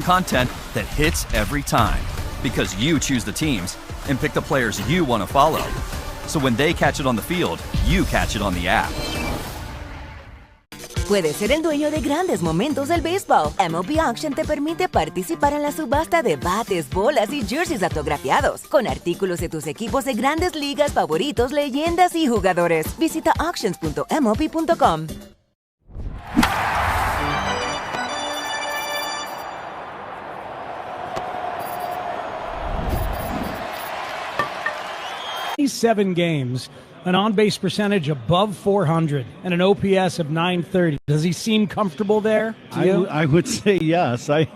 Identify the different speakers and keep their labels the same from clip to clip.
Speaker 1: Content that hits every time because you choose the teams and pick the players you want to follow. So when they catch it on the field, you catch it on the app.
Speaker 2: Puedes ser el dueño de grandes momentos del béisbol. MLB Auction te permite participar en la subasta de bates, bolas y jerseys autografiados, con artículos de tus equipos de grandes ligas favoritos, leyendas y jugadores. Visita auctions.mlb.com.
Speaker 3: Seven games, an on-base percentage above 400, and an OPS of 930. Does he seem comfortable there to you?
Speaker 4: I would say yes. The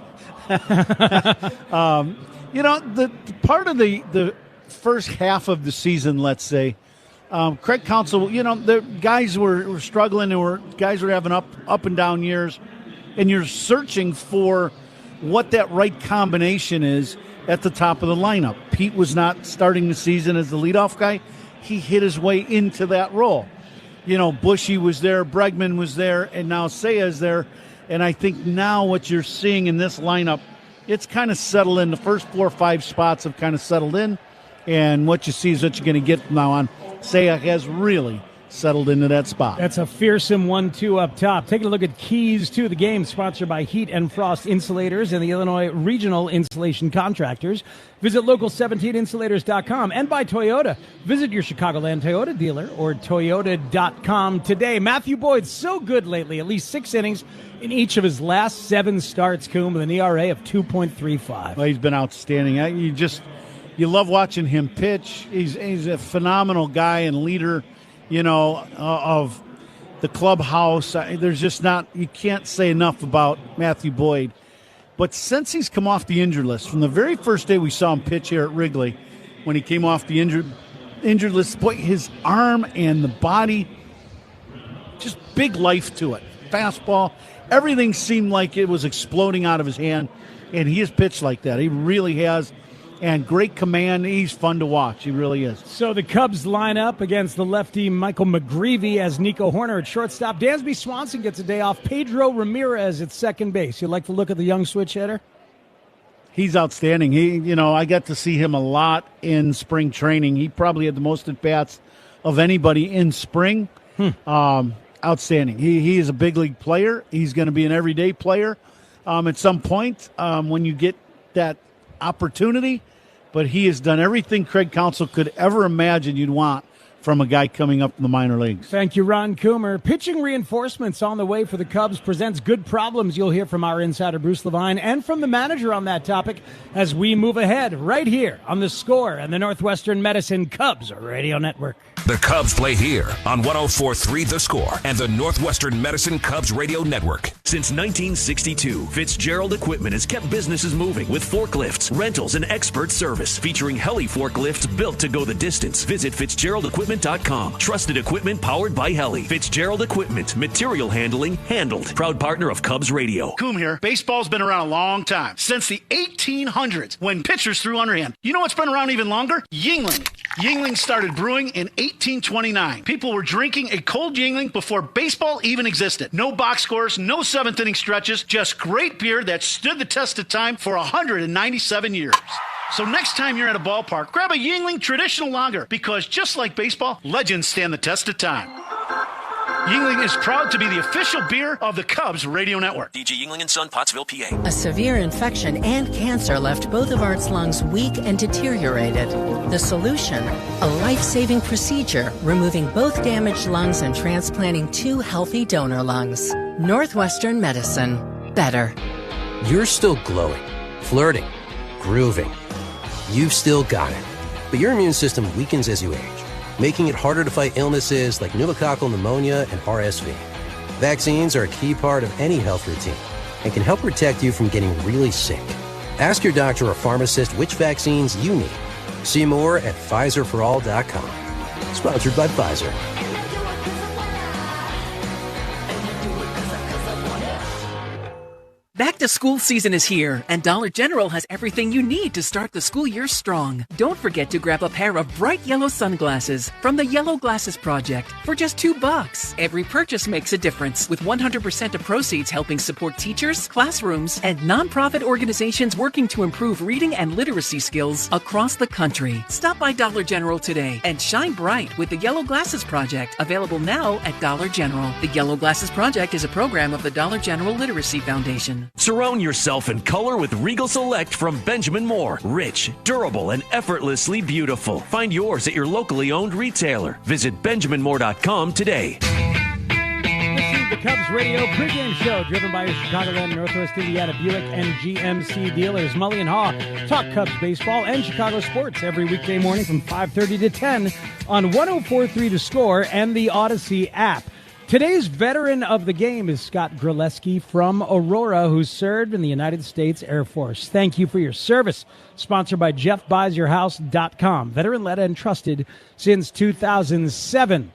Speaker 4: part of the first half of the season, let's say, Craig Counsell, the guys were struggling. Guys were having up and down years, and you're searching for what that right combination is at the top of the lineup. Pete was not starting the season as the leadoff guy. He hit his way into that role. Bushy was there, Bregman was there, and now Seiya's there. And I think now what you're seeing in this lineup, it's kind of settled in. The first 4 or 5 spots have kind of settled in. And what you see is what you're going to get from now on. Seiya has really settled into that spot.
Speaker 3: That's a fearsome 1-2 up top. Taking a look at keys to the game, sponsored by Heat and Frost Insulators and the Illinois Regional Insulation Contractors. Visit local17insulators.com, and by Toyota. Visit your Chicagoland Toyota dealer or toyota.com today. Matthew Boyd, so good lately, at least 6 innings in each of his last 7 starts, Coom, with an ERA of 2.35.
Speaker 4: Well, he's been outstanding. You love watching him pitch. He's a phenomenal guy and leader, of the clubhouse. There's just you can't say enough about Matthew Boyd. But since he's come off the injured list, from the very first day we saw him pitch here at Wrigley, when he came off the injured list, boy, his arm and the body, just big life to it. Fastball, everything seemed like it was exploding out of his hand, and he has pitched like that. He really has. And great command. He's fun to watch. He really is.
Speaker 3: So the Cubs line up against the lefty Michael McGreevy as Nico Horner at shortstop. Dansby Swanson gets a day off. Pedro Ramirez at second base. You like to look at the young switch hitter?
Speaker 4: He's outstanding. I got to see him a lot in spring training. He probably had the most at-bats of anybody in spring. Outstanding. He is a big league player. He's going to be an everyday player at some point when you get that opportunity, but he has done everything Craig Counsell could ever imagine you'd want from a guy coming up in the minor leagues.
Speaker 3: Thank you, Ron Coomer. Pitching reinforcements on the way for the Cubs presents good problems. You'll hear from our insider Bruce Levine and from the manager on that topic as we move ahead right here on The Score and the Northwestern Medicine Cubs Radio Network.
Speaker 5: The Cubs play here on 104.3 The Score and the Northwestern Medicine Cubs Radio Network.
Speaker 6: Since 1962, Fitzgerald Equipment has kept businesses moving with forklifts, rentals, and expert service. Featuring heli forklifts built to go the distance. Visit FitzgeraldEquipment.com. Trusted equipment powered by heli. Fitzgerald Equipment. Material handling handled. Proud partner of Cubs Radio.
Speaker 7: Coom here. Baseball's been around a long time. Since the 1800s, when pitchers threw underhand. You know what's been around even longer? Yuengling. Yuengling started brewing in 1829. People were drinking a cold Yuengling before baseball even existed. No box scores, no seventh-inning stretches, just great beer that stood the test of time for 197 years. So next time you're at a ballpark, grab a Yuengling Traditional Lager, because just like baseball, legends stand the test of time. Yuengling is proud to be the official beer of the Cubs Radio Network.
Speaker 6: DG Yuengling & Son, Pottsville, PA.
Speaker 8: A severe infection and cancer left both of Art's lungs weak and deteriorated. The solution? A life-saving procedure, removing both damaged lungs and transplanting 2 healthy donor lungs. Northwestern Medicine. Better.
Speaker 9: You're still glowing, flirting, grooving. You've still got it. But your immune system weakens as you age, making it harder to fight illnesses like pneumococcal pneumonia and RSV. Vaccines are a key part of any health routine and can help protect you from getting really sick. Ask your doctor or pharmacist which vaccines you need. See more at PfizerForAll.com. Sponsored by Pfizer.
Speaker 10: Back to Back-to-school season is here, and Dollar General has everything you need to start the school year strong. Don't forget to grab a pair of bright yellow sunglasses from the Yellow Glasses Project for just $2. Every purchase makes a difference, with 100% of proceeds helping support teachers, classrooms, and nonprofit organizations working to improve reading and literacy skills across the country. Stop by Dollar General today and shine bright with the Yellow Glasses Project, available now at Dollar General. The Yellow Glasses Project is a program of the Dollar General Literacy Foundation.
Speaker 6: Surround yourself in color with Regal Select from Benjamin Moore. Rich, durable, and effortlessly beautiful. Find yours at your locally owned retailer. Visit BenjaminMoore.com today.
Speaker 3: This is the Cubs Radio pregame show, driven by your Chicagoland, Northwest Indiana, Buick, and GMC dealers. Mully and Haw talk Cubs baseball and Chicago sports every weekday morning from 5:30 to 10 on 104.3 The Score and the Odyssey app. Today's veteran of the game is Scott Graleski from Aurora, who served in the United States Air Force. Thank you for your service. Sponsored by JeffBuysYourHouse.com. Veteran-led and trusted since 2007.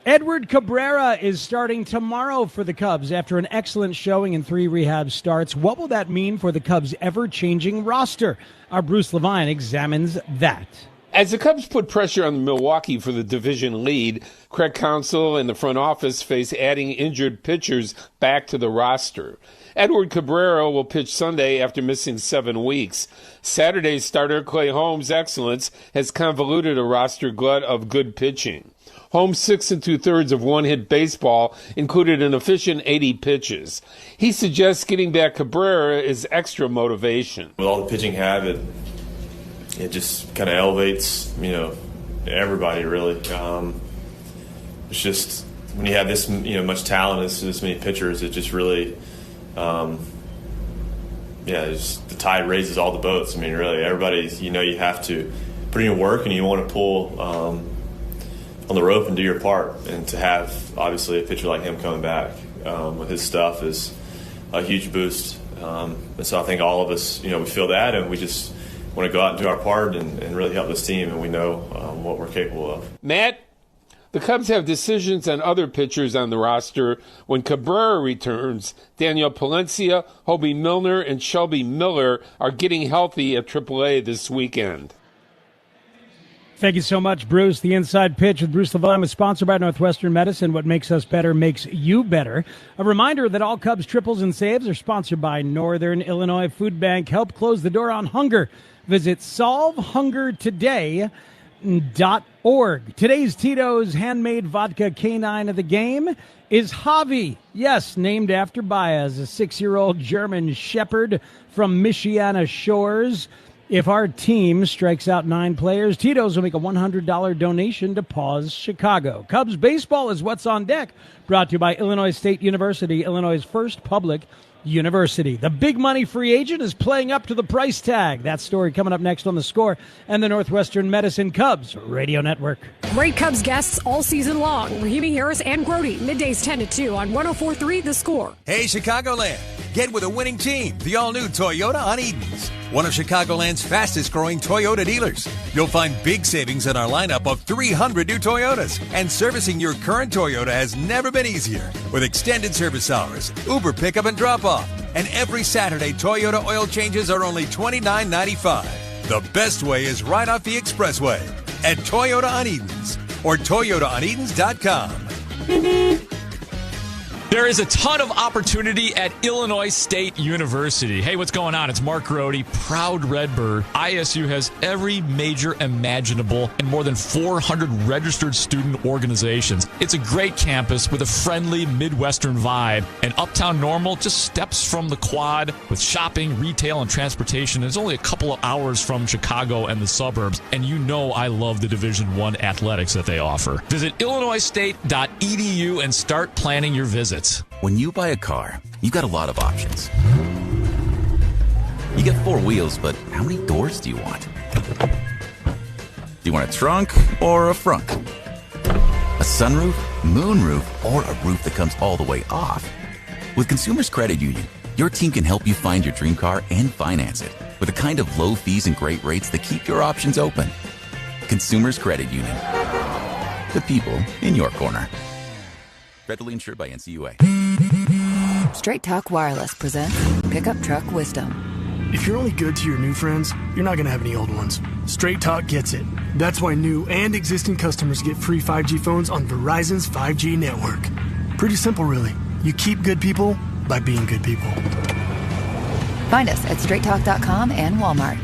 Speaker 3: Edward Cabrera is starting tomorrow for the Cubs after an excellent showing in 3 rehab starts. What will that mean for the Cubs' ever-changing roster? Our Bruce Levine examines that.
Speaker 11: As the Cubs put pressure on Milwaukee for the division lead, Craig Counsell and the front office face adding injured pitchers back to the roster. Edward Cabrera will pitch Sunday after missing 7 weeks. Saturday's starter Clay Holmes' excellence has convoluted a roster glut of good pitching. Holmes' 6 2/3 of one-hit baseball included an efficient 80 pitches. He suggests getting back Cabrera is extra motivation.
Speaker 12: With all the pitching habit, it just kind of elevates, everybody really. It's just when you have this, much talent, this many pitchers, it just really, just the tide raises all the boats. I mean, really, everybody's, you have to put in your work and you want to pull on the rope and do your part. And to have, obviously, a pitcher like him coming back with his stuff is a huge boost. And so I think all of us, we feel that, and we just want to go out and do our part and really help this team, and we know what we're capable of.
Speaker 11: Matt, the Cubs have decisions on other pitchers on the roster when Cabrera returns. Daniel Palencia, Hobie Milner, and Shelby Miller are getting healthy at AAA this weekend.
Speaker 3: Thank you so much, Bruce. The Inside Pitch with Bruce Levine was sponsored by Northwestern Medicine. What makes us better makes you better. A reminder that all Cubs triples and saves are sponsored by Northern Illinois Food Bank. Help close the door on hunger. Visit solvehungertoday.org. Today's Tito's handmade vodka canine of the game is Javi. Yes, named after Baez, a 6-year-old German shepherd from Michiana shores. If our team strikes out 9 players, Tito's will make a $100 donation to Paws Chicago. Cubs baseball is what's on deck, brought to you by Illinois State University, Illinois' first public university. The big money free agent is playing up to the price tag. That story coming up next on The Score and the Northwestern Medicine Cubs Radio Network.
Speaker 13: Great Cubs guests all season long. Rahimi Harris and Grody, middays 10 to 2 on 104.3 The Score.
Speaker 14: Hey, Chicagoland. Get with a winning team. The all-new Toyota on Edens, one of Chicagoland's fastest-growing Toyota dealers. You'll find big savings in our lineup of 300 new Toyotas. And servicing your current Toyota has never been easier. With extended service hours, Uber pickup and drop-off. And every Saturday, Toyota oil changes are only $29.95. The best way is right off the expressway at Toyota on Edens or ToyotaOnEdens.com.
Speaker 15: There is a ton of opportunity at Illinois State University. Hey, what's going on? It's Mark Grody, proud Redbird. ISU has every major imaginable and more than 400 registered student organizations. It's a great campus with a friendly Midwestern vibe. And Uptown Normal just steps from the quad with shopping, retail, and transportation. It's only a couple of hours from Chicago and the suburbs. And you know I love the Division I athletics that they offer. Visit illinoisstate.edu and start planning your visit.
Speaker 16: When you buy a car, you got a lot of options. You get 4 wheels, but how many doors do you want? Do you want a trunk or a frunk? A sunroof, moonroof, or a roof that comes all the way off? With Consumers Credit Union, your team can help you find your dream car and finance it with the kind of low fees and great rates that keep your options open. Consumers Credit Union. The people in your corner. Federally insured by NCUA.
Speaker 17: Straight Talk Wireless presents Pickup Truck Wisdom.
Speaker 18: If you're only good to your new friends, you're not going to have any old ones. Straight Talk gets it. That's why new and existing customers get free 5G phones on Verizon's 5G network. Pretty simple, really. You keep good people by being good people.
Speaker 17: Find us at straighttalk.com and Walmart.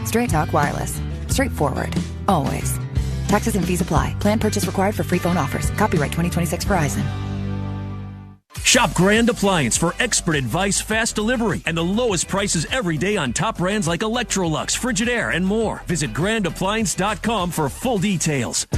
Speaker 17: Straight Talk Wireless. Straightforward. Always. Taxes and fees apply. Plan purchase required for free phone offers. Copyright 2026 Verizon.
Speaker 6: Shop Grand Appliance for expert advice, fast delivery, and the lowest prices every day on top brands like Electrolux, Frigidaire, and more. Visit grandappliance.com for full details.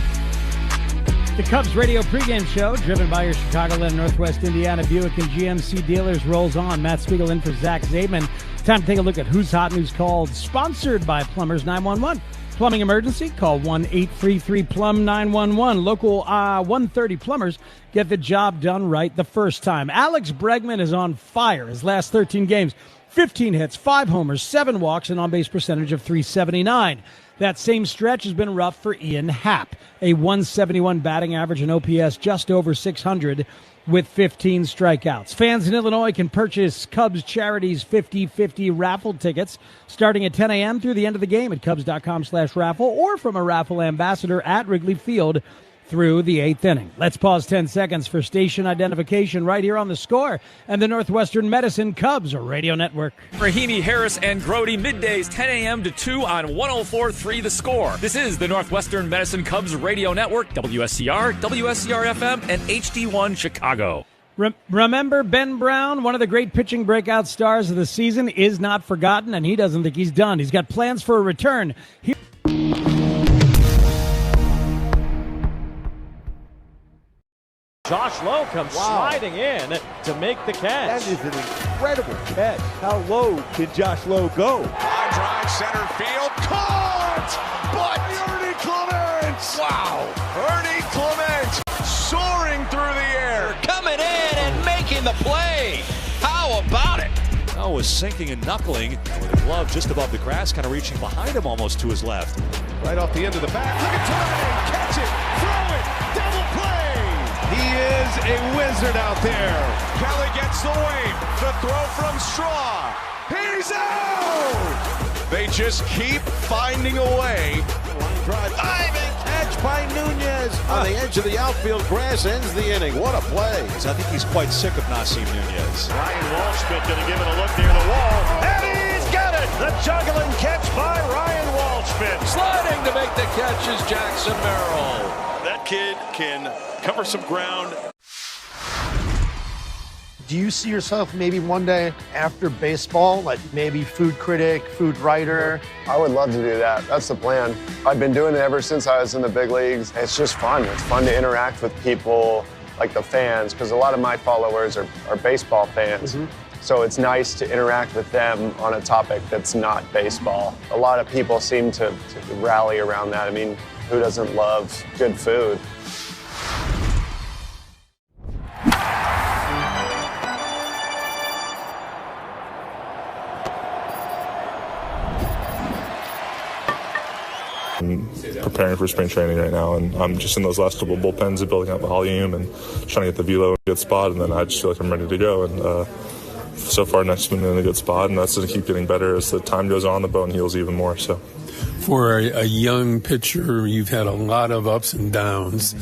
Speaker 3: The Cubs radio pregame show, driven by your Chicagoland, Northwest Indiana, Buick, and GMC dealers, rolls on. Matt Spiegel in for Zach Zaidman. Time to take a look at who's hot and who's cold. Sponsored by Plumbers 911. Plumbing emergency? Call 1-833-PLUM-911. Local 130 plumbers get the job done right the first time. Alex Bregman is on fire. His last 13 games, 15 hits, 5 homers, 7 walks, and on-base percentage of .379. That same stretch has been rough for Ian Happ. A .171 batting average and OPS just over 600 with 15 strikeouts. Fans in Illinois can purchase Cubs Charities 50/50 raffle tickets starting at 10 a.m. through the end of the game at Cubs.com/raffle or from a raffle ambassador at Wrigley Field through the 8th inning. Let's pause 10 seconds for station identification right here on The Score and the Northwestern Medicine Cubs Radio Network.
Speaker 15: Rahimi, Harris, and Grody, middays 10 a.m. to 2 on 104.3 The Score. This is the Northwestern Medicine Cubs Radio Network, WSCR, WSCR-FM, and HD1 Chicago.
Speaker 3: Remember Ben Brown, one of the great pitching breakout stars of the season, is not forgotten, and he doesn't think he's done. He's got plans for a return.
Speaker 19: Josh Lowe comes sliding in to make the catch.
Speaker 20: That is an incredible catch. How low can Josh Lowe go?
Speaker 21: Line drive, center field, caught! But Ernie Clement! Wow! Ernie Clement soaring through the air.
Speaker 22: Coming in and making the play. How about it?
Speaker 23: Oh, was sinking and knuckling with a glove just above the grass, kind of reaching behind him almost to his left.
Speaker 21: Right off the end of the bat. Look at Torre! Catch it! Throw it! Double play! He is a wizard out there. Kelly gets the wave. The throw from Straw. He's out! They just keep finding a way.
Speaker 20: Line drive. Diving catch by Nunez. On the edge of the outfield grass ends the inning. What a play.
Speaker 23: I think he's quite sick of Nasim Nunez.
Speaker 21: Ryan Walshfit going to give it a look near the wall. And he's got it! The juggling catch by Ryan Walshfit.
Speaker 22: Sliding to make the catch is Jackson Merrill.
Speaker 21: That kid can cover some ground.
Speaker 24: Do you see yourself maybe one day after baseball, like maybe food critic, food writer?
Speaker 25: I would love to do that. That's the plan. I've been doing it ever since I was in the big leagues. It's just fun. It's fun to interact with people like the fans, because a lot of my followers are baseball fans. So it's nice to interact with them on a topic that's not baseball. A lot of people seem to rally around that. I mean, who doesn't love good food?
Speaker 26: I'm preparing for spring training right now, and I'm just in those last couple of bullpens and building up the volume and trying to get the velo in a good spot, and then I just feel like I'm ready to go. And so far, next been in a good spot, and that's going to keep getting better as the time goes on. The bone heals even more. So,
Speaker 27: for a young pitcher, you've had a lot of ups and downs.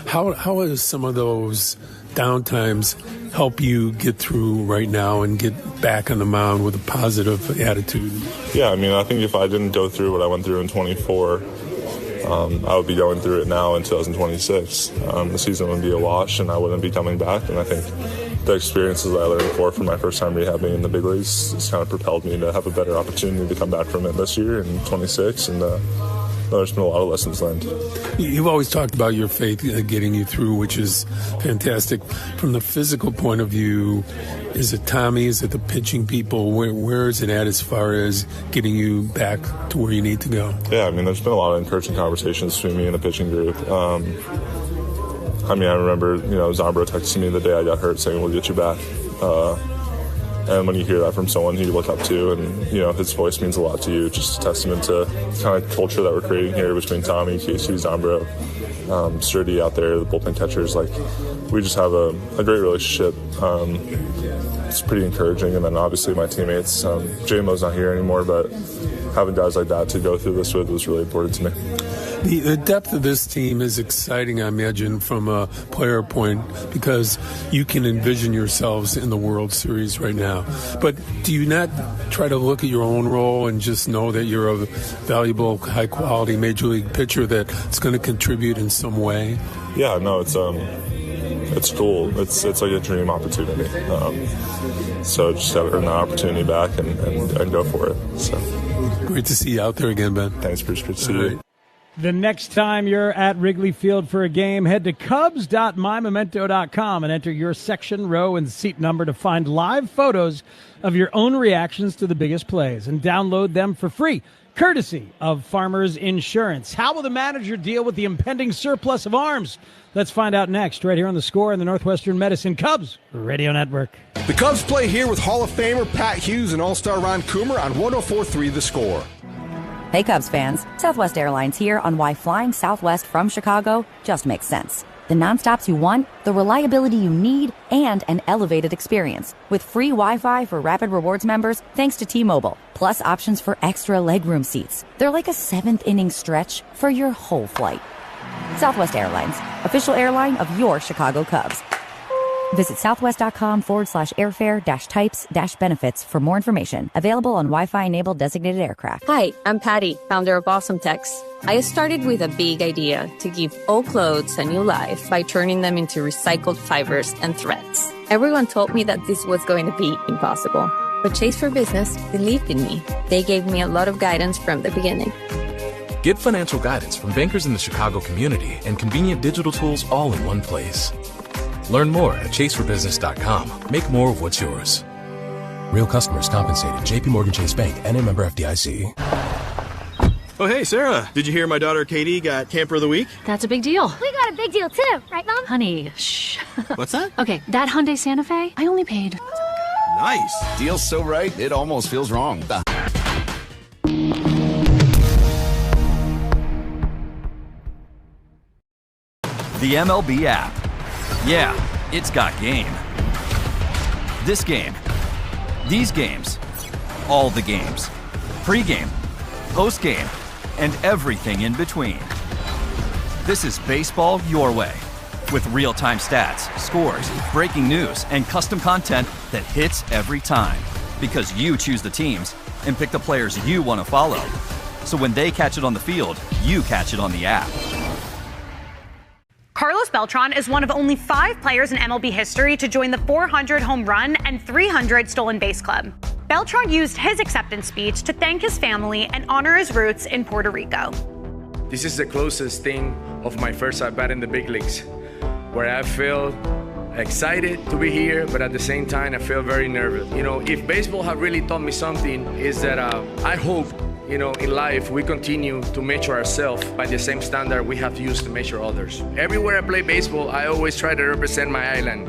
Speaker 27: How has some of those downtimes help you get through right now and get back on the mound with a positive attitude?
Speaker 26: Yeah, I mean, I think if I didn't go through what I went through in 24, I would be going through it now in 2026. The season would be a wash, and I wouldn't be coming back. And I think the experiences I learned for my first time rehabbing in the big leagues has kind of propelled me to have a better opportunity to come back from it this year in 26. And there's been a lot of lessons learned.
Speaker 27: You've always talked about your faith getting you through, which is fantastic. From the physical point of view, is it Tommy? Is it the pitching people? Where is it at as far as getting you back to where you need to go?
Speaker 26: Yeah, I mean, there's been a lot of encouraging conversations between me and the pitching group. I remember, Zombro texted me the day I got hurt saying, we'll get you back. And when you hear that from someone who you look up to, and his voice means a lot to you, just a testament to the kind of culture that we're creating here between Tommy, Casey, Zombro, Sturdy out there, the bullpen catchers. Like, we just have a great relationship. It's pretty encouraging. And then obviously my teammates, J-Mo's not here anymore, but having guys like that to go through this with was really important to me.
Speaker 27: The depth of this team is exciting, I imagine, from a player point, because you can envision yourselves in the World Series right now. But do you not try to look at your own role and just know that you're a valuable, high-quality Major League pitcher that's going to contribute in some way?
Speaker 26: Yeah, no, it's cool. It's like a dream opportunity. So just have to earn that opportunity back and go for it. So
Speaker 27: great to see you out there again, Ben.
Speaker 26: Thanks, Bruce. Good to see you.
Speaker 3: The next time you're at Wrigley Field for a game, head to cubs.mymemento.com and enter your section, row, and seat number to find live photos of your own reactions to the biggest plays and download them for free, courtesy of Farmers Insurance. How will the manager deal with the impending surplus of arms? Let's find out next, right here on The Score in the Northwestern Medicine Cubs Radio Network.
Speaker 1: The Cubs play here with Hall of Famer Pat Hughes and All-Star Ron Coomer on 104.3 The Score.
Speaker 2: Hey Cubs fans, Southwest Airlines here on why flying Southwest from Chicago just makes sense. The nonstops you want, the reliability you need, and an elevated experience. With free Wi-Fi for Rapid Rewards members thanks to T-Mobile, plus options for extra legroom seats. They're like a seventh inning stretch for your whole flight. Southwest Airlines, official airline of your Chicago Cubs. Visit southwest.com/airfare-types-benefits for more information. Available on Wi-Fi-enabled designated aircraft.
Speaker 4: Hi, I'm Patty, founder of Awesome Tex. I started with a big idea to give old clothes a new life by turning them into recycled fibers and threads. Everyone told me that this was going to be impossible. But Chase for Business believed in me. They gave me a lot of guidance from the beginning.
Speaker 5: Get financial guidance from bankers in the Chicago community and convenient digital tools all in one place. Learn more at chaseforbusiness.com. Make more of what's yours. Real customers compensated. JP Morgan Chase Bank, N.A. member FDIC.
Speaker 7: Oh, hey, Sarah. Did you hear my daughter Katie got Camper of the Week?
Speaker 8: That's a big deal.
Speaker 9: We got a big deal too, right, Mom?
Speaker 8: Honey, shh.
Speaker 7: What's that?
Speaker 8: Okay, that Hyundai Santa Fe, I only paid.
Speaker 7: Nice.
Speaker 28: Deal's so right, it almost feels wrong.
Speaker 29: The MLB app. Yeah, it's got game. This game. These games. All the games. Pre-game. Post-game. And everything in between. This is baseball your way. With real-time stats, scores, breaking news, and custom content that hits every time. Because you choose the teams and pick the players you want to follow. So when they catch it on the field, you catch it on the app.
Speaker 30: Carlos Beltran is one of only 5 players in MLB history to join the 400 home run and 300 stolen base club. Beltran used his acceptance speech to thank his family and honor his roots in Puerto Rico.
Speaker 31: This is the closest thing of my first at-bat in the big leagues, where I feel excited to be here, but at the same time, I feel very nervous. You know, if baseball have really taught me something, is that I hope, you know, in life, we continue to measure ourselves by the same standard we have used to measure others. Everywhere I play baseball, I always try to represent my island.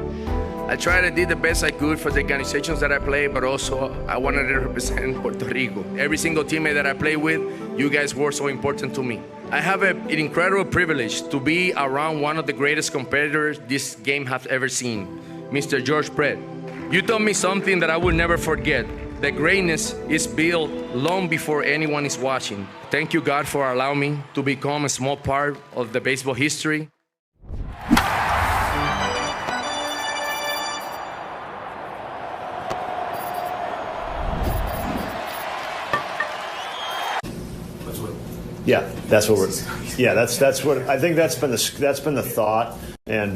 Speaker 31: I tried to do the best I could for the organizations that I play, but also I wanted to represent Puerto Rico. Every single teammate that I play with, you guys were so important to me. I have an incredible privilege to be around one of the greatest competitors this game has ever seen, Mr. George Brett. You taught me something that I will never forget. The greatness is built long before anyone is watching. Thank you, God, for allowing me to become a small part of the baseball history.
Speaker 32: Yeah, that's what we're. Yeah, that's what I think. That's been the thought, and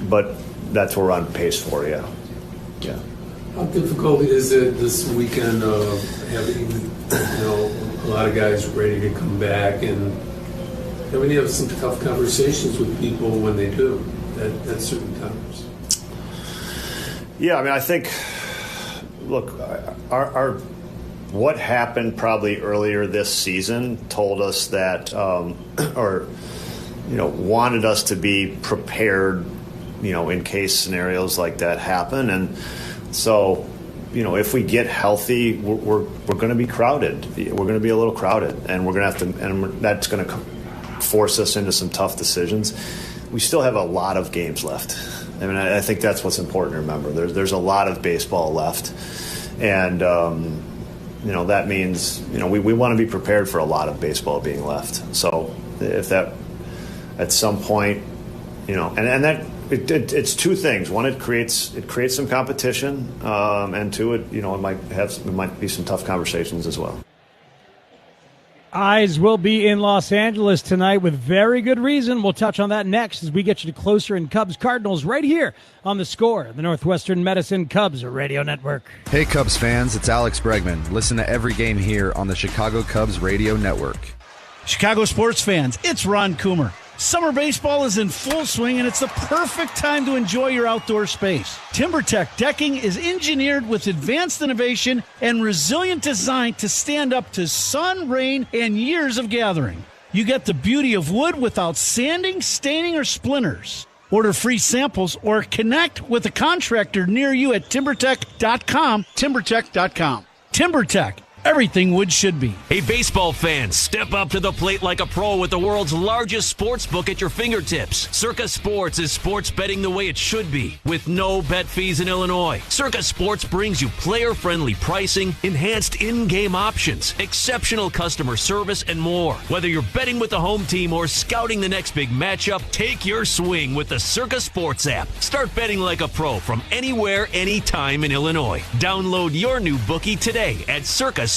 Speaker 32: but that's what we're on pace for. Yeah.
Speaker 27: How difficult is it this weekend of having, a lot of guys ready to come back and having to have some tough conversations with people when they do at certain times?
Speaker 32: Yeah, I mean, I think, look, our what happened probably earlier this season told us that, wanted us to be prepared, in case scenarios like that happen. And So, if we get healthy, we're going to be crowded. We're going to be a little crowded, and we're going to have to, and that's going to force us into some tough decisions. We still have a lot of games left. I mean, I think that's what's important to remember. There's a lot of baseball left, and that means we want to be prepared for a lot of baseball being left. So if that at some point, and that it's two things. One, it creates some competition, and two, it might be some tough conversations as well.
Speaker 3: Eyes will be in Los Angeles tonight with very good reason. We'll touch on that next as we get you closer in Cubs Cardinals right here on The Score, the Northwestern Medicine Cubs Radio Network.
Speaker 6: Hey Cubs fans, it's Alex Bregman. Listen to every game here on the Chicago Cubs Radio Network.
Speaker 10: Chicago sports fans, it's Ron Coomer. Summer baseball is in full swing, and it's the perfect time to enjoy your outdoor space. TimberTech decking is engineered with advanced innovation and resilient design to stand up to sun, rain, and years of gathering. You get the beauty of wood without sanding, staining, or splinters. Order free samples or connect with a contractor near you at TimberTech.com. TimberTech.com. TimberTech. Everything wood should be.
Speaker 11: Hey, baseball fans, step up to the plate like a pro with the world's largest sports book at your fingertips. Circa Sports is sports betting the way it should be, with no bet fees in Illinois. Circa Sports brings you player-friendly pricing, enhanced in-game options, exceptional customer service, and more. Whether you're betting with the home team or scouting the next big matchup, take your swing with the Circa Sports app. Start betting like a pro from anywhere, anytime in Illinois. Download your new bookie today at circasports.com.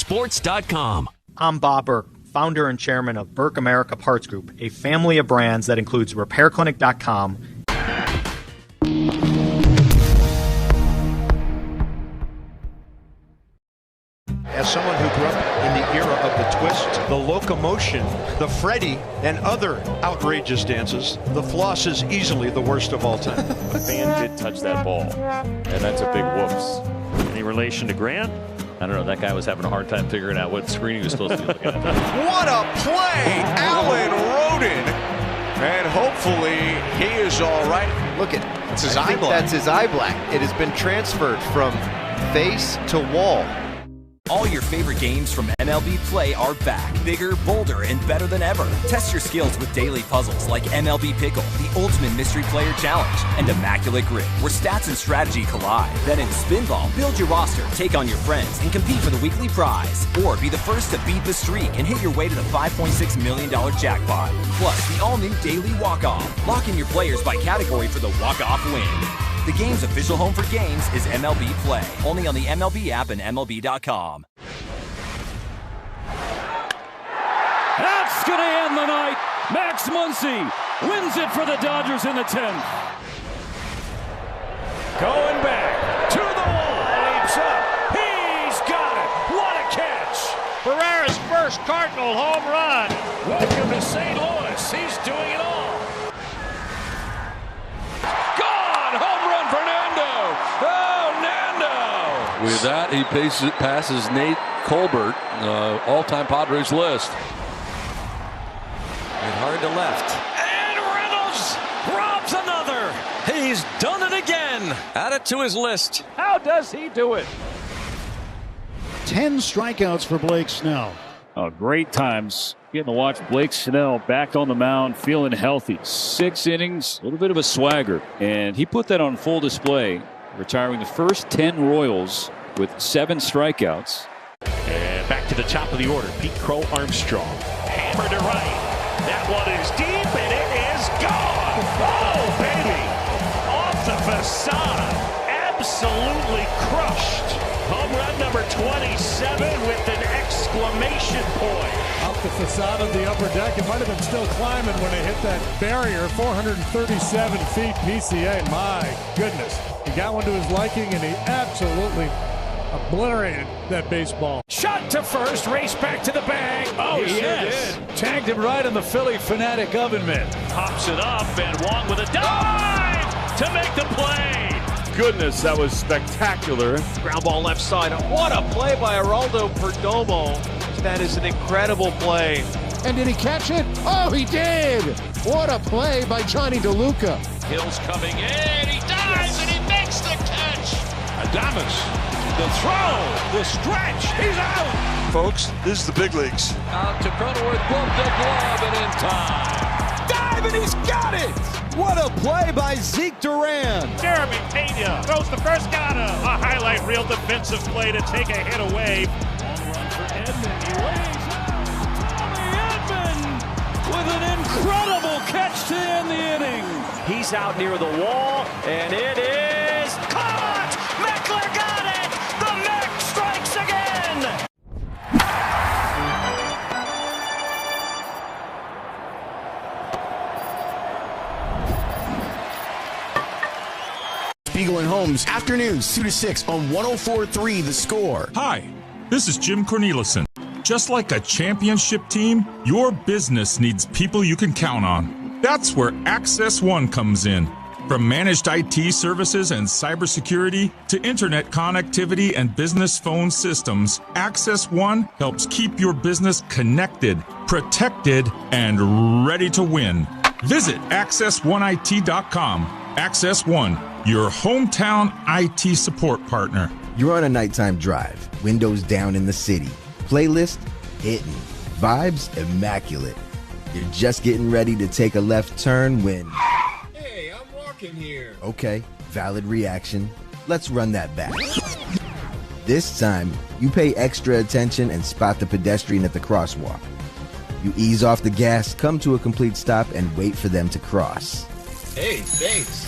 Speaker 12: I'm Bob Burke, founder and chairman of Burke America Parts Group, a family of brands that includes RepairClinic.com.
Speaker 13: As someone who grew up in the era of the twist, the locomotion, the Freddy, and other outrageous dances, the floss is easily the worst of all time.
Speaker 14: A fan did touch that ball, and that's a big whoops. Any relation to Grant? I don't know. That guy was having a hard time figuring out what screen he was supposed to be looking at.
Speaker 21: What a play! Allen Roden. And hopefully he is all right.
Speaker 15: Look at that's his eye black. That's his eye black. It has been transferred from face to wall.
Speaker 29: All your favorite games from MLB Play are back, bigger, bolder, and better than ever. Test your skills with daily puzzles like MLB Pickle, the ultimate mystery player challenge, and Immaculate Grip, where stats and strategy collide. Then in Spinball, build your roster, take on your friends, and compete for the weekly prize. Or be the first to beat the streak and hit your way to the $5.6 million jackpot. Plus, the all-new Daily Walk-Off. Lock in your players by category for the walk-off win. The game's official home for games is MLB Play. Only on the MLB app and MLB.com.
Speaker 23: That's going to end the night. Max Muncy wins it for the Dodgers in the 10th.
Speaker 21: Going back to the wall. Leaps up. He's got it. What a catch.
Speaker 23: Ferrera's first Cardinal home run.
Speaker 21: Welcome to St. Louis. He's doing it all.
Speaker 16: With that, he passes Nate Colbert, all-time Padres list.
Speaker 23: And hard to left. And Reynolds robs another. He's done it again. Add it to his list. How does he do it?
Speaker 10: 10 strikeouts for Blake Snell.
Speaker 23: Oh, great times. Getting to watch Blake Snell back on the mound, feeling healthy. 6 innings, a little bit of a swagger. And he put that on full display, retiring the first 10 Royals with 7 strikeouts. And back to the top of the order, Pete Crow Armstrong. Hammered to right. That one is deep, and it is gone. Oh, baby. Off the facade. Absolutely crushed. Home run number 27 with an exclamation point.
Speaker 17: Off the facade of the upper deck. It might have been still climbing when it hit that barrier. 437 feet PCA. My goodness. He got one to his liking, and he absolutely obliterated that baseball.
Speaker 23: Shot to first, race back to the bag. Oh, yes. Tagged him right on the Philly fanatic oven mitt. Pops it up, and Wong with a dive to make the play.
Speaker 16: Goodness, that was spectacular.
Speaker 31: Ground ball left side. What a play by Geraldo Perdomo. That is an incredible play.
Speaker 17: And did he catch it? Oh, he did. What a play by Johnny DeLuca.
Speaker 22: Hill's coming in. He dives and he makes the catch.
Speaker 23: A
Speaker 21: Adames, the throw, the stretch, he's out.
Speaker 13: Folks, this is the big leagues.
Speaker 21: Out to Cronenworth, glove to glove, and in time. Dive, and he's got it. What a play by Zeke Duran.
Speaker 1: Jeremy Pena throws the first, got him. A highlight reel defensive play to take a hit away. Long run for Edmund, he lays out. Tommy Edmund with an incredible catch to end the inning.
Speaker 2: He's out near the wall, and it is caught! Meckler got it! The Mech strikes again!
Speaker 4: Spiegel and Holmes, afternoons 2 to 6 on 104.3 The Score.
Speaker 5: Hi, this is Jim Cornelison. Just like a championship team, your business needs people you can count on. That's where Access One comes in. From managed IT services and cybersecurity to internet connectivity and business phone systems, Access One helps keep your business connected, protected, and ready to win. Visit AccessOneIT.com. Access One, your hometown IT support partner.
Speaker 8: You're on a nighttime drive, windows down in the city, playlist hitting, vibes immaculate. You're just getting ready to take a left turn when...
Speaker 21: Hey, I'm walking here.
Speaker 8: Okay, valid reaction. Let's run that back. This time, you pay extra attention and spot the pedestrian at the crosswalk. You ease off the gas, come to a complete stop, and wait for them to cross.
Speaker 21: Hey, thanks.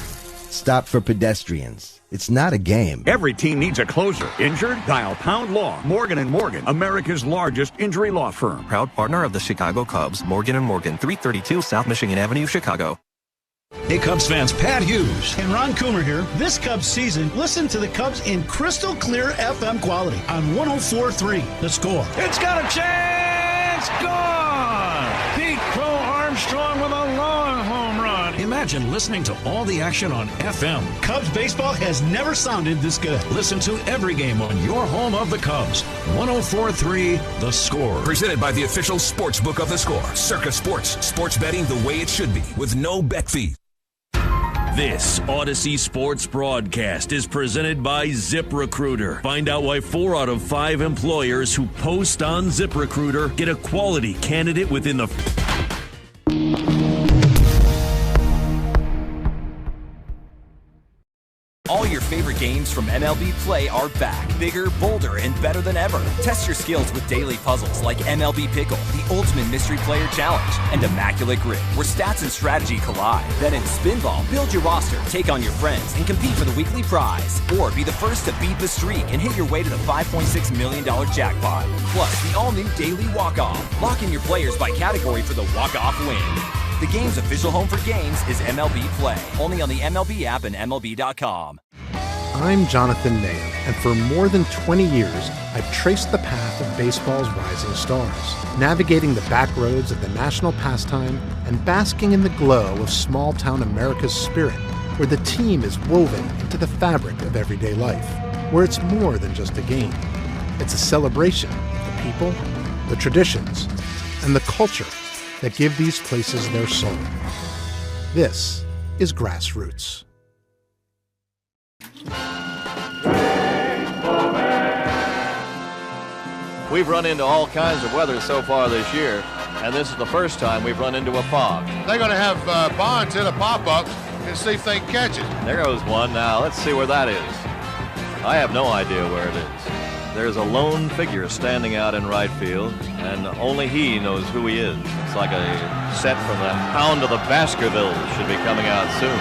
Speaker 8: Stop for pedestrians. It's not a game.
Speaker 9: Every team needs a closer. Injured? Dial Pound Law. Morgan & Morgan, America's largest injury law firm.
Speaker 18: Proud partner of the Chicago Cubs, Morgan & Morgan, 332 South Michigan Avenue, Chicago.
Speaker 10: Hey, Cubs fans, Pat Hughes and Ron Coomer here. This Cubs season, listen to the Cubs in crystal clear FM quality on 104.3 The Score.
Speaker 21: It's got a chance! Gone! Pete Crow Armstrong with a long home run.
Speaker 10: Imagine listening to all the action on FM. Cubs baseball has never sounded this good. Listen to every game on your home of the Cubs. 104.3 The Score.
Speaker 19: Presented by the official sports book of The Score. Circa Sports. Sports betting the way it should be with no bet fee.
Speaker 11: This Odyssey Sports broadcast is presented by ZipRecruiter. Find out why 4 out of 5 employers who post on ZipRecruiter get a quality candidate within the...
Speaker 29: All your favorite games from MLB Play are back, bigger, bolder, and better than ever. Test your skills with daily puzzles like MLB Pickle, the ultimate mystery player challenge, and Immaculate Grid, where stats and strategy collide. Then in Spinball, build your roster, take on your friends, and compete for the weekly prize. Or be the first to beat the streak and hit your way to the $5.6 million jackpot. Plus, the all-new Daily Walk-Off. Lock in your players by category for the walk-off win. The game's official home for games is MLB Play, only on the MLB app and MLB.com.
Speaker 20: I'm Jonathan Mayer, and for more than 20 years, I've traced the path of baseball's rising stars, navigating the back roads of the national pastime and basking in the glow of small-town America's spirit, where the team is woven into the fabric of everyday life, where it's more than just a game. It's a celebration of the people, the traditions, and the culture that give these places their soul. This is Grassroots.
Speaker 24: We've run into all kinds of weather so far this year, and this is the first time we've run into a fog.
Speaker 21: They're going to have Bonds hit a pop-up and see if they can catch it.
Speaker 24: There goes one. Now, let's see where that is. I have no idea where it is. There's a lone figure standing out in right field, and only he knows who he is. It's like a set from the Hound of the Baskervilles should be coming out soon.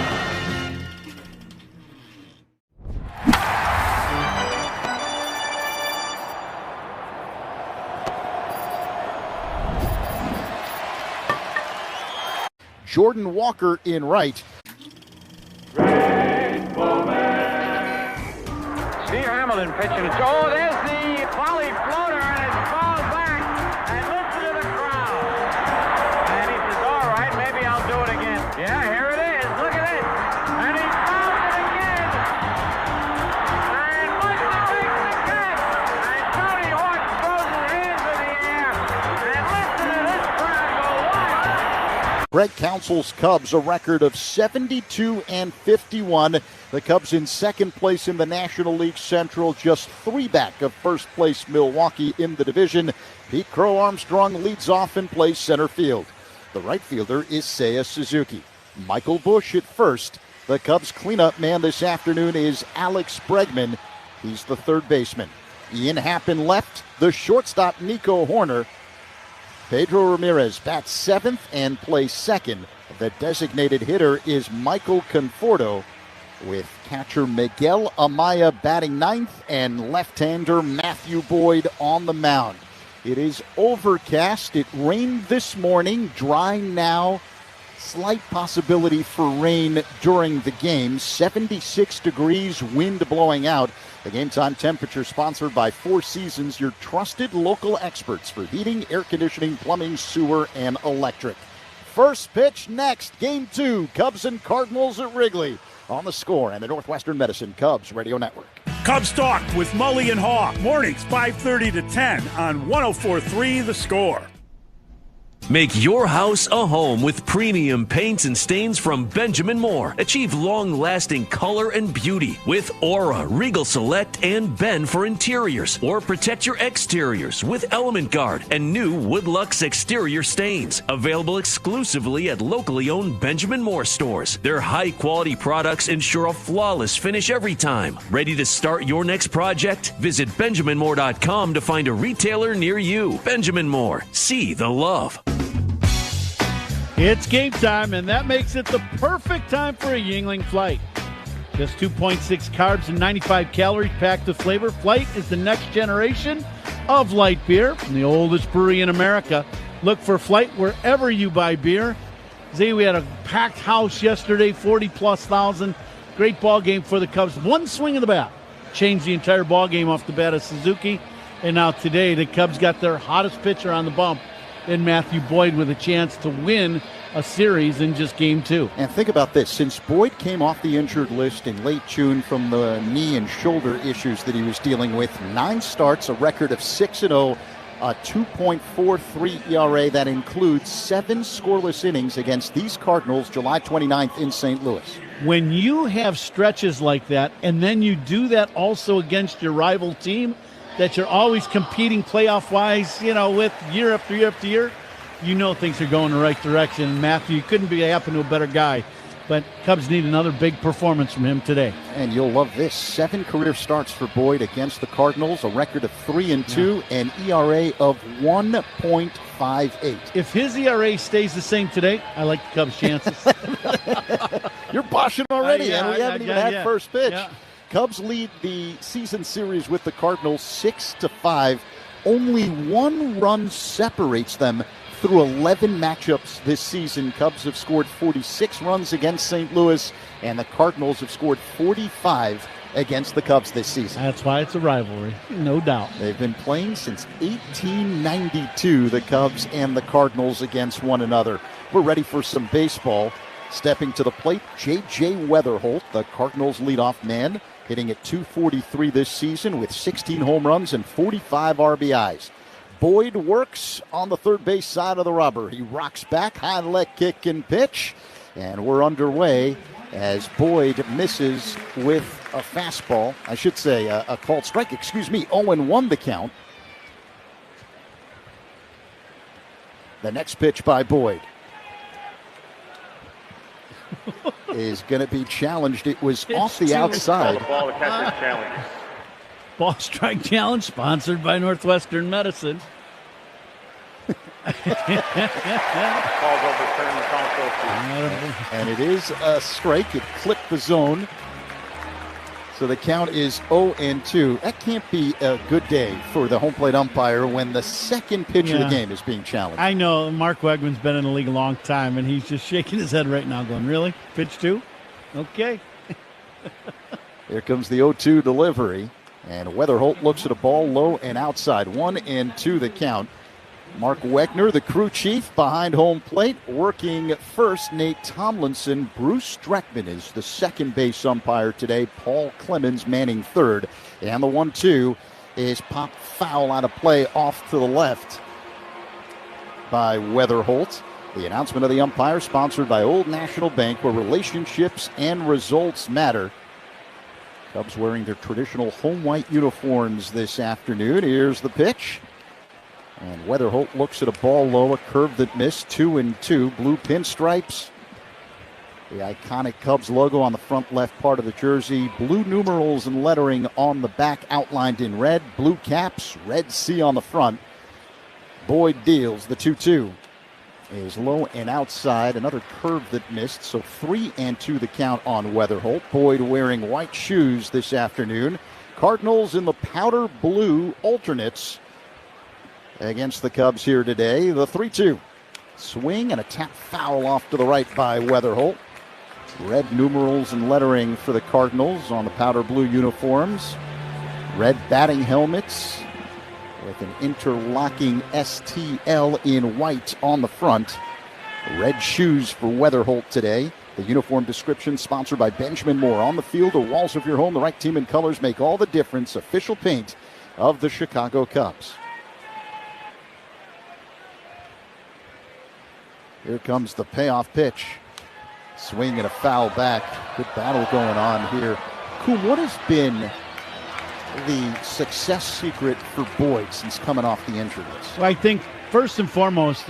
Speaker 21: Jordan Walker in right.
Speaker 25: Steve Hamilton pitching. Oh, there's the volley floater, and it falls back. And listen to the crowd. And he says, all right, maybe I'll do it again. Yeah, here it is. Look at it. And he fouls it again. And Munson takes the catch. And Tony Horton throws his hands in the air. And listen to this crowd go wild.
Speaker 3: Greg Council's Cubs a record of 72-51. The Cubs in second place in the National League Central, just 3 back of first place Milwaukee in the division. Pete Crow Armstrong leads off and plays center field. The right fielder is Seiya Suzuki. Michael Busch at first. The Cubs cleanup man this afternoon is Alex Bregman. He's the third baseman. Ian Happ in left. The shortstop Nico Horner. Pedro Ramirez bats 7th and plays second. The designated hitter is Michael Conforto, with catcher Miguel Amaya batting 9th and left-hander Matthew Boyd on the mound. It is overcast. It rained this morning, dry now. Slight possibility for rain during the game. 76 degrees, wind blowing out. The Game Time temperature sponsored by Four Seasons, your trusted local experts for heating, air conditioning, plumbing, sewer, and electric. First pitch next, Game 2, Cubs and Cardinals at Wrigley. On The Score and the Northwestern Medicine Cubs Radio Network.
Speaker 6: Cubs Talk with Mully and Haw. Mornings 5:30 to 10 on 104.3 The Score.
Speaker 11: Make your house a home with premium paints and stains from Benjamin Moore. Achieve long-lasting color and beauty with Aura, Regal Select, and Ben for interiors. Or protect your exteriors with Element Guard and new Woodlux exterior stains. Available exclusively at locally owned Benjamin Moore stores. Their high-quality products ensure a flawless finish every time. Ready to start your next project? Visit BenjaminMoore.com to find a retailer near you. Benjamin Moore. See the love.
Speaker 10: It's game time, and that makes it the perfect time for a Yingling Flight. Just 2.6 carbs and 95 calories packed with flavor. Flight is the next generation of light beer from the oldest brewery in America. Look for Flight wherever you buy beer. Zay, we had a packed house yesterday, 40-plus thousand. Great ball game for the Cubs. One swing of the bat changed the entire ball game off the bat of Suzuki. And now today, the Cubs got their hottest pitcher on the bump in Matthew Boyd with a chance to win a series in just Game 2.
Speaker 3: And think about this. Since Boyd came off the injured list in late June from the knee and shoulder issues that he was dealing with, 9 starts, a record of 6-0, a 2.43 ERA. That includes 7 scoreless innings against these Cardinals July 29th in St. Louis.
Speaker 10: When you have stretches like that, and then you do that also against your rival team, that you're always competing playoff-wise, with year after year after year, things are going the right direction. Matthew, you couldn't happen to a better guy. But Cubs need another big performance from him today.
Speaker 3: And you'll love this. 7 career starts for Boyd against the Cardinals, a record of 3-2, an ERA of 1.58.
Speaker 10: If his ERA stays the same today, I like the Cubs' chances.
Speaker 3: You're boshing already, and we haven't even had first pitch.
Speaker 10: Yeah.
Speaker 3: Cubs lead the season series with the Cardinals 6-5. Only 1 run separates them through 11 matchups this season. Cubs have scored 46 runs against St. Louis, and the Cardinals have scored 45 against the Cubs this season.
Speaker 10: That's why it's a rivalry, no doubt.
Speaker 3: They've been playing since 1892, the Cubs and the Cardinals against one another. We're ready for some baseball. Stepping to the plate, J.J. Weatherholt, the Cardinals' leadoff man, hitting at .243 this season with 16 home runs and 45 RBIs. Boyd works on the third base side of the rubber. He rocks back, high leg kick and pitch, and we're underway as Boyd misses with a fastball. I should say a called strike, 0-1 the count. The next pitch by Boyd is going to be challenged. It was off the outside.
Speaker 7: Ball, the catcher's challenge.
Speaker 10: Ball strike challenge sponsored by Northwestern Medicine.
Speaker 3: And it is a strike. It clipped the zone. So the count is 0-2. That can't be a good day for the home plate umpire when the second pitch of the game is being challenged.
Speaker 10: I know Mark Wegman's been in the league a long time, and he's just shaking his head right now going, really? Pitch 2? Okay.
Speaker 3: Here comes the 0-2 delivery. And Weatherholt looks at a ball low and outside. 1-2 the count. Mark Wegner, the crew chief, behind home plate. Working first, Nate Tomlinson. Bruce Streckman is the second base umpire today. Paul Clemens manning third. And the 1-2 is popped foul out of play off to the left by Weatherholt. The announcement of the umpire sponsored by Old National Bank, where relationships and results matter. Cubs wearing their traditional home white uniforms this afternoon. Here's the pitch. And Weatherholt looks at a ball low, a curve that missed, 2-2. Blue pinstripes. The iconic Cubs logo on the front left part of the jersey. Blue numerals and lettering on the back outlined in red. Blue caps, red C on the front. Boyd deals the 2-2. Is low and outside. Another curve that missed. So 3-2 the count on Weatherholt. Boyd wearing white shoes this afternoon. Cardinals in the powder blue alternates against the Cubs here today. The 3-2. Swing and a tap foul off to the right by Weatherholt. Red numerals and lettering for the Cardinals on the powder blue uniforms. Red batting helmets with an interlocking STL in white on the front. Red shoes for Weatherholt today. The uniform description sponsored by Benjamin Moore. On the field or walls of your home, the right team and colors make all the difference. Official paint of the Chicago Cubs. Here comes the payoff pitch. Swing and a foul back. Good battle going on here. Cool, what has been the success secret for Boyd since coming off the injury list?
Speaker 10: Well, I think first and foremost,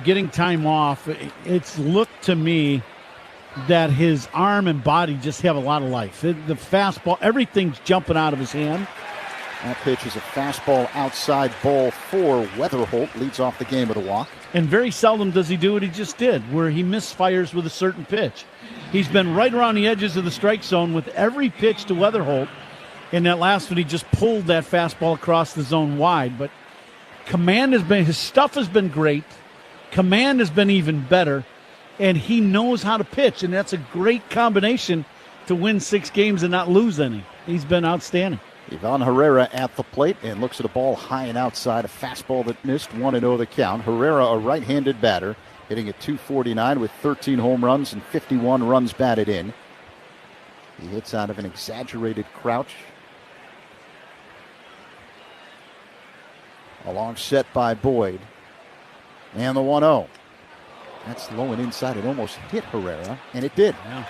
Speaker 10: getting time off, it's looked to me that his arm and body just have a lot of life. The fastball, everything's jumping out of his hand.
Speaker 3: That pitch is a fastball outside, ball 4. Weatherholt leads off the game with a walk.
Speaker 10: And very seldom does he do what he just did, where he misfires with a certain pitch. He's been right around the edges of the strike zone with every pitch to Weatherholt. In that last one, he just pulled that fastball across the zone wide. But his stuff has been great. Command has been even better. And he knows how to pitch. And that's a great combination to win 6 games and not lose any. He's been outstanding.
Speaker 3: Ivan Herrera at the plate and looks at a ball high and outside. A fastball that missed, 1-0 the count. Herrera, a right-handed batter, hitting at .249 with 13 home runs and 51 runs batted in. He hits out of an exaggerated crouch. A long set by Boyd. And the 1-0. That's low and inside. It almost hit Herrera, and it did.
Speaker 10: Yeah.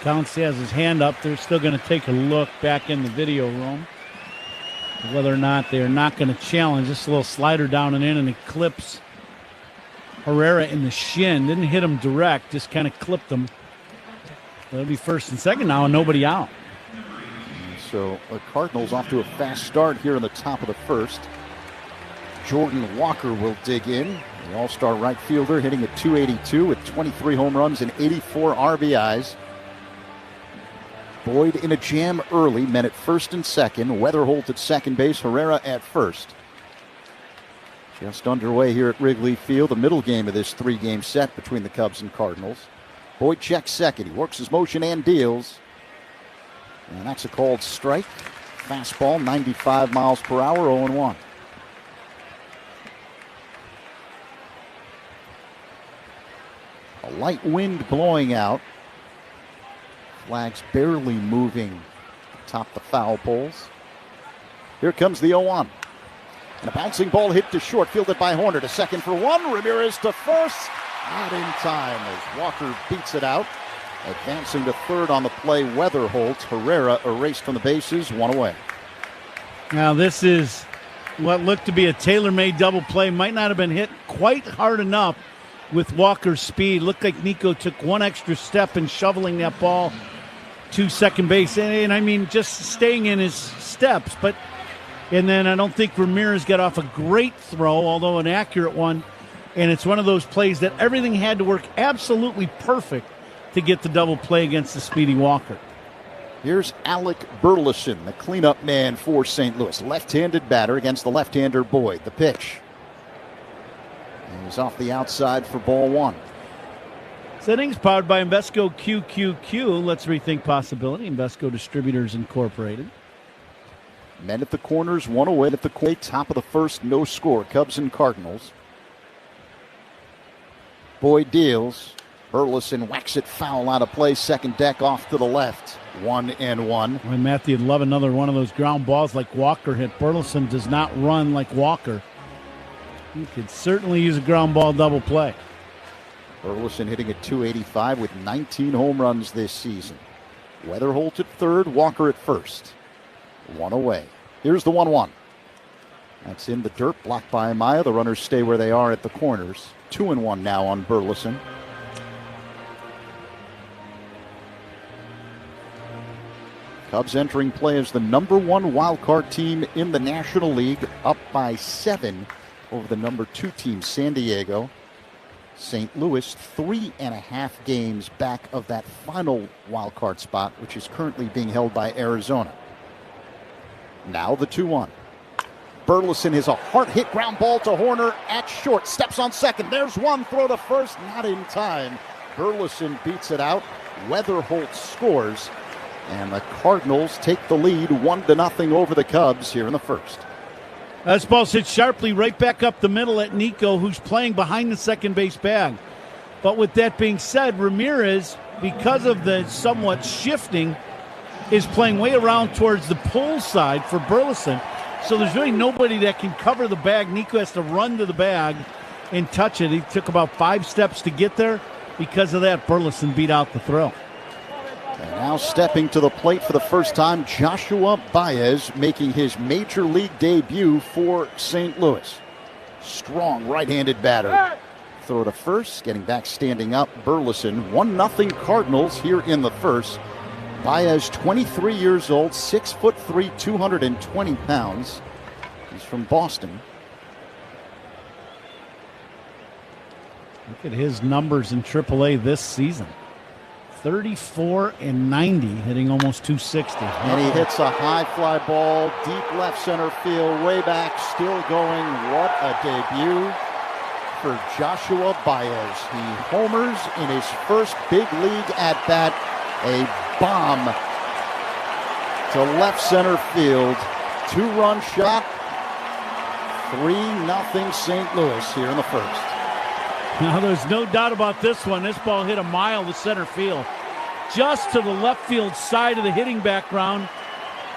Speaker 10: Counts has his hand up. They're still going to take a look back in the video room whether or not they are not going to challenge. Just a little slider down and in, and it clips Herrera in the shin. Didn't hit him direct, just kind of clipped him. That'll be first and second now, and nobody out.
Speaker 3: So the Cardinals off to a fast start here in the top of the first. Jordan Walker will dig in. The all-star right fielder hitting at .282 with 23 home runs and 84 RBIs. Boyd in a jam early, men at first and second. Weatherholt at second base, Herrera at first. Just underway here at Wrigley Field, the middle game of this 3-game set between the Cubs and Cardinals. Boyd checks second. He works his motion and deals. And that's a called strike. Fastball, 95 miles per hour, 0-1. A light wind blowing out. Flags barely moving atop the foul poles. Here comes the 0-1. And a bouncing ball hit to short, fielded by Horner to second for 1. Ramirez to first. Not in time as Walker beats it out. Advancing to third on the play, Weatherholt. Herrera erased from the bases, 1 away.
Speaker 10: Now this is what looked to be a tailor-made double play. Might not have been hit quite hard enough with Walker's speed. Looked like Nico took one extra step in shoveling that ball to second base. And I mean, just staying in his steps. And then I don't think Ramirez got off a great throw, although an accurate one. And it's one of those plays that everything had to work absolutely perfect to get the double play against the speedy Walker.
Speaker 3: Here's Alec Burleson, the cleanup man for St. Louis. Left-handed batter against the left-hander Boyd. The pitch. He's off the outside for ball 1.
Speaker 10: Settings powered by Invesco QQQ. Let's rethink possibility. Invesco Distributors Incorporated.
Speaker 3: Men at the corners, 1 away at the plate. Top of the first, no score. Cubs and Cardinals. Boyd deals. Burleson whacks it foul out of play. Second deck off to the left. 1-1.
Speaker 10: Well, Matthew'd love another one of those ground balls like Walker hit. Burleson does not run like Walker. He could certainly use a ground ball double play.
Speaker 3: Burleson hitting at .285 with 19 home runs this season. Weatherholt at third, Walker at first. One away. Here's the 1-1. That's in the dirt, blocked by Amaya. The runners stay where they are at the corners. 2-1 now on Burleson. Cubs entering play as the number 1 wild card team in the National League, up by 7 over the number 2 team, San Diego. St. Louis 3.5 games back of that final wild card spot, which is currently being held by Arizona. Now the 2-1. Burleson has a hard-hit ground ball to Horner at short. Steps on second. There's one. Throw to first. Not in time. Burleson beats it out. Weatherholt scores. And the Cardinals take the lead 1-0 over the Cubs here in the first.
Speaker 10: This ball's hit sharply right back up the middle at Nico, who's playing behind the second base bag. But with that being said, Ramirez, because of the somewhat shifting, is playing way around towards the pull side for Burleson. So there's really nobody that can cover the bag. Nico has to run to the bag and touch it. He took about 5 steps to get there. Because of that, Burleson beat out the throw.
Speaker 3: And now stepping to the plate for the first time, Joshua Baez making his major league debut for St. Louis. Strong right-handed batter. Throw to first, getting back standing up. Burleson, 1-0 Cardinals here in the first. Baez, 23 years old, 6'3", 220 pounds. He's from Boston.
Speaker 10: Look at his numbers in AAA this season. 34-90, hitting almost 260.
Speaker 3: And he hits a high fly ball, deep left center field, way back, still going. What a debut for Joshua Baez. He homers in his first big league at bat. A bomb to left center field. 2-run shot. 3-0 St. Louis here in the first.
Speaker 10: Now, there's no doubt about this one. This ball hit a mile to center field. Just to the left field side of the hitting background.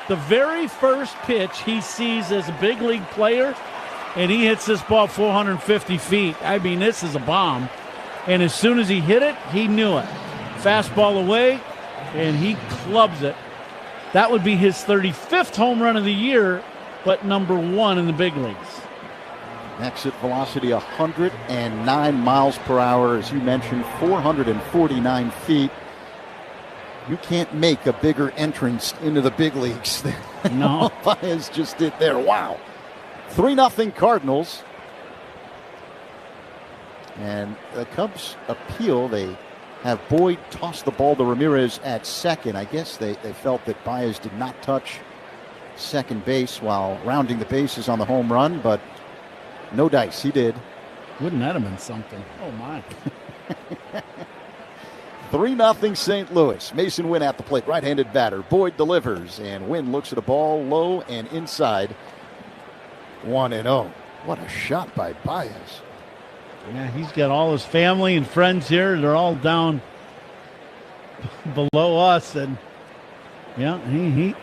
Speaker 10: The very first pitch he sees as a big league player, and he hits this ball 450 feet. I mean, this is a bomb. And as soon as he hit it, he knew it. Fastball away, and he clubs it. That would be his 35th home run of the year, but number 1 in the big leagues.
Speaker 3: Exit velocity 109 miles per hour, as you mentioned, 449 feet. You can't make a bigger entrance into the big leagues than
Speaker 10: no.
Speaker 3: Baez just did there. Wow. 3-0 Cardinals. And the Cubs appeal. They have Boyd toss the ball to Ramirez at second. I guess they felt that Baez did not touch second base while rounding the bases on the home run, but no dice. He did.
Speaker 10: Wouldn't that have been something? Oh, my.
Speaker 3: 3-0 St. Louis. Mason Wynn at the plate. Right-handed batter. Boyd delivers, and Wynn looks at a ball low and inside. 1-0. What a shot by Baez.
Speaker 10: Yeah, he's got all his family and friends here. They're all down below us, and yeah,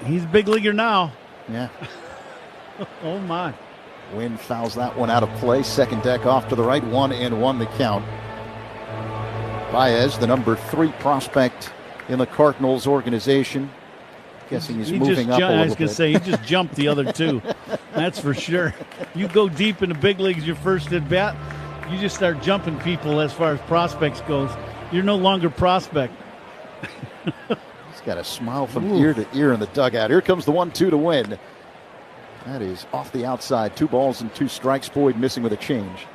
Speaker 10: he's a big leaguer now.
Speaker 3: Yeah.
Speaker 10: Oh, my.
Speaker 3: Wynn fouls that one out of play. Second deck off to the right. 1-1 the count. Baez, the number 3 prospect in the Cardinals organization. Guessing he's moving up a little bit.
Speaker 10: I was going to say, he just jumped the other 2. That's for sure. You go deep in the big leagues your first at bat, you just start jumping people as far as prospects goes. You're no longer prospect.
Speaker 3: He's got a smile from ear to ear in the dugout. Here comes the 1-2 to Win. That is off the outside. 2 balls and 2 strikes. Boyd missing with a change.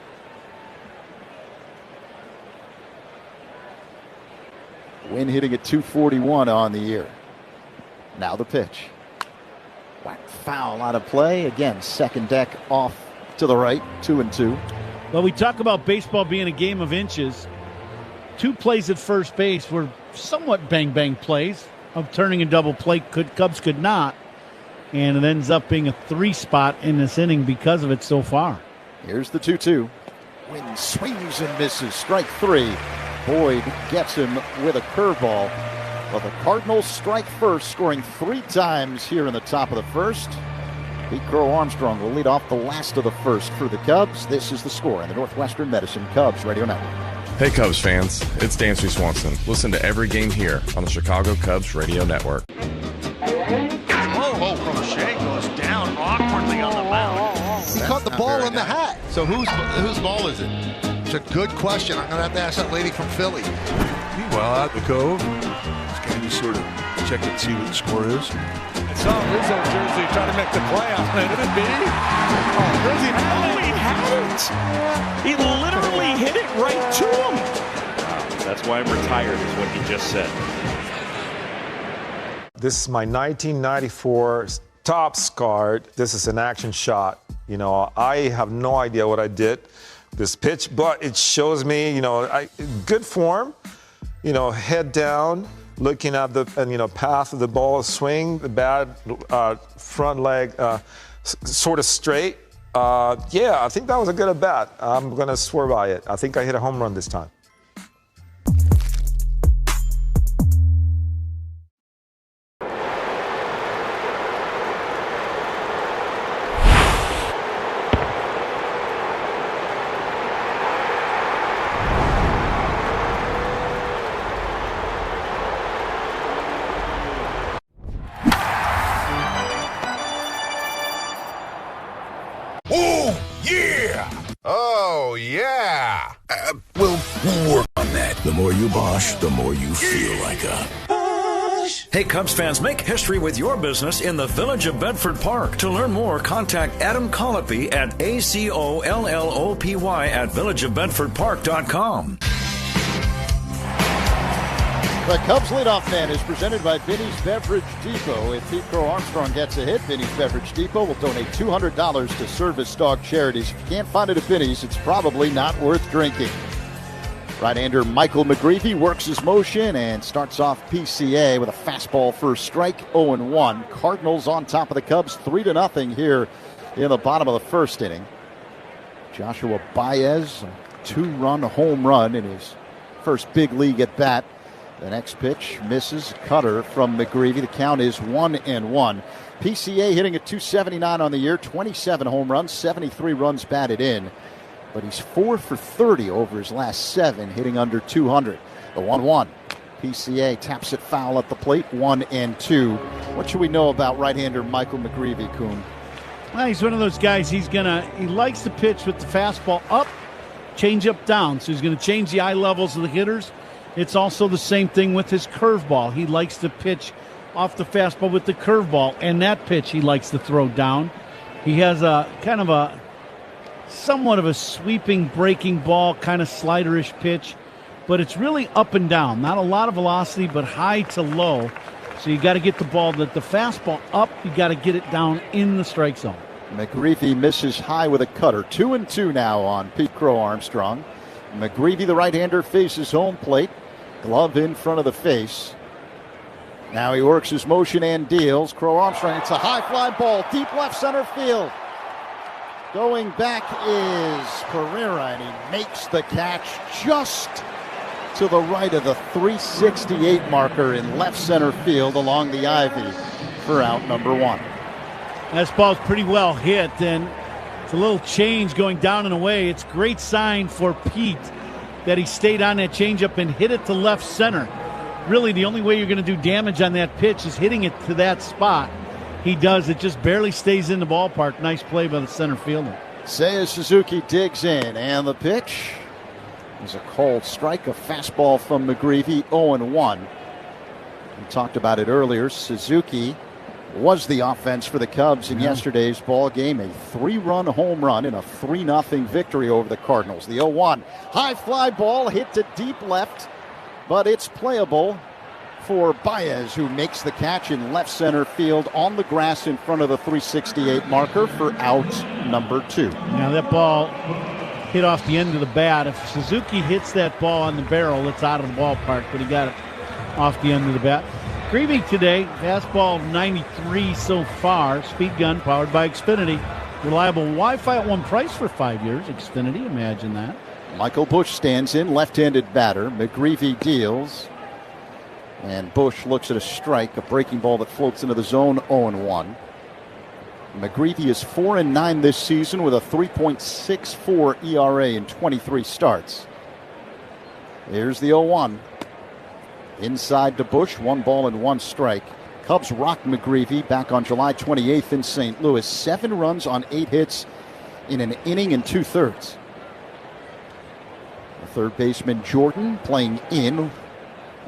Speaker 3: Wynn hitting at 241 on the year. Now the pitch. Whack foul out of play. Again, second deck off to the right. 2-2.
Speaker 10: Well, we talk about baseball being a game of inches. 2 plays at first base were somewhat bang-bang plays of turning a double play. Cubs could not. And it ends up being a 3 spot in this inning because of it so far.
Speaker 3: Here's the 2-2. Wynn swings and misses. Strike 3. Boyd gets him with a curveball. But the Cardinals strike first, scoring 3 times here in the top of the first. Pete Crow Armstrong will lead off the last of the first for the Cubs. This is The Score on the Northwestern Medicine Cubs Radio Network.
Speaker 7: Hey Cubs fans, it's Dansby Swanson. Listen to every game here on the Chicago Cubs Radio Network.
Speaker 21: Oh, from Shea goes down awkwardly on the mound.
Speaker 12: He caught the ball in the hat. So whose ball is it? It's a good question. I'm going to have to ask that lady from Philly.
Speaker 14: Meanwhile, out the Cove, this game is sort of check and see what the score is.
Speaker 21: I saw Rizzo jersey trying to make the play on it. Could it be? Oh, Rizzo, he had it. He literally hit it right to him.
Speaker 15: That's why I'm retired, is what he just said.
Speaker 16: This is my 1994 Topps card. This is an action shot. You know, I have no idea what I did this pitch, but it shows me, you know, good form, you know, head down, looking at the path of the ball, swing the bad front leg sort of straight. Yeah, I think that was a good at bat. I'm going to swear by it. I think I hit a home run this time.
Speaker 17: Oh, yeah!
Speaker 19: We'll work on that. The more you Bosch, the more you feel like a Bosch.
Speaker 26: Hey, Cubs fans, make history with your business in the Village of Bedford Park. To learn more, contact Adam Colopy at ACOLLOPY@villageofbedfordpark.com.
Speaker 3: The Cubs leadoff man is presented by Vinny's Beverage Depot. If Pete Crow Armstrong gets a hit, Vinny's Beverage Depot will donate $200 to service dog charities. If you can't find it at Vinny's, it's probably not worth drinking. Right-hander Michael McGreevy works his motion and starts off PCA with a fastball for a strike, 0-1. Cardinals on top of the Cubs, 3-0 here in the bottom of the first inning. Joshua Baez, a 2-run home run in his first big league at bat. The next pitch misses, cutter from McGreevy. The count is 1-1. PCA hitting at .279 on the year, 27 home runs, 73 runs batted in. But he's 4 for 30 over his last 7, hitting under 200. The 1-1. PCA taps it foul at the plate, 1-2. What should we know about right-hander Michael McGreevy, Kuhn?
Speaker 10: Well, he's one of those guys, he likes to pitch with the fastball up, changeup down. So he's going to change the eye levels of the hitters. It's also the same thing with his curveball. He likes to pitch off the fastball with the curveball, and that pitch he likes to throw down. He has a kind of a somewhat of a sweeping breaking ball, kind of sliderish pitch, but it's really up and down. Not a lot of velocity, but high to low. So you got to get the ball, the fastball up, you got to get it down in the strike zone.
Speaker 3: McGreevy misses high with a cutter. 2-2 now on Pete Crow Armstrong. McGreevy, the right-hander, faces home plate. Glove in front of the face. Now he works his motion and deals. Crow Armstrong, it's a high fly ball, deep left center field. Going back is Pereira, and he makes the catch just to the right of the 368 marker in left center field along the ivy for out number 1.
Speaker 10: That ball's pretty well hit, and it's a little change going down and away. It's a great sign for Pete that he stayed on that changeup and hit it to left center. Really, the only way you're going to do damage on that pitch is hitting it to that spot. He does. It just barely stays in the ballpark. Nice play by the center fielder.
Speaker 3: Seiya Suzuki digs in, and the pitch is a cold strike, a fastball from McGreevy, 0-1. We talked about it earlier. Suzuki was the offense for the Cubs in yesterday's ball game. A 3-run home run in a 3-0 victory over the Cardinals. The 0-1. High fly ball hit to deep left, but it's playable for Baez, who makes the catch in left center field on the grass in front of the 368 marker for out number 2.
Speaker 10: Now that ball hit off the end of the bat. If Suzuki hits that ball on the barrel, it's out of the ballpark, but he got it off the end of the bat. Greavy today, fastball 93 so far. Speed gun powered by Xfinity. Reliable Wi-Fi at one price for 5 years. Xfinity, imagine that.
Speaker 3: Michael Busch stands in, left-handed batter. McGreevy deals. And Busch looks at a strike, a breaking ball that floats into the zone, 0-1. McGreevy is 4-9 this season with a 3.64 ERA in 23 starts. Here's the 0-1. Inside to Bush, 1 ball and 1 strike. Cubs rocked McGreevy back on July 28th in St. Louis. 7 runs on 8 hits in an inning and 2/3. The third baseman Jordan playing in,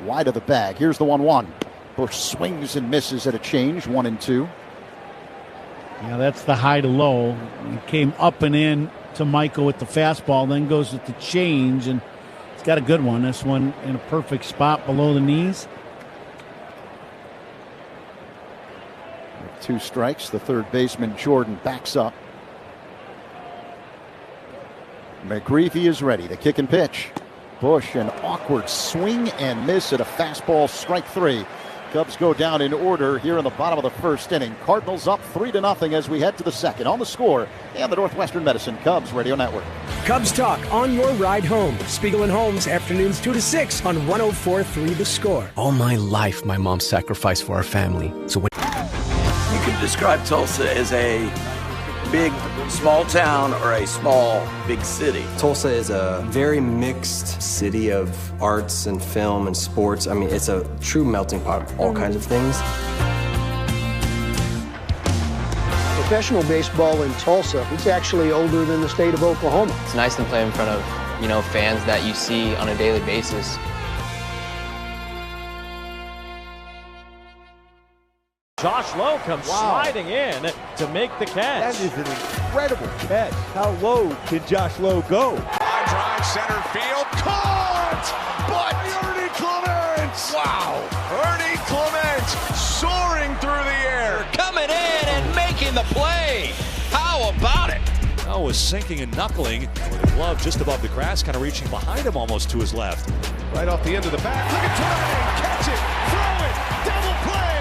Speaker 3: wide of the bag. Here's the 1-1. Bush swings and misses at a change, 1-2.
Speaker 10: Yeah, that's the high to low. He came up and in to Michael with the fastball, then goes with the change, and he's got a good one. This one in a perfect spot below the knees.
Speaker 3: 2 strikes. The third baseman Jordan backs up. McGreevy is ready. The kick and pitch. Bush, an awkward swing and miss at a fastball, strike 3. Cubs go down in order here in the bottom of the first inning. Cardinals up 3-0 as we head to the second. On the Score and the Northwestern Medicine Cubs Radio Network.
Speaker 1: Cubs Talk on your ride home. Spiegel and Holmes, afternoons 2 to 6 on 104.3 The Score.
Speaker 2: All my life, my mom sacrificed for our family. So when
Speaker 4: you can describe Tulsa as a big, small town or a small, big city.
Speaker 2: Tulsa is a very mixed city of arts and film and sports. I mean, it's a true melting pot of all kinds of things.
Speaker 5: Professional baseball in Tulsa, it's actually older than the state of Oklahoma.
Speaker 13: It's nice to play in front of, fans that you see on a daily basis.
Speaker 22: Josh Lowe comes sliding in to make the catch.
Speaker 23: That is an incredible catch. How low can Josh Lowe go?
Speaker 21: Line drive, center field, caught! But Ernie Clement! Wow! Ernie Clement soaring through the air.
Speaker 27: Coming in and making the play. How about it?
Speaker 28: Oh, was sinking and knuckling with a glove just above the grass, kind of reaching behind him almost to his left.
Speaker 21: Right off the end of the bat. Look at Turner. Catch it. Throw it. Double play.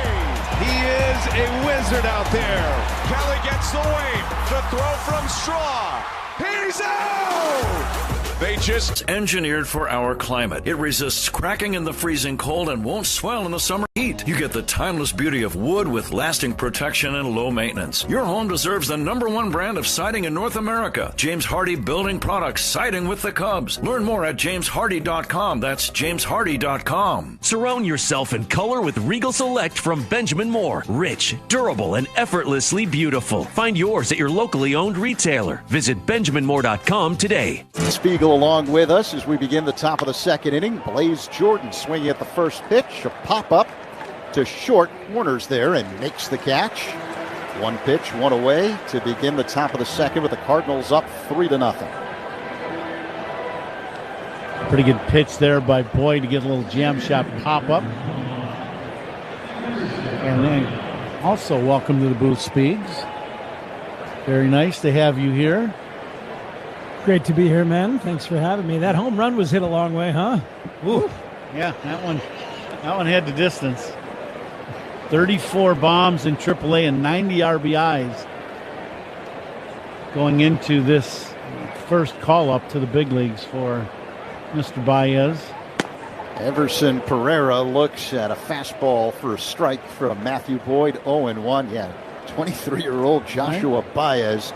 Speaker 21: He is a wizard out there. Kelly gets the wave. The throw from Straw. He's out!
Speaker 26: They just engineered for our climate. It resists cracking in the freezing cold and won't swell in the summer heat. You get the timeless beauty of wood with lasting protection and low maintenance. Your home deserves the #1 brand of siding in North America. James Hardie Building Products, siding with the Cubs. Learn more at jameshardy.com. That's jameshardy.com.
Speaker 11: Surround yourself in color with Regal Select from Benjamin Moore. Rich, durable, and effortlessly beautiful. Find yours at your locally owned retailer. Visit benjaminmoore.com today.
Speaker 3: Spiegel along with us as we begin the top of the second inning. Blaze Jordan swinging at the first pitch. A pop-up to short. Warner's there and makes the catch. 1 pitch, 1 away to begin the top of the second with the Cardinals up 3-0.
Speaker 10: Pretty good pitch there by Boyd to get a little jam shot pop-up. And then also welcome to the booth, Speeds. Very nice to have you here.
Speaker 30: Great to be here, man. Thanks for having me. That home run was hit a long way, huh?
Speaker 10: Ooh. Yeah, that one had the distance. 34 bombs in AAA and 90 RBIs going into this first call-up to the big leagues for Mr. Baez.
Speaker 3: Everson Pereira looks at a fastball for a strike from Matthew Boyd. 0-1. Yeah, 23-year-old Joshua Baez.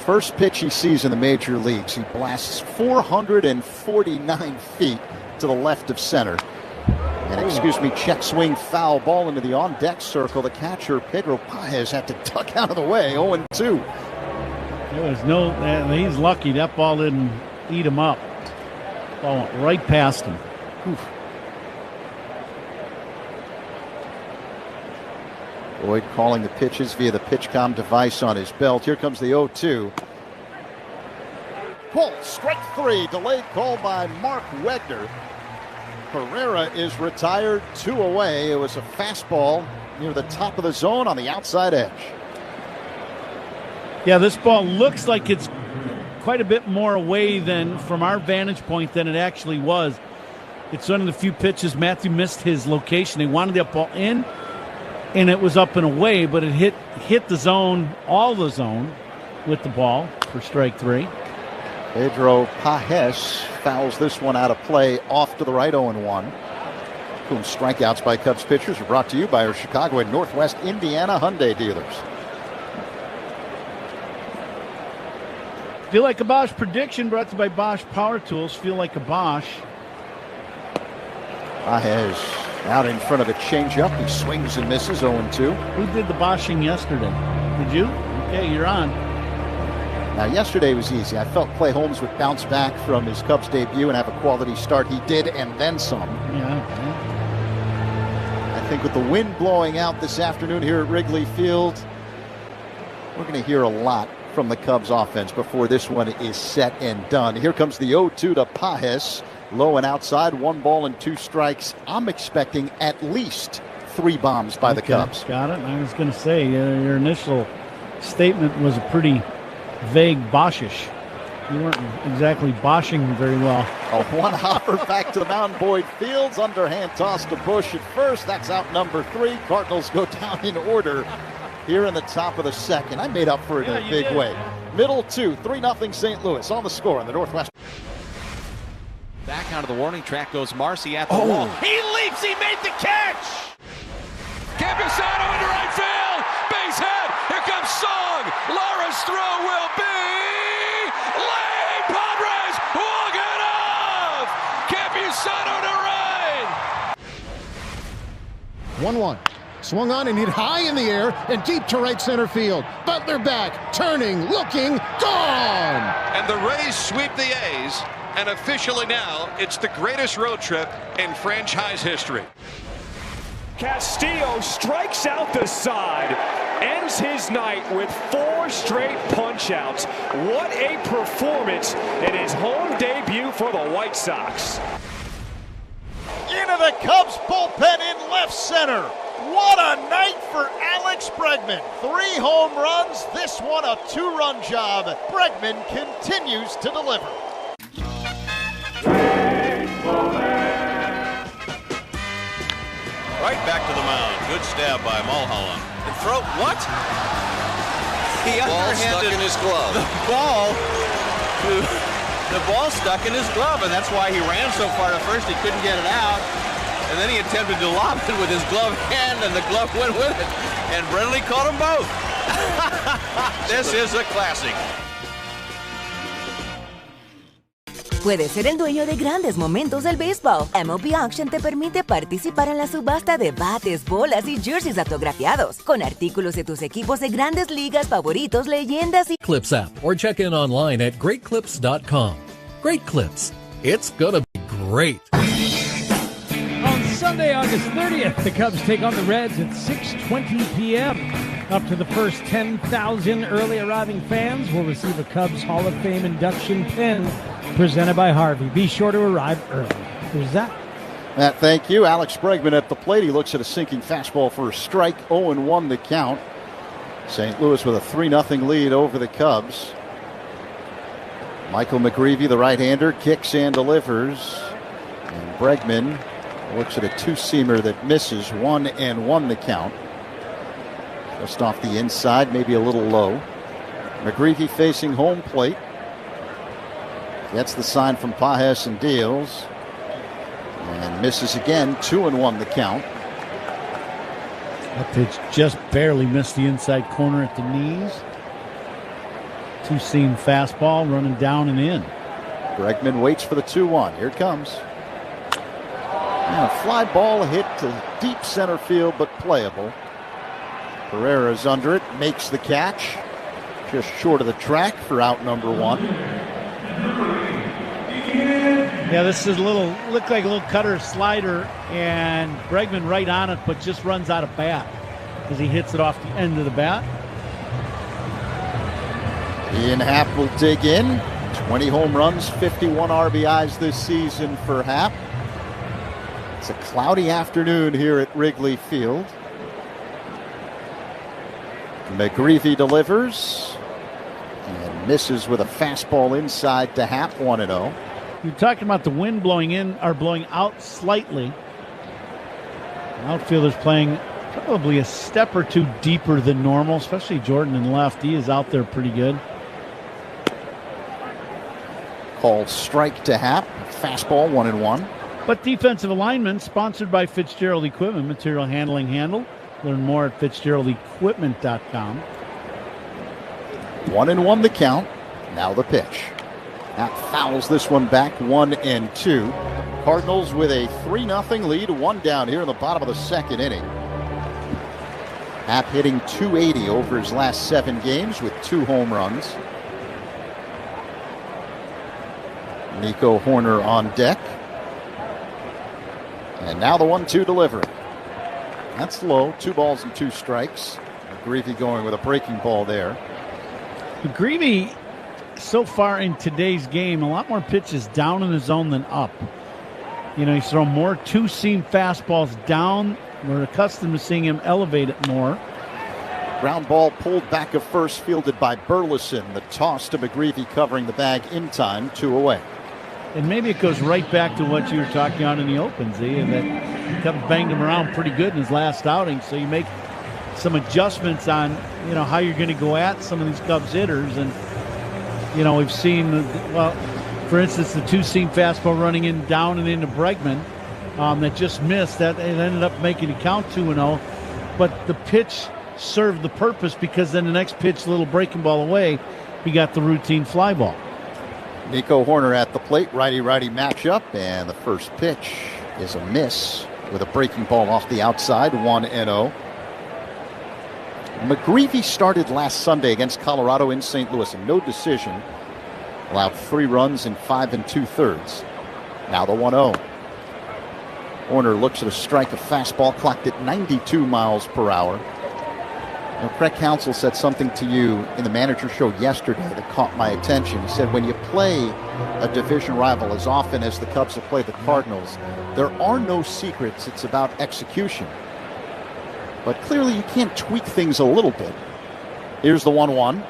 Speaker 3: First pitch he sees in the major leagues. He blasts 449 feet to the left of center. And check swing foul ball into the on-deck circle. The catcher, Pedro Paez, had to duck out of the way. 0-2.
Speaker 10: There was he's lucky that ball didn't eat him up. Ball went right past him. Oof.
Speaker 3: Boyd calling the pitches via the PitchCom device on his belt. Here comes the 0-2. Pull, strike 3. Delayed call by Mark Wegner. Pereira is retired, 2 away. It was a fastball near the top of the zone on the outside edge.
Speaker 10: Yeah, this ball looks like it's quite a bit more away than from our vantage point than it actually was. It's one of the few pitches Matthew missed his location. He wanted that ball in, and it was up and away, but it hit the zone, all the zone, with the ball for strike 3.
Speaker 3: Pedro Paez fouls this one out of play off to the right, 0-1. Strikeouts by Cubs pitchers are brought to you by our Chicago and Northwest Indiana Hyundai dealers.
Speaker 10: Feel Like a Bosch prediction brought to you by Bosch Power Tools. Feel like a Bosch.
Speaker 3: Pages out in front of a changeup. He swings and misses 0-2.
Speaker 10: Who did the Bosching yesterday? Did you? Okay, you're on.
Speaker 3: Now, yesterday was easy. I felt Clay Holmes would bounce back from his Cubs debut and have a quality start. He did, and then some.
Speaker 10: Yeah.
Speaker 3: I think with the wind blowing out this afternoon here at Wrigley Field, we're going to hear a lot from the Cubs offense before this one is set and done. Here comes the 0-2 to Pages. Low and outside, 1 ball and 2 strikes. I'm expecting at least 3 bombs by the Cubs.
Speaker 10: Got it. I was going to say, your initial statement was a pretty vague Boschish. You weren't exactly Bosching very well.
Speaker 3: A 1-hopper back to the mound. Boyd Fields, underhand toss to Bush at first. That's out number 3. Cardinals go down in order here in the top of the second. I made up for it in a big way. Middle 2, 3-0 St. Louis on the score in the Northwest.
Speaker 6: Back onto the warning track goes Marcy at the wall.
Speaker 27: He leaps, he made the catch!
Speaker 21: Campusano into right field. Base hit. Here comes Song. Lara's throw will be late. Padres walk it off. Campusano to right.
Speaker 7: 1-1. Swung on and hit high in the air and deep to right center field. Butler back, turning, looking, gone!
Speaker 21: And the Rays sweep the A's. And officially now, it's the greatest road trip in franchise history.
Speaker 22: Castillo strikes out the side, ends his night with 4 straight punch-outs. What a performance in his home debut for the White Sox.
Speaker 8: Into the Cubs bullpen in left center. What a night for Alex Bregman. 3 home runs, this one a 2-run job. Bregman continues to deliver.
Speaker 27: Right back to the mound. Good stab by Mulholland. And throw, what? He underhanded in his glove.
Speaker 6: The ball stuck in his glove, and that's why he ran so far to first he couldn't get it out. And then he attempted to lob it with his glove hand, and the glove went with it. And Brindley caught them both. This is a classic.
Speaker 9: Puedes ser el dueño de grandes momentos del béisbol. MLB Auction te permite participar en la subasta de bates, bolas y jerseys autografiados, con artículos de tus equipos de grandes ligas favoritos, leyendas y...
Speaker 12: Clips app, or check in online at greatclips.com. Great Clips. It's gonna be great.
Speaker 30: On Sunday, August 30th, the Cubs take on the Reds at 6:20 p.m. Up to the first 10,000 early arriving fans will receive a Cubs Hall of Fame induction pin presented by Harvey. Be sure to arrive early. There's that.
Speaker 3: Matt, thank you. Alex Bregman at the plate. He looks at a sinking fastball for a strike. 0-1 the count. St. Louis with a 3-0 lead over the Cubs. Michael McGreevy, the right-hander, kicks and delivers. And Bregman looks at a 2-seamer that misses. 1-1 the count. Just off the inside, maybe a little low. McGreevy facing home plate. Gets the sign from Pages and deals. And misses again. 2-1 the count.
Speaker 10: That pitch just barely missed the inside corner at the knees. 2-seam fastball running down and in.
Speaker 3: Bregman waits for the 2-1. Here it comes. And a fly ball hit to deep center field, but playable. Pereira's under it, makes the catch. Just short of the track for out number 1.
Speaker 10: Yeah, this is look like a little cutter slider, and Bregman right on it, but just runs out of bat as he hits it off the end of the bat.
Speaker 3: Ian Happ will dig in. 20 home runs, 51 RBIs this season for Happ. It's a cloudy afternoon here at Wrigley Field. McGreevy delivers and misses with a fastball inside to Happ. 1-0.
Speaker 10: You're talking about the wind blowing in or blowing out slightly. Outfielder's playing probably a step or two deeper than normal, especially Jordan in left. He is out there pretty good.
Speaker 3: Called strike to Happ. Fastball 1-1.
Speaker 10: But defensive alignment sponsored by Fitzgerald Equipment, material handling handle. Learn more at FitzgeraldEquipment.com.
Speaker 3: 1-1 the count. Now the pitch. That fouls this one back, 1-2. Cardinals with a 3-0 lead, one down here in the bottom of the second inning. Happ hitting .280 over his last 7 games with 2 home runs. Nico Hoerner on deck. And now the 1-2 delivery. That's low, 2 balls and 2 strikes. McGreevy going with a breaking ball there.
Speaker 30: McGreevy, so far in today's game, a lot more pitches down in the zone than up. You know, he's thrown more two-seam fastballs down. We're accustomed to seeing him elevate it more.
Speaker 3: Ground ball pulled back of first, fielded by Burleson. The toss to McGreevy covering the bag in time, 2 away.
Speaker 30: And maybe it goes right back to what you were talking on in the open, Z, and that Cubs banged him around pretty good in his last outing. So you make some adjustments on, you know, how you're going to go at some of these Cubs hitters. And, you know, we've seen, well, for instance, the two-seam fastball running in down and into Bregman that just missed. That it ended up making it count 2-0. But the pitch served the purpose because then the next pitch, a little breaking ball away, he got the routine fly ball.
Speaker 3: Nico Hoerner at the plate, righty-righty matchup, and the first pitch is a miss with a breaking ball off the outside, 1-0. McGreevy started last Sunday against Colorado in St. Louis, and no decision. Allowed 3 runs in 5 2/3. Now the 1-0. Hoerner looks at a strike, a fastball clocked at 92 miles per hour. Now, Craig Counsell said something to you in the manager show yesterday that caught my attention. He said, when you play a division rival as often as the Cubs have played the Cardinals, there are no secrets. It's about execution. But clearly you can't tweak things a little bit. Here's the 1-1.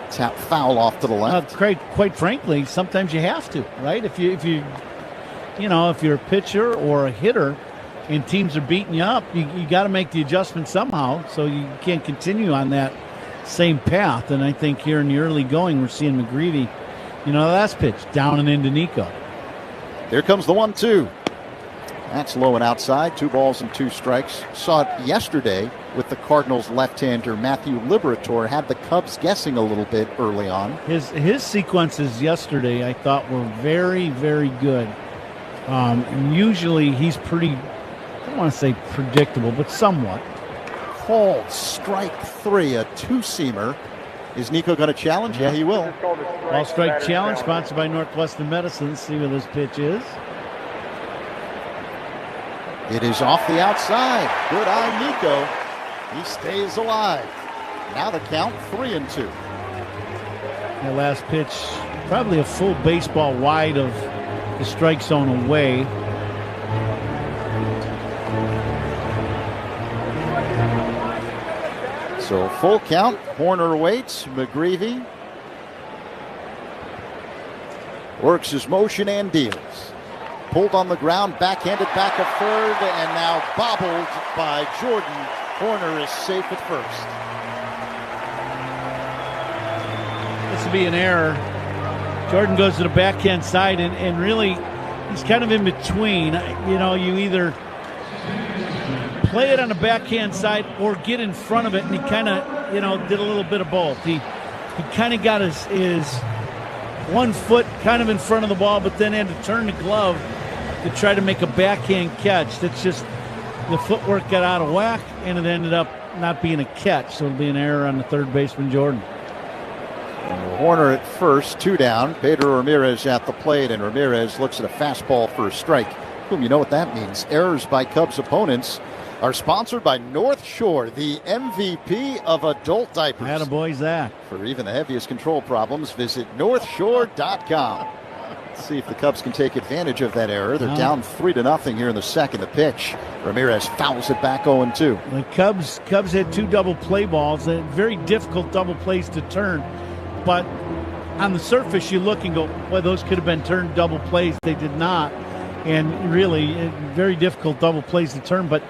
Speaker 3: Tap foul off to the left.
Speaker 30: Craig, quite frankly, sometimes you have to, right? If you're a pitcher or a hitter, and teams are beating you up, you got to make the adjustment somehow, so you can't continue on that same path. And I think here in the early going, we're seeing McGreevy, you know, last pitch, down and into Nico.
Speaker 3: Here comes the 1-2. That's low and outside, 2 balls and 2 strikes. Saw it yesterday with the Cardinals left-hander Matthew Liberatore, had the Cubs guessing a little bit early on.
Speaker 30: His sequences yesterday, I thought, were very, very good. And usually he's pretty, I don't want to say predictable, but somewhat.
Speaker 3: Called strike 3, a 2-seamer. Is Nico going to challenge? Yeah, he will.
Speaker 30: Ball strike challenge, sponsored by Northwestern Medicine. See where this pitch is.
Speaker 3: It is off the outside. Good eye, Nico. He stays alive. Now the count, 3-2.
Speaker 30: The last pitch, probably a full baseball wide of the strike zone away.
Speaker 3: So full count. Hoerner waits. McGreevy works his motion and deals. Pulled on the ground, backhanded back of third, and now bobbled by Jordan. Hoerner is safe at first.
Speaker 30: This would be an error. Jordan goes to the backhand side, and really, he's kind of in between. You know, you either play it on the backhand side or get in front of it, and he kind of, you know, did a little bit of both. He kind of got his 1 foot kind of in front of the ball, but then had to turn the glove to try to make a backhand catch. That's just, the footwork got out of whack, and it ended up not being a catch, so it'll be an error on the third baseman, Jordan.
Speaker 3: Hoerner at first, 2 down. Pedro Ramirez at the plate, and Ramirez looks at a fastball for a strike. Whom you know what that means. Errors by Cubs opponents are sponsored by North Shore, the MVP of adult diapers.
Speaker 30: Attaboy, Zach.
Speaker 3: For even the heaviest control problems, visit northshore.com. Let's see if the Cubs can take advantage of that error. They're down 3-0 here in the second. The pitch. Ramirez fouls it back 0-2.
Speaker 30: The Cubs had 2 double play balls, very difficult double plays to turn. But on the surface, you look and go, well, those could have been turned double plays. They did not. And really, very difficult double plays to turn, but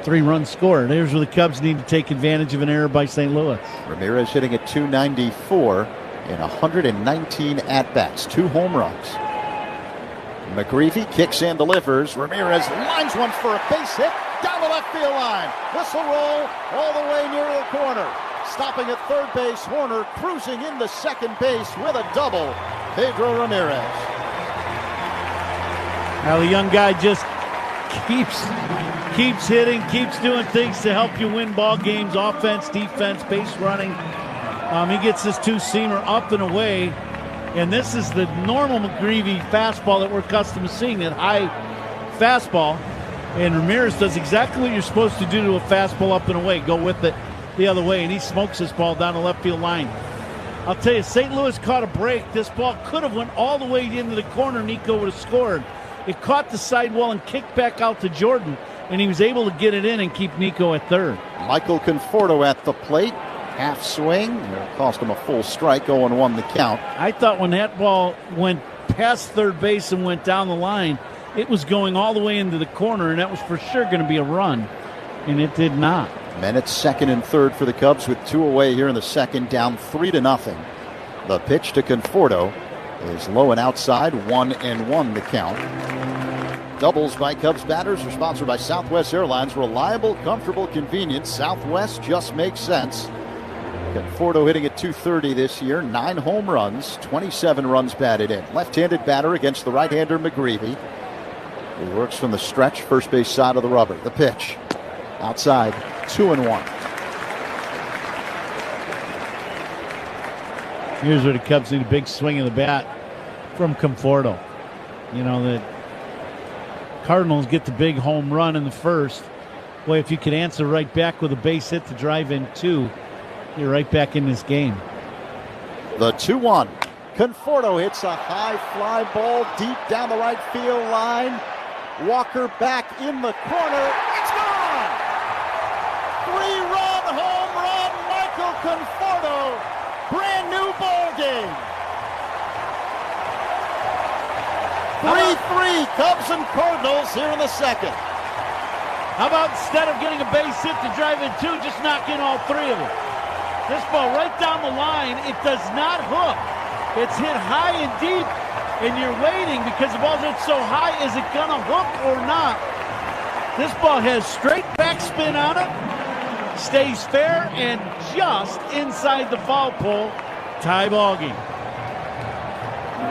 Speaker 30: 3 runs scored. There's where the Cubs need to take advantage of an error by St. Louis.
Speaker 3: Ramirez hitting at .294 in 119 at-bats, 2 home runs. McGreevy kicks and delivers. Ramirez lines one for a base hit down the left field line. This will roll all the way near the corner. Stopping at third base, Horner cruising into second base with a double. Pedro Ramirez.
Speaker 10: Now the young guy just keeps hitting, keeps doing things to help you win ball games, offense, defense, base running. He gets this two-seamer up and away, and this is the normal McGreevy fastball that we're accustomed to seeing, that high fastball. And Ramirez does exactly what you're supposed to do to a fastball up and away, go with it the other way, and he smokes this ball down the left field line. I'll tell you, St. Louis caught a break. This ball could have went all the way into the corner. Nico would have scored. It caught the sidewall and kicked back out to Jordan, and he was able to get it in and keep Nico at third.
Speaker 3: Michael Conforto at the plate. Half swing. It cost him a full strike, 0-1 the count.
Speaker 10: I thought when that ball went past third base and went down the line, it was going all the way into the corner, and that was for sure going to be a run, and it did not.
Speaker 3: Men at second and third for the Cubs with 2 away here in the second, down 3-0. The pitch to Conforto is low and outside, 1-1 the count. Doubles by Cubs batters are sponsored by Southwest Airlines. Reliable, comfortable, convenient. Southwest just makes sense. Conforto hitting at .230 this year, 9 home runs, 27 runs batted in. Left-handed batter against the right-hander McGreevy. He works from the stretch, first base side of the rubber. The pitch, outside, 2-1.
Speaker 10: Here's where the Cubs need a big swing of the bat from Conforto. You know, the Cardinals get the big home run in the first. Boy, if you could answer right back with a base hit to drive in 2, you're right back in this game.
Speaker 3: The 2-1. Conforto hits a high fly ball deep down the right field line. Walker back in the corner. It's gone! 3-run home run, Michael Conforto. Brand new ball game. 3-3 Cubs and Cardinals here in the second.
Speaker 10: How about instead of getting a base hit to drive in 2, just knock in all 3 of them? This ball right down the line, it does not hook. It's hit high and deep, and you're waiting because the ball's hit so high, is it going to hook or not? This ball has straight backspin on it, stays fair, and just inside the foul pole. Tie ball game.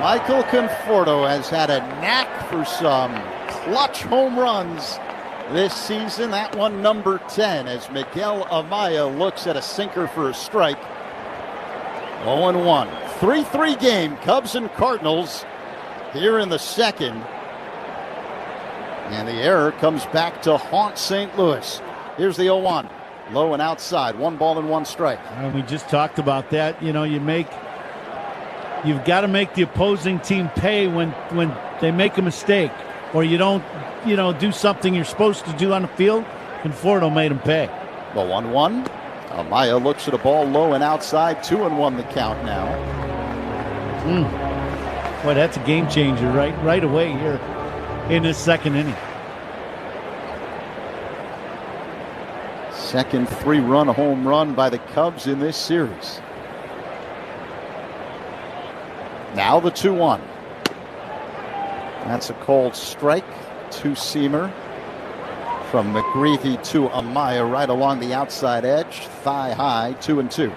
Speaker 3: Michael Conforto has had a knack for some clutch home runs this season. That one number 10 as Miguel Amaya looks at a sinker for a strike. 0-1. 3-3 game, Cubs and Cardinals here in the second. And the error comes back to haunt St. Louis. Here's the 0-1. Low and outside. 1 ball and 1 strike.
Speaker 10: And we just talked about that. You know, you've got to make the opposing team pay when they make a mistake, or you don't, do something you're supposed to do on the field. Conforto made them pay.
Speaker 3: The 1-1. Amaya looks at a ball low and outside. 2-1 the count now.
Speaker 10: Boy, that's a game changer right away here in this second inning.
Speaker 3: Second 3-run home run by the Cubs in this series. Now the 2-1. That's a called strike. 2-seamer from McGreevy to Amaya right along the outside edge. Thigh high, 2-2.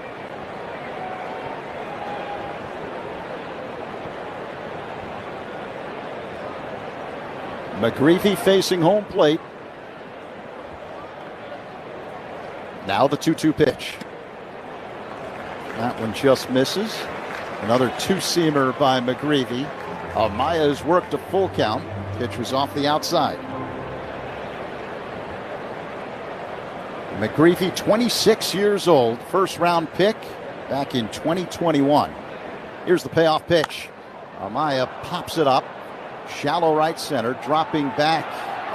Speaker 3: McGreevy facing home plate. Now the 2-2 pitch. That one just misses. Another 2-seamer by McGreevy. Amaya has worked a full count. Pitch was off the outside. McGreevy, 26 years old. First round pick back in 2021. Here's the payoff pitch. Amaya pops it up. Shallow right center. Dropping back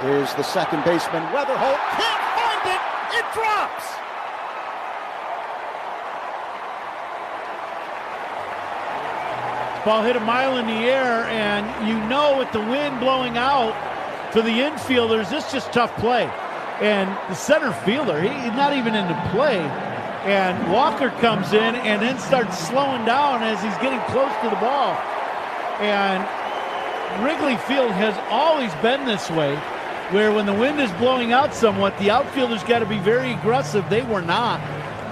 Speaker 3: is the second baseman, Weatherholt. Can't find it. It drops.
Speaker 10: Ball hit a mile in the air, and with the wind blowing out to the infielders, this is just tough play. And the center fielder, he's not even into play. And Walker comes in and then starts slowing down as he's getting close to the ball. And Wrigley Field has always been this way, where when the wind is blowing out somewhat, the outfielders got to be very aggressive. They were not.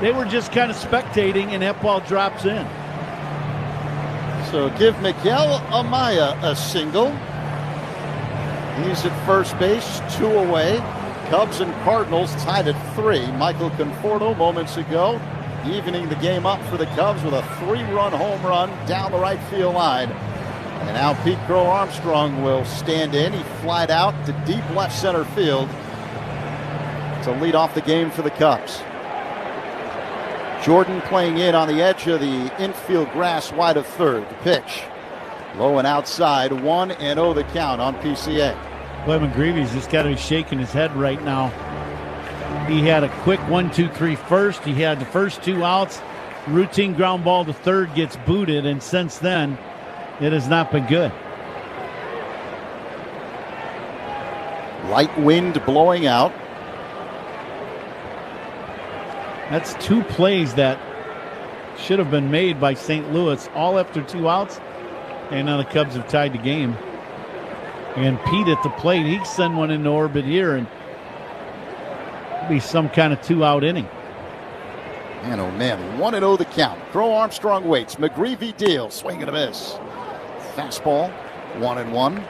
Speaker 10: They were just kind of spectating, and that ball drops in.
Speaker 3: So give Miguel Amaya a single. He's at first base, 2 away. Cubs and Cardinals tied at 3. Michael Conforto moments ago evening the game up for the Cubs with a 3-run home run down the right field line. And now Pete Crow Armstrong will stand in. He flied out to deep left center field to lead off the game for the Cubs. Jordan playing in on the edge of the infield grass wide of third. The pitch. Low and outside, 1-0 the count on PCA.
Speaker 10: Boy, McGreevy's just got to be shaking his head right now. He had a quick 1-2-3 first. He had the first 2 outs. Routine ground ball to third, gets booted, and since then, it has not been good.
Speaker 3: Light wind blowing out.
Speaker 10: That's 2 plays that should have been made by St. Louis, all after 2 outs. And now the Cubs have tied the game. And Pete at the plate, he can send one into orbit here and be some kind of 2-out inning.
Speaker 3: Man, oh man, 1-0 the count. Crow Armstrong waits. McGreevy deals. Swing and a miss. Fastball, 1-1.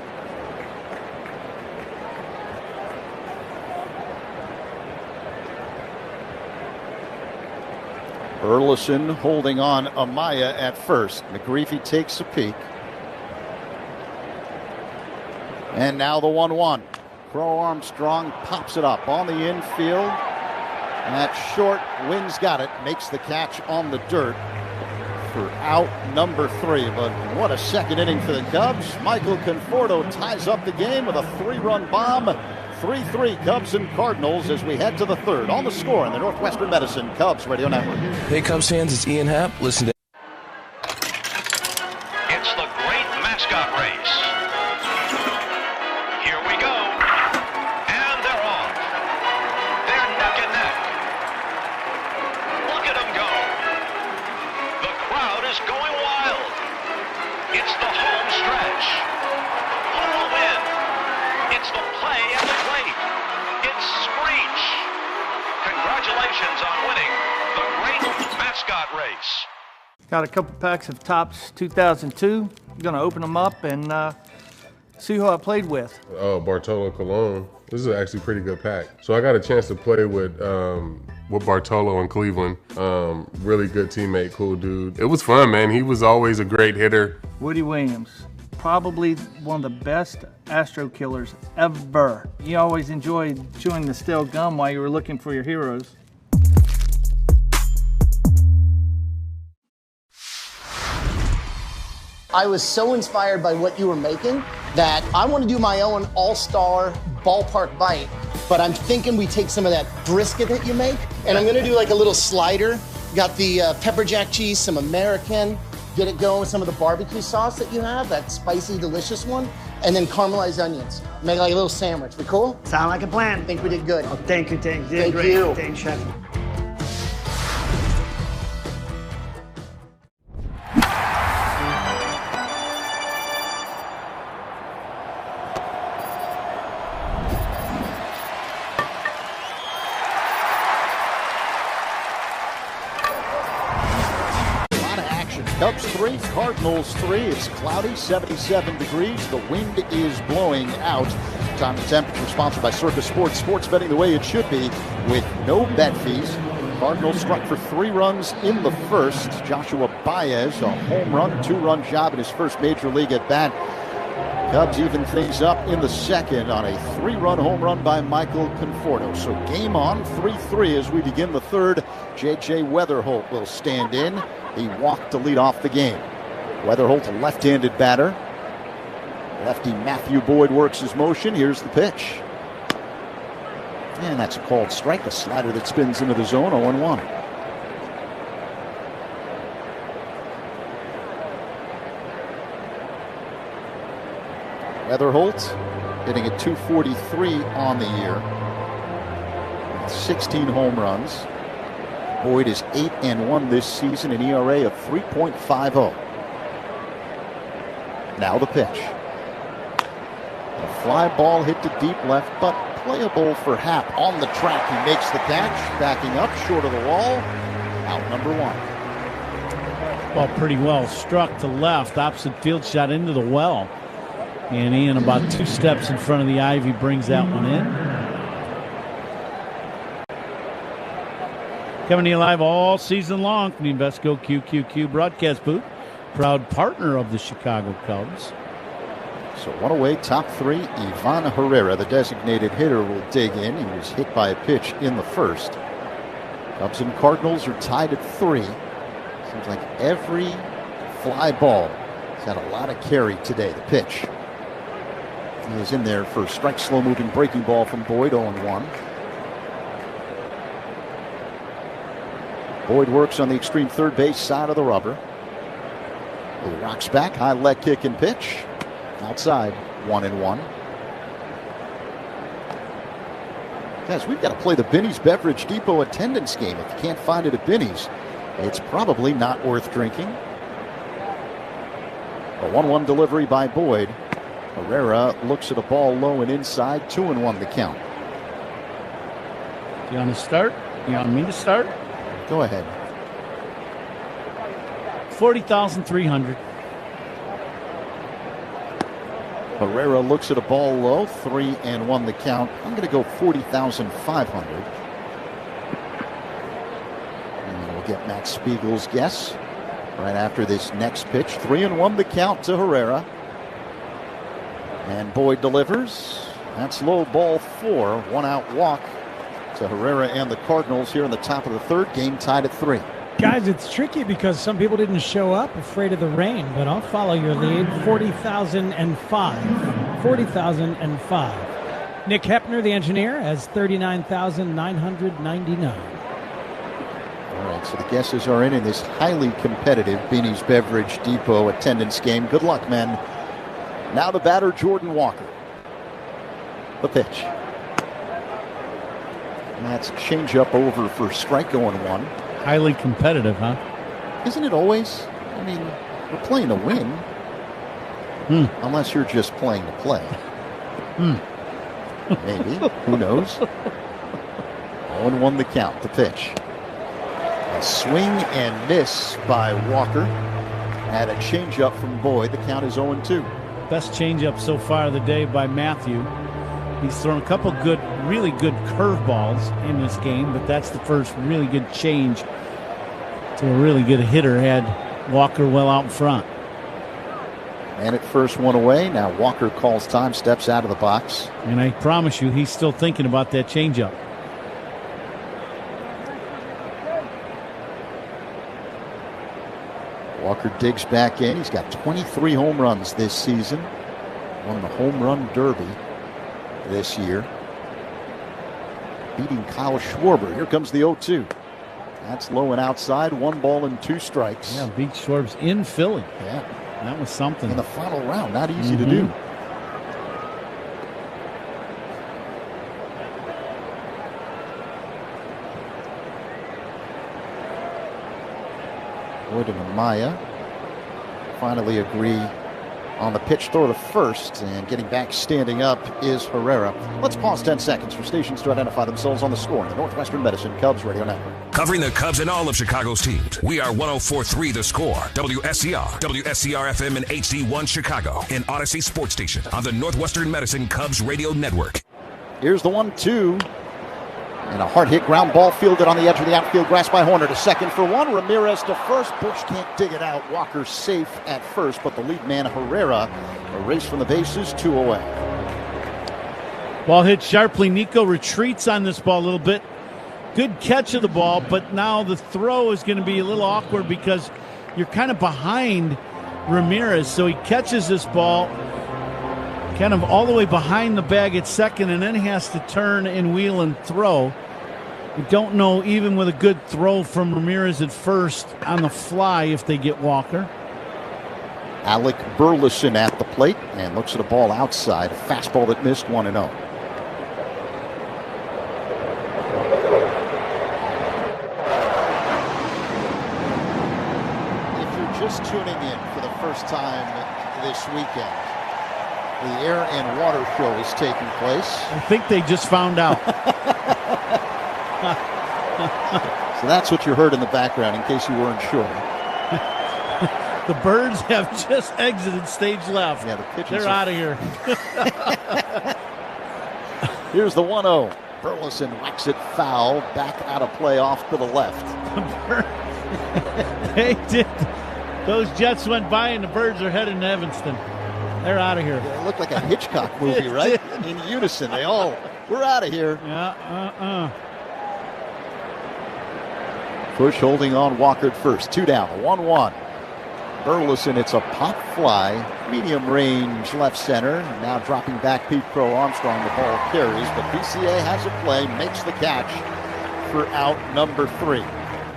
Speaker 3: Burleson holding on Amaya at first. McGreevy takes a peek. And now the 1-1. Crow Armstrong pops it up on the infield. At short, Wynn's got it. Makes the catch on the dirt for out number 3. But what a second inning for the Cubs. Michael Conforto ties up the game with a 3-run bomb. 3-3 Cubs and Cardinals as we head to the third. On the score in the Northwestern Medicine Cubs Radio Network.
Speaker 14: Hey Cubs fans, it's Ian Happ. Listen to
Speaker 15: It's the great mascot race. Here we go. And they're off. They're neck and neck. Look at them go. The crowd is going wild. It's the home stretch. Who will win? It's the play at the plate. It's Screech. Congratulations on winning the great mascot race.
Speaker 16: Got a couple packs of Topps 2002. Gonna open them up and see who I played with.
Speaker 17: Bartolo Colon. This is actually a pretty good pack. So I got a chance to play with Bartolo in Cleveland. Really good teammate, cool dude. It was fun, man. He was always a great hitter.
Speaker 16: Woody Williams, probably one of the best Astro killers ever. You always enjoyed chewing the stale gum while you were looking for your heroes.
Speaker 18: I was so inspired by what you were making that I want to do my own all-star ballpark bite, but I'm thinking we take some of that brisket that you make, and I'm going to do like a little slider. Got the pepper jack cheese, some American, get it going with some of the barbecue sauce that you have, that spicy, delicious one, and then caramelized onions. Make like a little sandwich. Be cool?
Speaker 16: Sound like a plan.
Speaker 18: I think we did good.
Speaker 16: Oh, thank you, thank you.
Speaker 18: Thank you.
Speaker 16: Thanks, Chef.
Speaker 3: Cubs 3, Cardinals 3. It's cloudy, 77 degrees. The wind is blowing out. Time and temperature sponsored by Circa Sports. Sports betting the way it should be with no bet fees. Cardinals struck for 3 runs in the first. Joshua Baez, a home run, 2-run job in his first major league at bat. Cubs even things up in the second on a 3-run home run by Michael Conforto. So game on, 3-3 as we begin the third. J.J. Weatherholt will stand in. He walked to lead off the game. Weatherholt, a left-handed batter. Lefty Matthew Boyd works his motion. Here's the pitch. And that's a called strike, a slider that spins into the zone, 0-1. Weatherholt hitting at .243 on the year. 16 home runs. Boyd is 8-1 this season, an ERA of 3.50. Now the pitch. A fly ball hit to deep left, but playable for Happ on the track. He makes the catch, backing up short of the wall. out number 1.
Speaker 10: Ball pretty well struck to left. Opposite field shot into the well. And Ian, about 2 steps in front of the ivy, brings that one in. Coming to you live all season long from the Invesco QQQ broadcast booth. Proud partner of the Chicago Cubs.
Speaker 3: So one away, top 3. Ivan Herrera, the designated hitter, will dig in. He was hit by a pitch in the first. Cubs and Cardinals are tied at 3. Seems like every fly ball has had a lot of carry today. The pitch. He is in there for a strike, slow-moving breaking ball from Boyd, 0-1. Boyd works on the extreme third base side of the rubber. He rocks back, high leg kick and pitch. Outside, 1-1. Guys, we've got to play the Binny's Beverage Depot attendance game. If you can't find it at Binny's, it's probably not worth drinking. A 1-1 delivery by Boyd. Herrera looks at a ball low and inside, 2-1 the count.
Speaker 10: You want to start? You want me to start?
Speaker 3: Go ahead.
Speaker 10: 40,300.
Speaker 3: Herrera looks at a ball low, 3-1 the count. I'm going to go 40,500. And we'll get Matt Spiegel's guess right after this next pitch. 3-1 the count to Herrera. And Boyd delivers. That's low, ball 4. 1-out walk to Herrera and the Cardinals here in the top of the third. Game tied at 3.
Speaker 30: Guys, it's tricky because some people didn't show up afraid of the rain, but I'll follow your lead. 40,005. 40,005. Nick Hepner, the engineer, has 39,999.
Speaker 3: All right, so the guesses are in this highly competitive Binny's Beverage Depot attendance game. Good luck, men. Now the batter, Jordan Walker. The pitch. And that's change-up over for strike, 0-1.
Speaker 10: Highly competitive, huh?
Speaker 3: Isn't it always? I mean, we're playing to win. Unless you're just playing to play. Maybe. Who knows? 0-1 the count. The pitch. A swing and miss by Walker. And a changeup from Boyd. The count is 0-2.
Speaker 10: Best changeup so far of the day by Matthew. He's thrown a couple good, really good curveballs in this game, but that's the first really good change to a really good hitter. Had Walker well out in front.
Speaker 3: And at first, 1 away. Now Walker calls time, steps out of the box.
Speaker 10: And I promise you, he's still thinking about that changeup.
Speaker 3: Walker digs back in. He's got 23 home runs this season. Won the home run derby this year, beating Kyle Schwarber. Here comes the 0-2. That's low and outside. 1 ball and 2 strikes.
Speaker 10: Yeah, beat Schwarb's in Philly.
Speaker 3: Yeah,
Speaker 10: that was something.
Speaker 3: In the final round, not easy to do. Boyd and Amaya finally agree on the pitch throw to first, and getting back standing up is Herrera. Let's pause 10 seconds for stations to identify themselves on the score on the Northwestern Medicine Cubs Radio Network.
Speaker 1: Covering the Cubs and all of Chicago's teams, we are 104.3 The Score, WSCR, WSCR-FM and HD1 Chicago, and Odyssey Sports Station on the Northwestern Medicine Cubs Radio Network.
Speaker 3: Here's the 1-2. And a hard hit ground ball fielded on the edge of the outfield grass by Horner to second for 1. Ramirez to first. Bush can't dig it out. Walker safe at first, but the lead man Herrera erased from the bases, 2 away.
Speaker 10: Ball hit sharply. Nico retreats on this ball a little bit. Good catch of the ball, but now the throw is going to be a little awkward because you're kind of behind Ramirez. So he catches this ball kind of all the way behind the bag at second, and then he has to turn and wheel and throw. We don't know, even with a good throw from Ramirez at first on the fly, if they get Walker.
Speaker 3: Alec Burleson at the plate and looks at a ball outside. A fastball that missed, 1-0. If you're just tuning in for the first time this weekend, the Air and Water Show is taking place.
Speaker 10: I think they just found out.
Speaker 3: So that's what you heard in the background, in case you weren't sure.
Speaker 10: The Birds have just exited stage left.
Speaker 3: Yeah, the pitchers
Speaker 10: They're out of here.
Speaker 3: Here's the 1-0. Burleson whacks it foul, back out of play off to the left.
Speaker 10: They did. Those Jets went by, and the Birds are heading to Evanston. They're out of here.
Speaker 3: Yeah, it looked like a Hitchcock movie, right? In unison, they all, we're out of here.
Speaker 10: Yeah,
Speaker 3: Bush holding on Walker at first. 2 down, 1-1. Burleson, it's a pop fly, medium range left center. Now dropping back Pete Crow Armstrong, the ball carries, but PCA has a play, makes the catch for out number 3.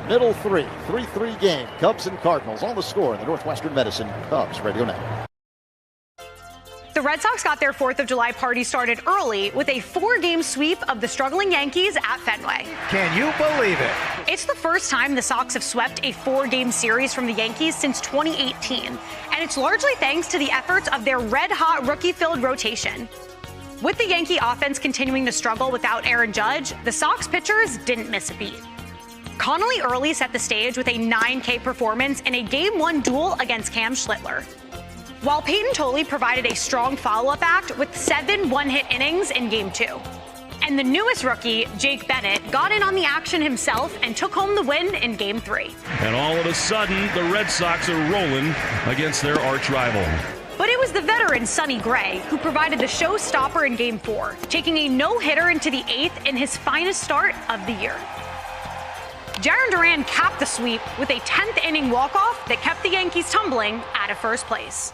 Speaker 3: Middle 3, 3-3 game. Cubs and Cardinals on the score in the Northwestern Medicine Cubs Radio Network.
Speaker 2: The Red Sox got their 4th of July party started early with a 4-game sweep of the struggling Yankees at Fenway.
Speaker 21: Can you believe it?
Speaker 2: It's the first time the Sox have swept a 4-game series from the Yankees since 2018, and it's largely thanks to the efforts of their red-hot rookie-filled rotation. With the Yankee offense continuing to struggle without Aaron Judge, the Sox pitchers didn't miss a beat. Connolly early set the stage with a 9K performance in a Game 1 duel against Cam Schlittler, while Peyton Tolley provided a strong follow-up act with 7 one-hit innings in Game 2. And the newest rookie, Jake Bennett, got in on the action himself and took home the win in Game 3.
Speaker 4: And all of a sudden, the Red Sox are rolling against their arch rival.
Speaker 2: But it was the veteran Sonny Gray who provided the showstopper in Game 4, taking a no-hitter into the 8th in his finest start of the year. Jarren Duran capped the sweep with a 10th inning walk-off that kept the Yankees tumbling out of first place.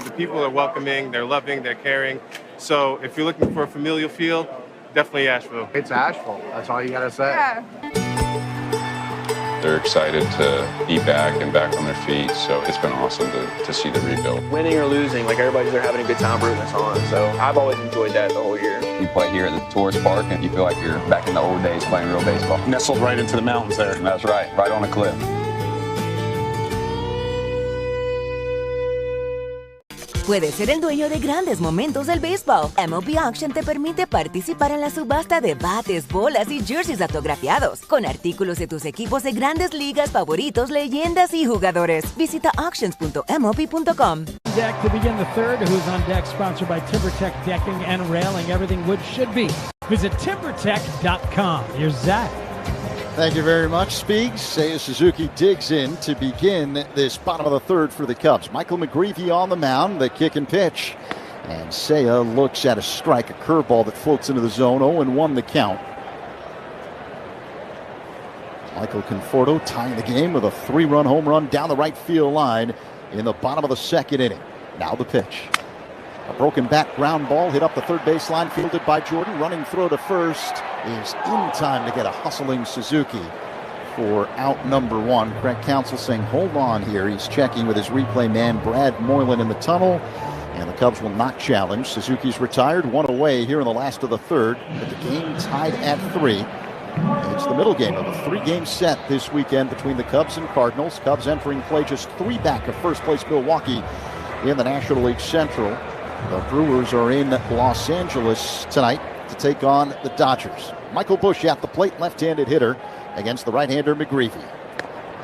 Speaker 5: The people are welcoming, they're loving, they're caring. So if you're looking for a familial feel, definitely Asheville.
Speaker 13: It's Asheville. That's all you got to say.
Speaker 5: Yeah.
Speaker 19: They're excited to be back and back on their feet, so it's been awesome to see the rebuild.
Speaker 20: Winning or losing, like everybody's there having a good time rooting us on. So I've always enjoyed that the whole year.
Speaker 23: You play here at the tourist park and you feel like you're back in the old days playing real baseball.
Speaker 24: Nestled right into the mountains there.
Speaker 23: That's right on a cliff.
Speaker 9: Puedes ser el dueño de grandes momentos del béisbol. MLB Auction te permite participar en la subasta de bates, bolas y jerseys autografiados, con artículos de tus equipos de grandes ligas favoritos, leyendas y jugadores. Visita auctions.mlb.com.
Speaker 30: Deck to begin the third. Who's on Deck, sponsored by TimberTech Decking and Railing. Everything wood should be. Visit timbertech.com. Here's Zach.
Speaker 3: Thank you very much, Speaks. Seiya Suzuki digs in to begin this bottom of the third for the Cubs. Michael McGreevy on the mound, the kick and pitch. And Seiya looks at a strike, a curveball that floats into the zone, 0-1 the count. Michael Conforto tying the game with a 3-run home run down the right field line in the bottom of the second inning. Now the pitch. A broken bat ground ball hit up the third baseline, fielded by Jordan. Running throw to first is in time to get a hustling Suzuki for out number 1. Craig Counsell saying, hold on here. He's checking with his replay man, Brad Moylan, in the tunnel. And the Cubs will not challenge. Suzuki's retired, 1 away here in the last of the third. But the game tied at 3. It's the middle game of a 3-game set this weekend between the Cubs and Cardinals. Cubs entering play just 3 back of first place Milwaukee in the National League Central. The Brewers are in Los Angeles tonight to take on the Dodgers. Michael Busch at the plate, left-handed hitter against the right-hander McGreevy.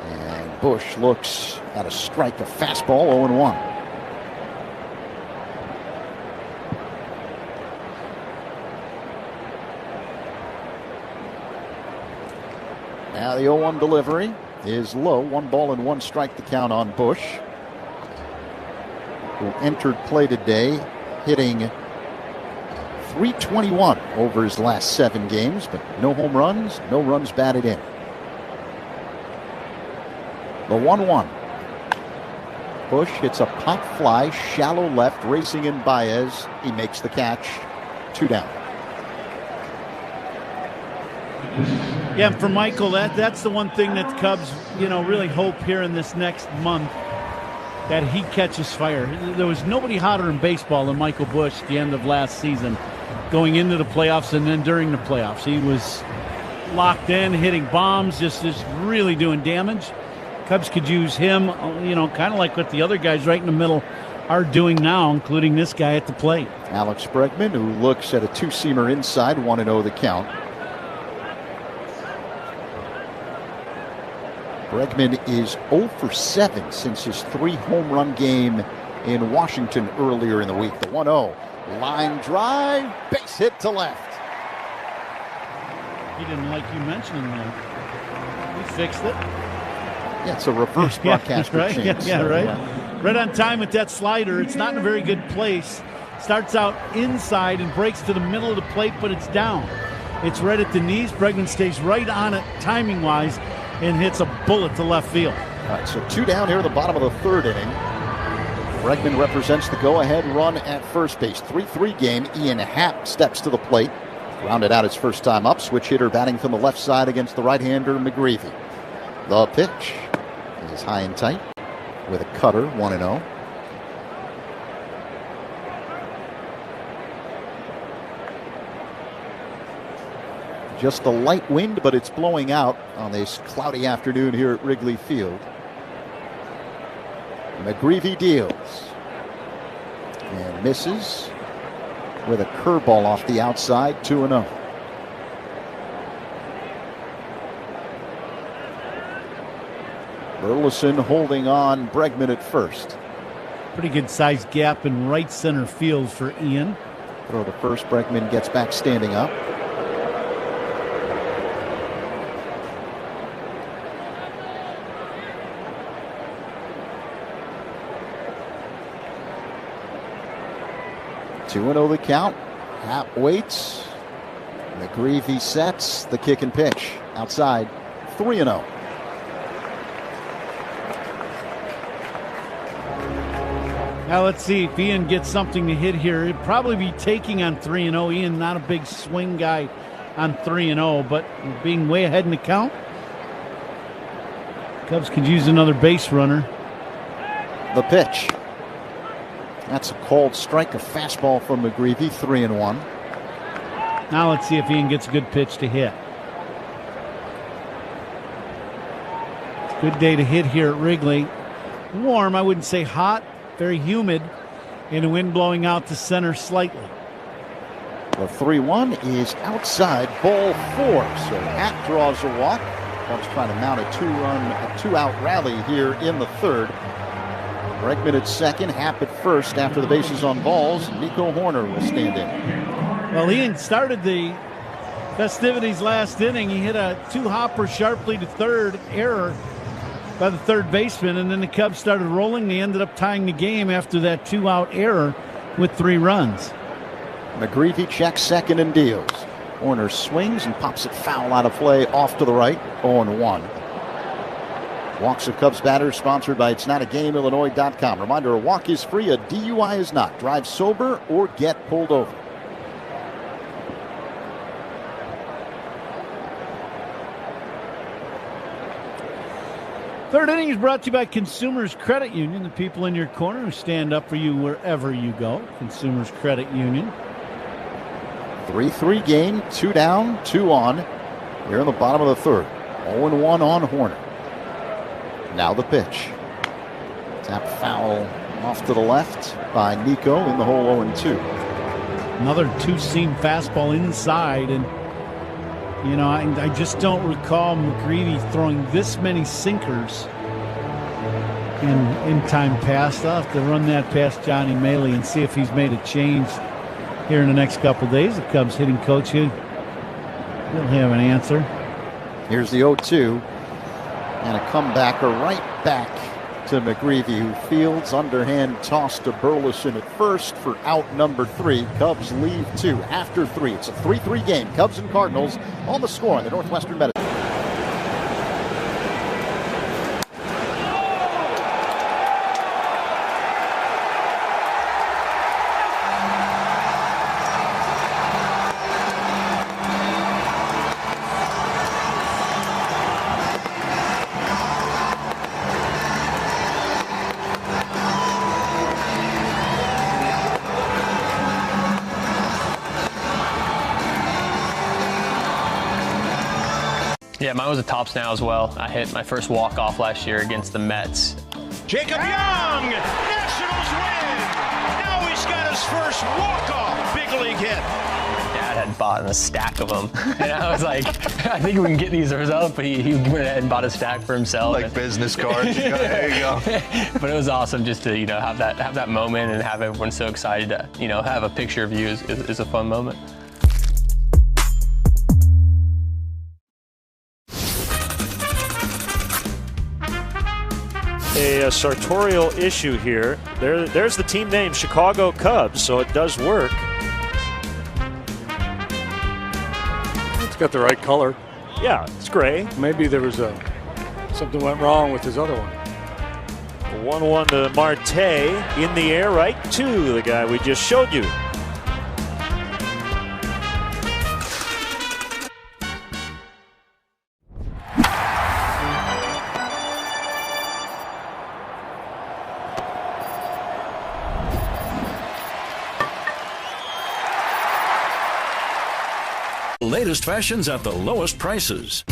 Speaker 3: And Busch looks at a strike, a fastball, 0-1. Now the 0-1 delivery is low. 1 ball and 1 strike to count on Busch, who entered play today hitting .321 over his last 7 games, but no home runs, no runs batted in. The 1-1. Busch hits a pop fly, shallow left, racing in Baez. He makes the catch. 2 down.
Speaker 10: Yeah, for Michael, that's the one thing that the Cubs, really hope here in this next month, that he catches fire. There was nobody hotter in baseball than Michael Busch at the end of last season, going into the playoffs and then during the playoffs. He was locked in, hitting bombs, just really doing damage. Cubs could use him, kind of like what the other guys right in the middle are doing now, including this guy at the plate.
Speaker 3: Alex Bregman, who looks at a 2-seamer inside, 1-0 the count. Bregman is 0 for 7 since his 3-home run game in Washington earlier in the week. The 1-0. Line drive, base hit to left.
Speaker 10: He didn't like you mentioning that. We fixed it.
Speaker 3: Yeah, it's a reverse broadcaster
Speaker 10: right?
Speaker 3: change.
Speaker 10: Yeah, right. Yeah. Right on time with that slider. It's not in a very good place. Starts out inside and breaks to the middle of the plate, but it's down. It's right at the knees. Bregman stays right on it timing-wise and hits a bullet to left field.
Speaker 3: All right, so 2 down here at the bottom of the 3rd inning. Bregman represents the go-ahead run at first base. 3-3 game. Ian Happ steps to the plate. Rounded out his first time up. Switch hitter batting from the left side against the right-hander McGreevy. The pitch is high and tight with a cutter, 1-0. Just a light wind, but it's blowing out on this cloudy afternoon here at Wrigley Field. McGreevy deals and misses with a curveball off the outside, 2-0. Burleson holding on Bregman at first.
Speaker 10: Pretty good sized gap in right center field for Ian.
Speaker 3: Throw to first, Bregman gets back standing up. Two 2-0 the count. Happ waits. McGreevy sets the kick and pitch. Outside, 3-0.
Speaker 10: Now let's see if Ian gets something to hit here. It'd probably be taking on 3-0. Ian, not a big swing guy on 3-0, but being way ahead in the count, Cubs could use another base runner.
Speaker 3: The pitch. That's a called strike, a fastball from McGreevy, 3-1.
Speaker 10: Now let's see if Ian gets a good pitch to hit. Good day to hit here at Wrigley. Warm, I wouldn't say hot, very humid, and the wind blowing out to center slightly.
Speaker 3: The 3-1 is outside, ball 4. So Happ draws a walk. Cubs trying to mount a 2-out rally here in the 3rd. Bregman at second, Happ at first after the bases on balls. Nico Horner will stand in.
Speaker 10: Well, Ian started the festivities last inning. He hit a 2-hopper sharply to third, error by the third baseman, and then the Cubs started rolling. They ended up tying the game after that 2-out error with 3 runs.
Speaker 3: McGreevy checks second and deals. Horner swings and pops it foul out of play off to the right, 0-1. Walks of Cubs batters sponsored by It'sNotAGameIllinois.com. Reminder, a walk is free, a DUI is not. Drive sober or get pulled over.
Speaker 10: Third inning is brought to you by Consumers Credit Union, the people in your corner who stand up for you wherever you go. Consumers Credit Union.
Speaker 3: 3-3 game, 2 down, 2 on. Here in the bottom of the 3rd. 0-1 on Horner. Now the pitch. Tap foul off to the left by Nico in the hole, 0-2.
Speaker 10: Another two-seam fastball inside, and you know, I just don't recall McGreevy throwing this many sinkers in time past. I'll have to run that past Johnny Maley and see if he's made a change here in the next couple of days. The Cubs hitting coach, he'll have an answer.
Speaker 3: Here's the 0-2. And a comebacker right back to McGreevy, who fields underhand toss to Burleson at first for out number 3. Cubs leave 2 after 3. It's a 3-3 game. Cubs and Cardinals on the score on the Northwestern Medicine.
Speaker 7: Yeah, mine was a tops now as well. I hit my first walk-off last year against the Mets.
Speaker 21: Jacob Young, Nationals win. Now he's got his first walk-off big league hit.
Speaker 7: Yeah, it had bought a stack of them. And I was like, I think we can get these ourselves, but he went ahead and bought a stack for himself.
Speaker 6: Like business cards. There you go.
Speaker 7: But it was awesome just to, have that moment and have everyone so excited to, have a picture of you is a fun moment.
Speaker 8: A sartorial issue here. There's the team name, Chicago Cubs, so it does work.
Speaker 11: It's got the right color.
Speaker 8: Yeah, it's gray.
Speaker 11: Maybe there was something went wrong with his other one.
Speaker 8: 1-1 to Marte, in the air, right to the guy we just showed you.
Speaker 22: Latest fashions at the lowest prices.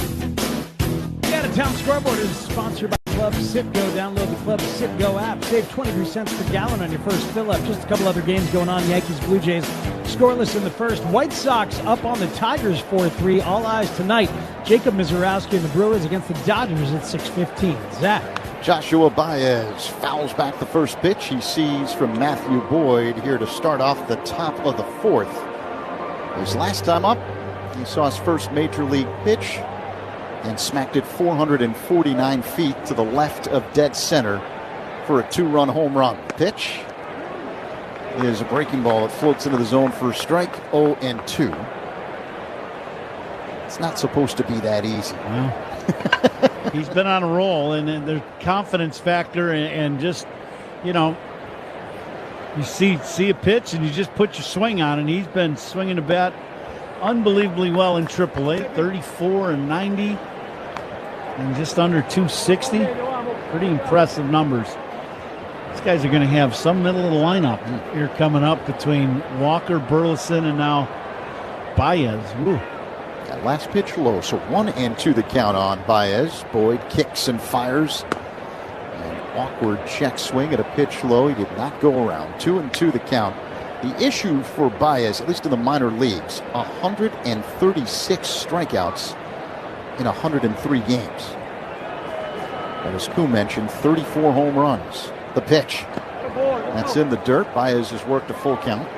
Speaker 30: Out-of-town Scoreboard is sponsored by Club Citgo. Download the Club Citgo app. Save 23 cents per gallon on your first fill-up. Just a couple other games going on. Yankees, Blue Jays scoreless in the first. White Sox up on the Tigers 4-3. All eyes tonight. Jacob Mizorowski and the Brewers against the Dodgers at 6:15. Zach.
Speaker 3: Joshua Baez fouls back the first pitch he sees from Matthew Boyd here to start off the top of the fourth. His last time up, he saw his first major league pitch and smacked it 449 feet to the left of dead center for a 2-run home run. Pitch is a breaking ball that floats into the zone for a strike. 0-2. It's not supposed to be that easy.
Speaker 10: Well, he's been on a roll, and there's confidence factor, and just, you see a pitch and you just put your swing on, and he's been swinging the bat unbelievably well in AAA, 34-90, and just under 260. Pretty impressive numbers. These guys are going to have some middle of the lineup here coming up between Walker, Burleson, and now Baez. Woo.
Speaker 3: That last pitch low, so 1-2 the count on Baez. Boyd kicks and fires. An awkward check swing at a pitch low. He did not go around. 2-2 the count. The issue for Baez, at least in the minor leagues, 136 strikeouts in 103 games. And as Koo mentioned, 34 home runs. The pitch. That's in the dirt. Baez has worked a full count.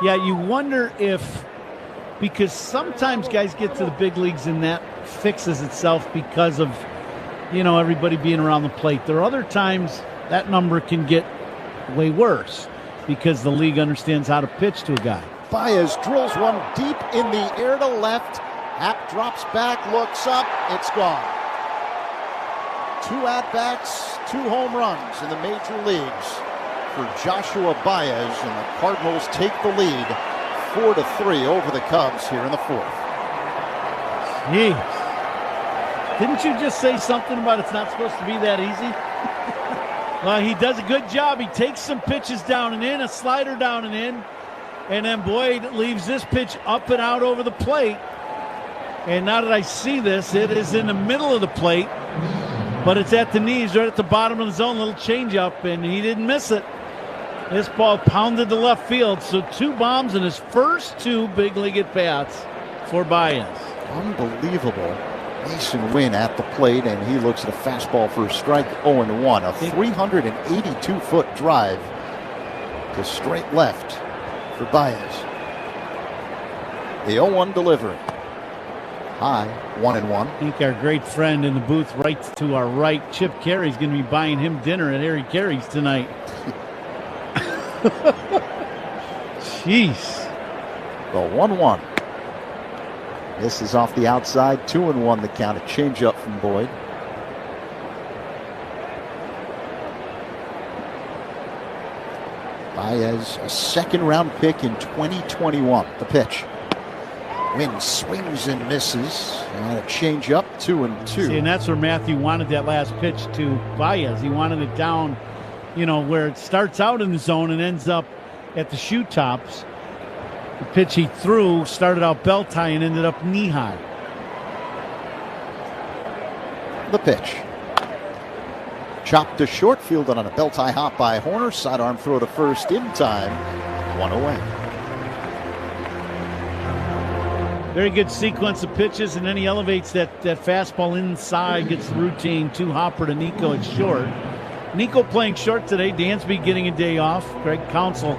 Speaker 10: Yeah, you wonder if, because sometimes guys get to the big leagues and that fixes itself because of, everybody being around the plate. There are other times that number can get way worse, because the league understands how to pitch to a guy.
Speaker 3: Baez drills one deep in the air to left. Happ drops back, looks up, it's gone. 2 at-bats, 2 home runs in the major leagues for Joshua Baez, and the Cardinals take the lead 4-3 over the Cubs here in the fourth.
Speaker 10: Jeez. Didn't you just say something about it's not supposed to be that easy? Well, he does a good job. He takes some pitches down and in, a slider down and in, and then Boyd leaves this pitch up and out over the plate. And now that I see this, it is in the middle of the plate, but it's at the knees, right at the bottom of the zone, little changeup, and he didn't miss it. This ball pounded to left field, so 2 bombs in his first 2 big league at-bats for Baez.
Speaker 3: Unbelievable. Mason Wynn at the plate, and he looks at a fastball for a strike. 0-1. A 382-foot drive to straight left for Baez. The 0-1 delivery. High, 1-1.
Speaker 10: I think our great friend in the booth right to our right, Chip Carey's going to be buying him dinner at Harry Carey's tonight. Jeez.
Speaker 3: The 1-1. This is off the outside. 2-1 the count. A changeup from Boyd. Baez, a second-round pick in 2021. The pitch. Wynn swings and misses. And a changeup, 2-2.
Speaker 10: See, and that's where Matthew wanted that last pitch to Baez. He wanted it down, where it starts out in the zone and ends up at the shoe tops. The pitch he threw started out belt high and ended up knee high.
Speaker 3: The pitch. Chopped to short, fielded on a belt high hop by Horner. Sidearm throw to first in time. 1 away.
Speaker 10: Very good sequence of pitches, and then he elevates that fastball inside, gets the routine, 2-hopper to Nico at short. Nico playing short today. Dansby getting a day off. Greg Counsell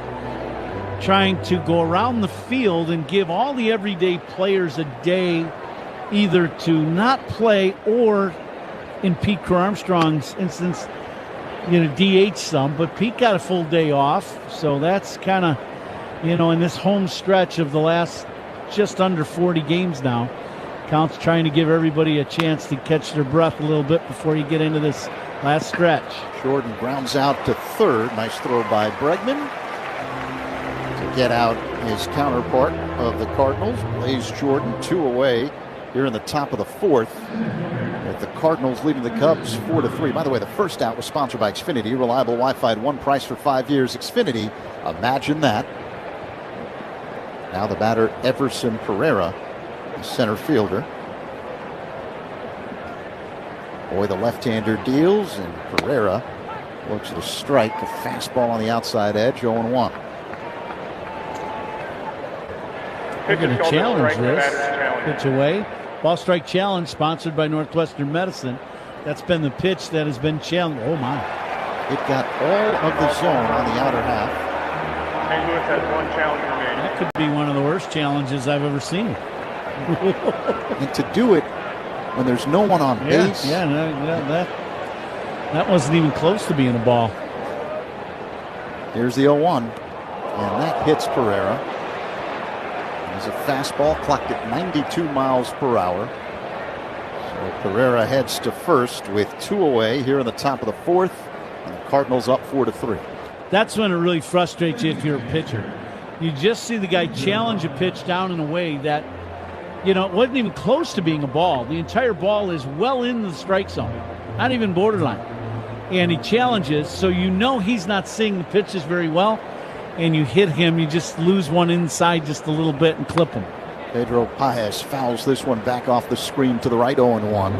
Speaker 10: trying to go around the field and give all the everyday players a day either to not play or, in Pete Crow-Armstrong's instance, DH some. But Pete got a full day off, so that's kind of, in this home stretch of the last just under 40 games now, Count's trying to give everybody a chance to catch their breath a little bit before you get into this last stretch.
Speaker 3: Jordan grounds out to third. Nice throw by Bregman to get out his counterpart of the Cardinals. Blaze Jordan 2 away here in the top of the fourth, with the Cardinals leading the Cubs 4-3. By the way, the first out was sponsored by Xfinity. Reliable Wi-Fi at one price for 5 years. Xfinity, imagine that. Now the batter, Everson Pereira, the center fielder. Boy, the left-hander deals, and Pereira looks at a strike, a fastball on the outside edge, 0-1.
Speaker 10: We're going to challenge this. Pitch away. Ball strike challenge sponsored by Northwestern Medicine. That's been the pitch that has been challenged. Oh, my.
Speaker 3: It got all of the zone on the outer half.
Speaker 20: St. Louis has one challenge remaining.
Speaker 10: That could be one of the worst challenges I've ever seen.
Speaker 3: And to do it when there's no one on base.
Speaker 10: That wasn't even close to being a ball.
Speaker 3: Here's the 0-1. And that hits Pereira. There's a fastball clocked at 92 miles per hour. So Pereira heads to first with 2 away here in the top of the fourth. And the Cardinals up 4-3.
Speaker 10: That's when it really frustrates you if you're a pitcher. You just see the guy challenge a pitch down in a way that, it wasn't even close to being a ball. The entire ball is well in the strike zone, not even borderline. And he challenges, so he's not seeing the pitches very well. And you hit him, you just lose one inside just a little bit and clip him.
Speaker 3: Pedro Paez fouls this one back off the screen to the right, 0-1.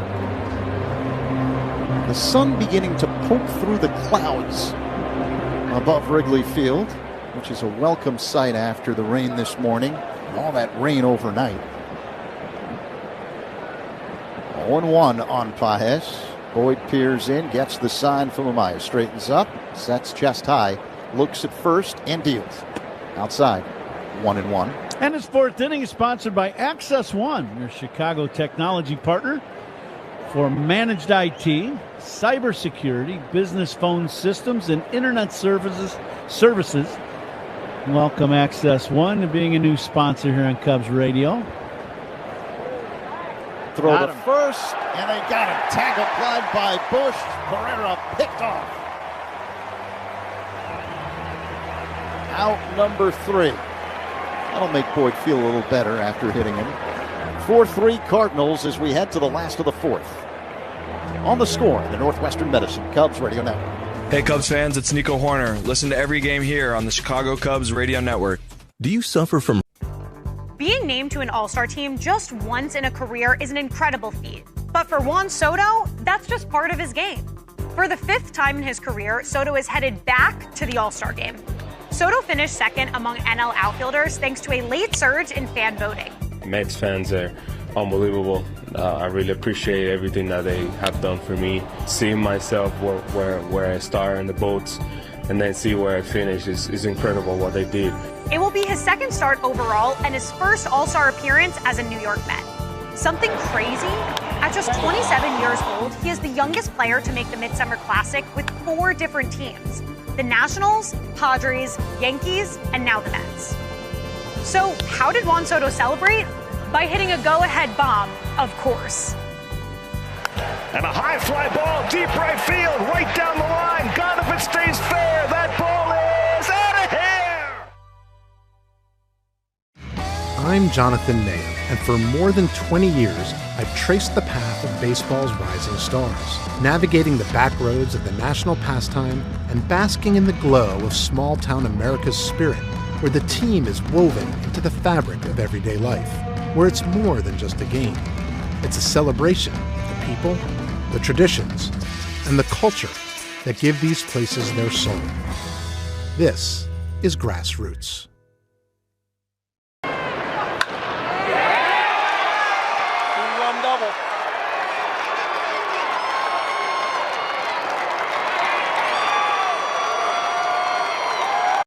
Speaker 3: The sun beginning to poke through the clouds above Wrigley Field, which is a welcome sight after the rain this morning and all that rain overnight. 0-1 on Paez. Boyd peers in, gets the sign from Amaya, straightens up, sets chest high, looks at first and deals. Outside, 1-1.
Speaker 10: And his fourth inning is sponsored by Access One, your Chicago technology partner for managed IT, cybersecurity, business phone systems, and internet services. Welcome Access One to being a new sponsor here on Cubs Radio.
Speaker 3: Throw to first, and they got him. Tag applied by Bush. Pereira picked off. Out number 3. That'll make Boyd feel a little better after hitting him. 4-3 Cardinals as we head to the last of the fourth. On the Score, the Northwestern Medicine Cubs Radio Network.
Speaker 12: Hey Cubs fans, it's Nico Horner. Listen to every game here on the Chicago Cubs Radio Network.
Speaker 14: Do you suffer from...
Speaker 2: Being named to an All-Star team just once in a career is an incredible feat. But for Juan Soto, that's just part of his game. For the 5th time in his career, Soto is headed back to the All-Star game. Soto finished second among NL outfielders thanks to a late surge in fan voting.
Speaker 15: Mets fans are unbelievable. I really appreciate everything that they have done for me. Seeing myself where I start in the boats and then see where I finish is incredible what they did.
Speaker 2: It will be his 2nd start overall and his first All-Star appearance as a New York Met. Something crazy? At just 27 years old, he is the youngest player to make the Midsummer Classic with 4 different teams. The Nationals, Padres, Yankees, and now the Mets. So how did Juan Soto celebrate? By hitting a go-ahead bomb, of course.
Speaker 21: And a high fly ball, deep right field, right down the line. God, if it stays fair, that ball is out of here!
Speaker 17: I'm Jonathan Mayo, and for more than 20 years, I've traced the path of baseball's rising stars, navigating the back roads of the national pastime and basking in the glow of small-town America's spirit, where the team is woven into the fabric of everyday life, where it's more than just a game. It's a celebration of the people, the traditions, and the culture that give these places their soul. This is Grassroots.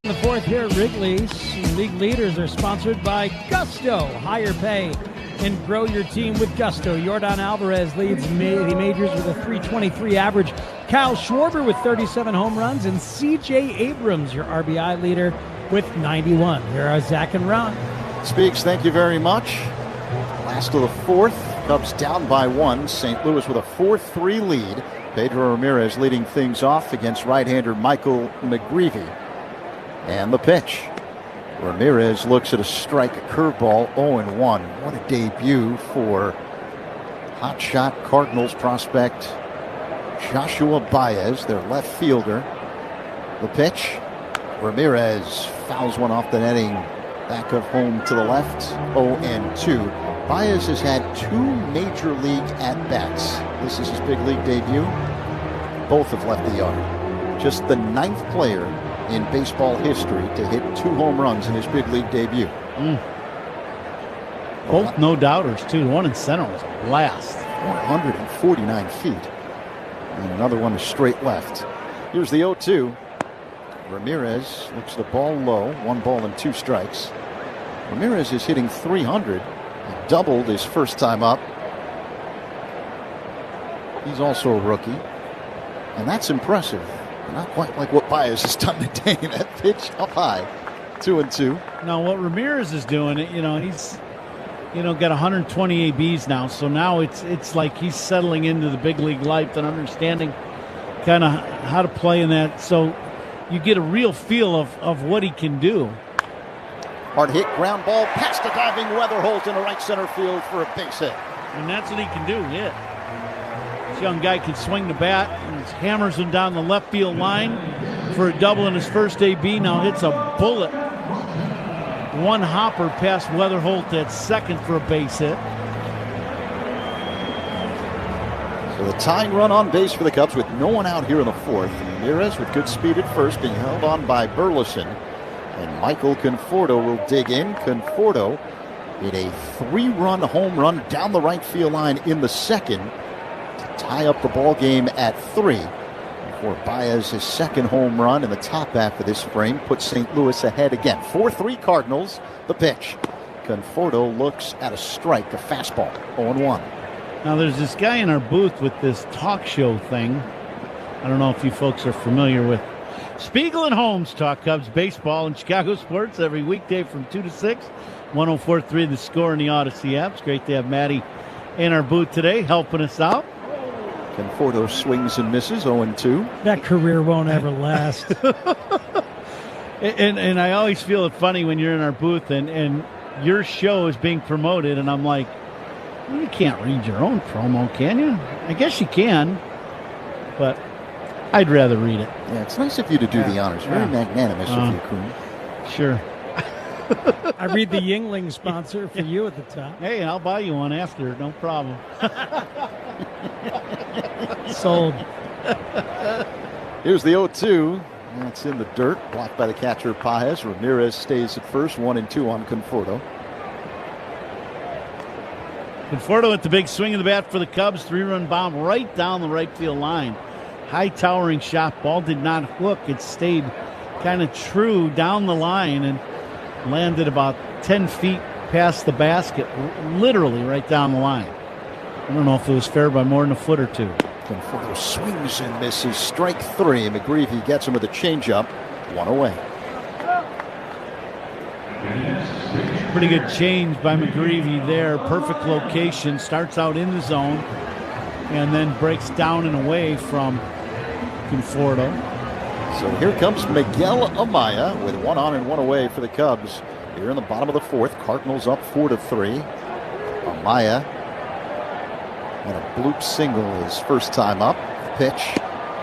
Speaker 30: In the fourth here at Wrigley's, league leaders are sponsored by Gusto. Higher pay and grow your team with Gusto. Yordan Alvarez leads the majors with a .323 average. Kyle Schwarber with 37 home runs, and C.J. Abrams, your RBI leader, with 91. Here are Zach and Ron.
Speaker 3: Speaks, thank you very much. Last of the fourth, Cubs down by 1. St. Louis with a 4-3 lead. Pedro Ramirez leading things off against right-hander Michael McGreevy. And the pitch. Ramirez looks at a strike, a curveball, 0-1. What a debut for hotshot Cardinals prospect Joshua Baez, their left fielder. The pitch. Ramirez fouls one off the netting, back of home to the left, 0-2. Baez has had 2 major league at-bats. This is his big league debut. Both have left the yard. Just the 9th player in baseball history to hit 2 home runs in his big league debut.
Speaker 10: Both no doubters, too. The one in center was a blast.
Speaker 3: 449 feet. And another one is straight left. Here's the 0-2. Ramirez looks the ball low. 1 ball and 2 strikes. Ramirez is hitting .300. He doubled his first time up. He's also a rookie. And that's impressive. Not quite like what Baez has done today. That pitch up high. 2-2.
Speaker 10: Now, what Ramirez is doing, he's, got 120 ABs now. So now it's like he's settling into the big league life and understanding kind of how to play in that. So you get a real feel of what he can do.
Speaker 3: Hard hit, ground ball, past a diving Weatherholt in the right center field for a base hit.
Speaker 10: And that's what he can do, hit. This young guy can swing the bat and hammers him down the left field line for a double in his first AB. Now hits a bullet. 1 hopper past Weatherholt at second for a base hit.
Speaker 3: So the tying run on base for the Cubs with no one out here in the fourth. Ramirez with good speed at first, being held on by Burleson. And Michael Conforto will dig in. Conforto hit a 3-run home run down the right field line in the second to tie up the ball game at 3. Before Baez's second home run in the top half of this frame puts St. Louis ahead again. 4-3 Cardinals. The pitch. Conforto looks at a strike, a fastball, 0-1.
Speaker 10: Now there's this guy in our booth with this talk show thing. I don't know if you folks are familiar with. Spiegel and Holmes talk Cubs baseball and Chicago sports every weekday from 2 to 6. 104.3 The Score in the Odyssey app. It's great to have Maddie in our booth today helping us out.
Speaker 3: Conforto swings and misses, 0-2.
Speaker 30: That career won't ever last.
Speaker 10: and I always feel it funny when you're in our booth and your show is being promoted, and I'm like, well, you can't read your own promo, can you? I guess you can, but I'd rather read it.
Speaker 3: Yeah, it's nice of you to do the honors. Very magnanimous of you, Coon.
Speaker 10: Sure.
Speaker 30: I read the Yingling sponsor for you at the top.
Speaker 10: Hey, I'll buy you one after. No problem.
Speaker 30: Sold.
Speaker 3: Here's the 0-2. That's in the dirt. Blocked by the catcher, Paez. Ramirez stays at first. 1-2 on Conforto.
Speaker 10: Conforto with the big swing of the bat for the Cubs. 3-run bomb right down the right field line. High towering shot. Ball did not hook. It stayed kind of true down the line and landed about 10 feet past the basket, literally right down the line. I don't know if it was fair by more than a foot or two.
Speaker 3: Conforto swings and misses. Strike 3. McGreevy gets him with a changeup. 1 away.
Speaker 10: Pretty good change by McGreevy there. Perfect location. Starts out in the zone and then breaks down and away from Conforto.
Speaker 3: So here comes Miguel Amaya with 1 on and 1 away for the Cubs. Here in the bottom of the fourth, Cardinals up 4-3. Amaya and a bloop single his first time up. Pitch,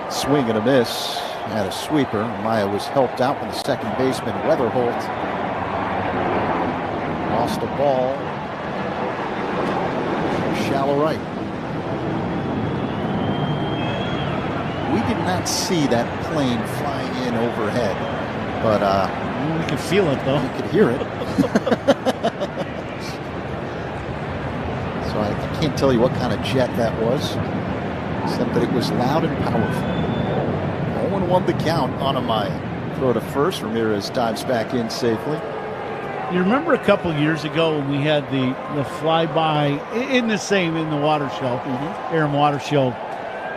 Speaker 3: swing and a miss, and a sweeper. Amaya was helped out when the second baseman Weatherholt lost a ball. Shallow right. We did not see that plane flying in overhead, but
Speaker 10: we could feel it though.
Speaker 3: You could hear it. So I can't tell you what kind of jet that was, except that it was loud and powerful. 0-1 the count on Amaya. Throw to first. Ramirez dives back in safely.
Speaker 10: You remember a couple years ago when we had the flyby in the water show, Aaron Water Show,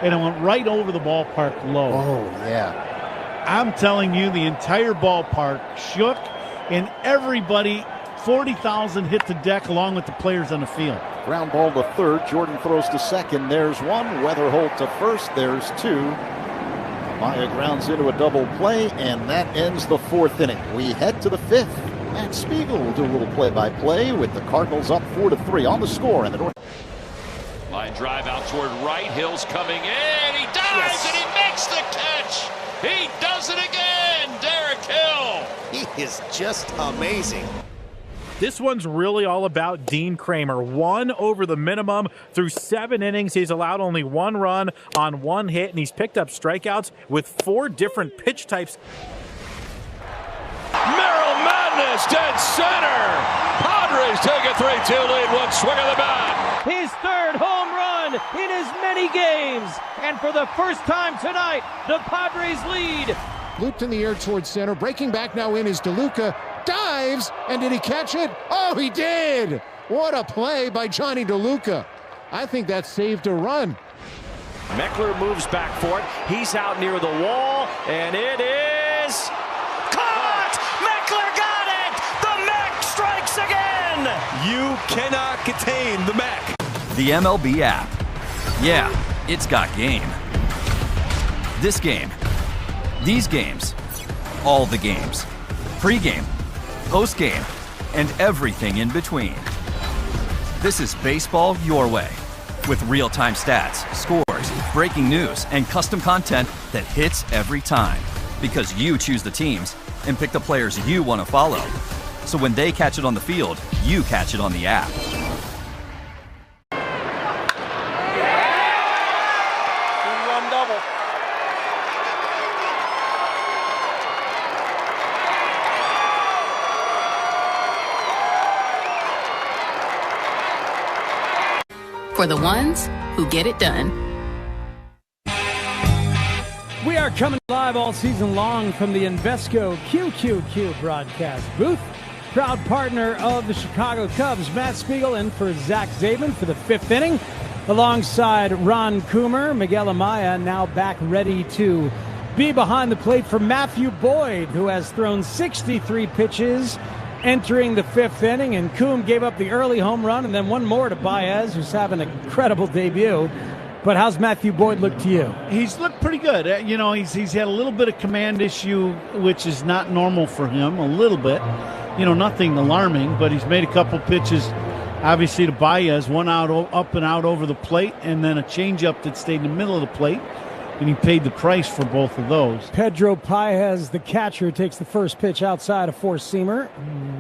Speaker 10: and it went right over the ballpark low.
Speaker 3: Oh, yeah.
Speaker 10: I'm telling you, the entire ballpark shook, and everybody, 40,000 hit the deck along with the players on the field.
Speaker 3: Ground ball to third. Jordan throws to second. There's one. Weatherholt to first. There's two. Maya grounds into a double play, and that ends the fourth inning. We head to the fifth. Matt Spiegel will do a little play-by-play with the Cardinals up 4-3 on the score in the North.
Speaker 1: Line drive out toward right. Hill's coming in. He dives and he makes the catch. He does it again. Derek Hill.
Speaker 14: He is just amazing.
Speaker 16: This one's really all about Dean Kramer. 1 over the minimum through 7 innings. He's allowed only 1 run on 1 hit, and he's picked up strikeouts with 4 different pitch types.
Speaker 1: Merrill Madness, dead center. Padres take a 3-2 lead. 1 swing of the bat.
Speaker 30: His third home run in as many games. And for the first time tonight, the Padres lead.
Speaker 18: Looped in the air towards center. Breaking back now in is DeLuca. Dives, and did he catch it? Oh, he did! What a play by Johnny DeLuca. I think that saved a run.
Speaker 1: Meckler moves back for it. He's out near the wall, and it is caught! Meckler got it! The Mech strikes again!
Speaker 22: You cannot contain the Mac. The MLB app. Yeah, it's got game. This game. These games. All the games. Pre-game. Post-game. And everything in between. This is baseball your way. With real-time stats, scores, breaking news, and custom content that hits every time. Because you choose the teams and pick the players you want to follow. So when they catch it on the field, you catch it on the app.
Speaker 14: Run double.
Speaker 24: For the ones who get it done.
Speaker 30: We are coming live all season long from the Invesco QQQ broadcast booth. Proud partner of the Chicago Cubs, Matt Spiegel, in for Zach Zabin for the 5th inning. Alongside Ron Coomer, Miguel Amaya now back ready to be behind the plate for Matthew Boyd, who has thrown 63 pitches entering the 5th inning, and Coom gave up the early home run and then one more to Baez, who's having an incredible debut. But how's Matthew Boyd look to you?
Speaker 10: He's looked pretty good. You know, he's had a little bit of command issue, which is not normal for him, a little bit. You know, nothing alarming, but he's made a couple pitches, obviously, to Baez, one out, up and out over the plate, and then a changeup that stayed in the middle of the plate. And he paid the price for both of those.
Speaker 30: Pedro Paez, the catcher, takes the first pitch outside a four-seamer.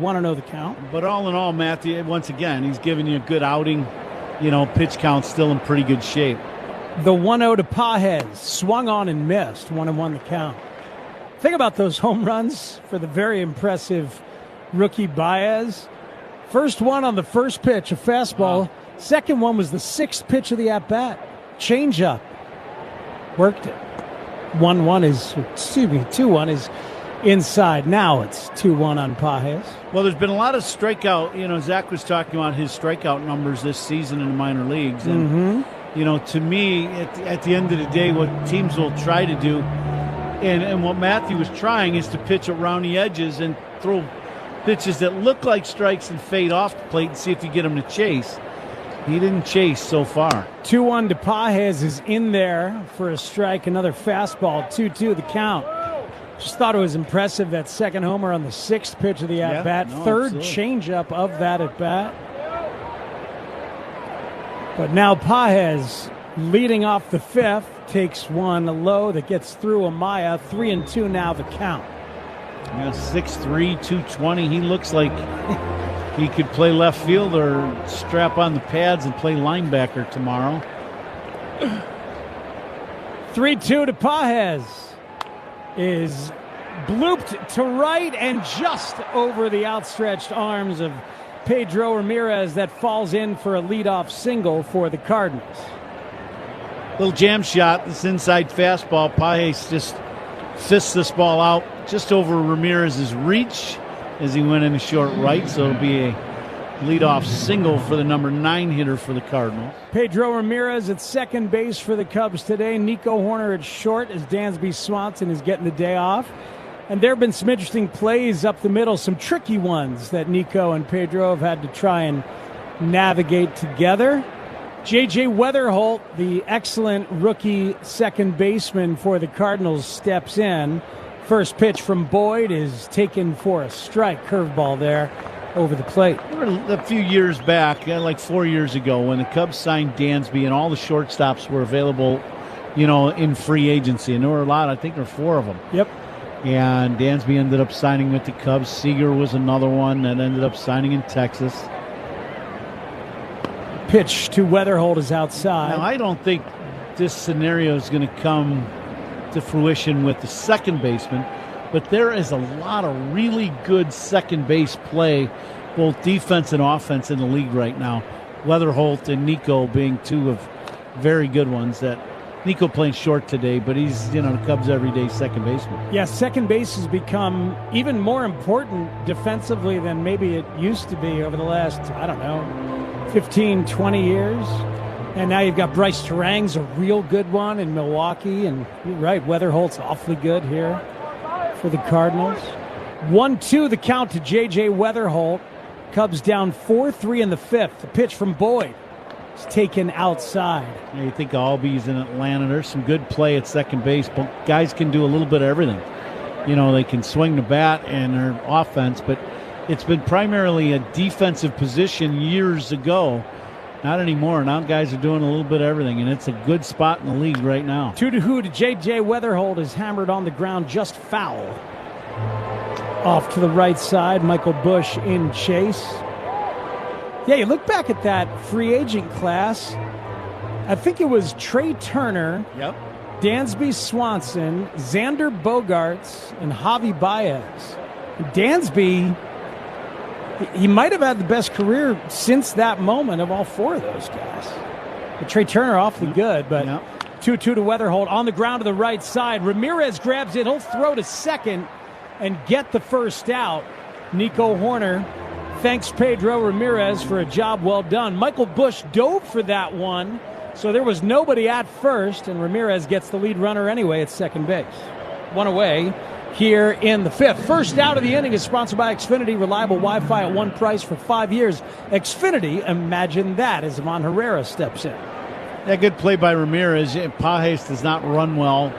Speaker 30: 1-0 the count.
Speaker 10: But all in all, Matthew, once again, he's giving you a good outing. You know, pitch count still in pretty good shape.
Speaker 30: The 1-0 to Paez, swung on and missed. 1-1 the count. Think about those home runs for the very impressive rookie Baez. First one on the first pitch, a fastball. Wow. Second one was the 6th pitch of the at-bat. Changeup. Worked it. 2-1 is inside. Now it's 2-1 on Paez.
Speaker 10: Well, there's been a lot of strikeout. You know, Zach was talking about his strikeout numbers this season in the minor leagues. And, you know, to me, at the end of the day, what teams will try to do, and what Matthew was trying, is to pitch around the edges and throw pitches that look like strikes and fade off the plate and see if you get him to chase. He didn't chase so far.
Speaker 30: 2-1 to Paez is in there for a strike. Another fastball. 2-2 the count. Just thought it was impressive, that second homer on the 6th pitch of the at-bat. Third changeup of that at-bat. But now Paez, leading off the 5th, takes one low that gets through Amaya. 3-2 now the count.
Speaker 10: Yeah, 6'3", 220. He looks like he could play left field or strap on the pads and play linebacker tomorrow.
Speaker 30: 3-2 to Paez. Is blooped to right and just over the outstretched arms of Pedro Ramirez. That falls in for a leadoff single for the Cardinals.
Speaker 10: Little jam shot, this inside fastball. Paez just fists this ball out, just over Ramirez's reach as he went in a short right, so it'll be a leadoff single for the number 9 hitter for the Cardinals.
Speaker 30: Pedro Ramirez at second base for the Cubs today. Nico Horner at short as Dansby Swanson is getting the day off. And there have been some interesting plays up the middle, some tricky ones that Nico and Pedro have had to try and navigate together. J.J. Weatherholt, the excellent rookie second baseman for the Cardinals, steps in. First pitch from Boyd is taken for a strike. Curveball there over the plate.
Speaker 10: A few years back, like 4 years ago, when the Cubs signed Dansby and all the shortstops were available, in free agency. And there were a lot, I think there were 4 of them.
Speaker 30: Yep.
Speaker 10: And Dansby ended up signing with the Cubs. Seager was another one that ended up signing in Texas.
Speaker 30: Pitch to Weatherholt is outside.
Speaker 10: Now, I don't think this scenario is going to come to fruition with the second baseman, but there is a lot of really good second base play, both defense and offense in the league right now. Weatherholt and Nico being 2 of very good ones. That Nico playing short today, but he's, the Cubs' everyday second baseman.
Speaker 30: Yeah, second base has become even more important defensively than maybe it used to be over the last, 15, 20 years. And now you've got Bryce Terang's a real good one in Milwaukee. And you're right, Weatherholt's awfully good here for the Cardinals. 1-2 the count to J.J. Weatherholt. Cubs down 4-3 in the 5th. The pitch from Boyd is taken outside.
Speaker 10: Yeah, you think Albies in Atlanta, there's some good play at second base, but guys can do a little bit of everything. They can swing the bat and their offense, but it's been primarily a defensive position years ago. Not anymore. Now guys are doing a little bit of everything, and it's a good spot in the league right now.
Speaker 30: 2-2 to J.J. Weatherholt is hammered on the ground, just foul. Off to the right side, Michael Busch in chase. Yeah, you look back at that free agent class. I think it was Trey Turner, Dansby Swanson, Xander Bogaerts, and Javi Baez. And Dansby, he might have had the best career since that moment of all 4 of those guys. But Trey Turner awfully good, but 2-2 to Weatherholt on the ground to the right side. Ramirez grabs it. He'll throw to second and get the first out. Nico Horner thanks Pedro Ramirez for a job well done. Michael Busch dove for that one, so there was nobody at first, and Ramirez gets the lead runner anyway at second base. One away here in the 5th. First out of the inning is sponsored by Xfinity. Reliable Wi-Fi at one price for 5 years. Xfinity, imagine that, as Ivan Herrera steps in.
Speaker 10: Yeah, good play by Ramirez. Pages does not run well,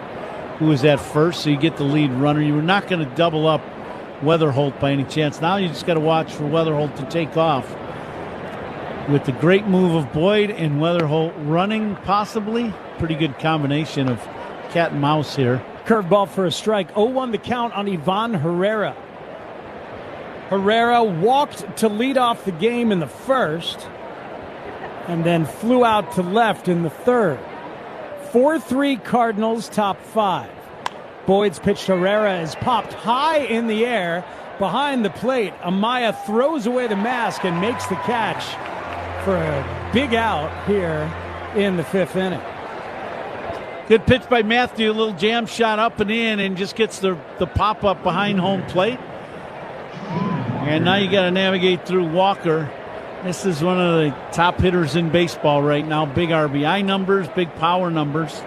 Speaker 10: who was at first, so you get the lead runner. You were not going to double up Weatherholt by any chance. Now you just got to watch for Weatherholt to take off. With the great move of Boyd and Weatherholt running, possibly. Pretty good combination of cat and mouse here.
Speaker 30: Curveball for a strike. 0-1 the count on Ivan Herrera. Herrera walked to lead off the game in the 1st and then flew out to left in the 3rd. 4-3 Cardinals, top 5. Boyd's pitch to Herrera is popped high in the air behind the plate. Amaya throws away the mask and makes the catch for a big out here in the 5th inning.
Speaker 10: Good pitch by Matthew, a little jam shot up and in, and just gets the pop-up behind home plate. And now you got to navigate through Walker. This is one of the top hitters in baseball right now. Big RBI numbers, big power numbers,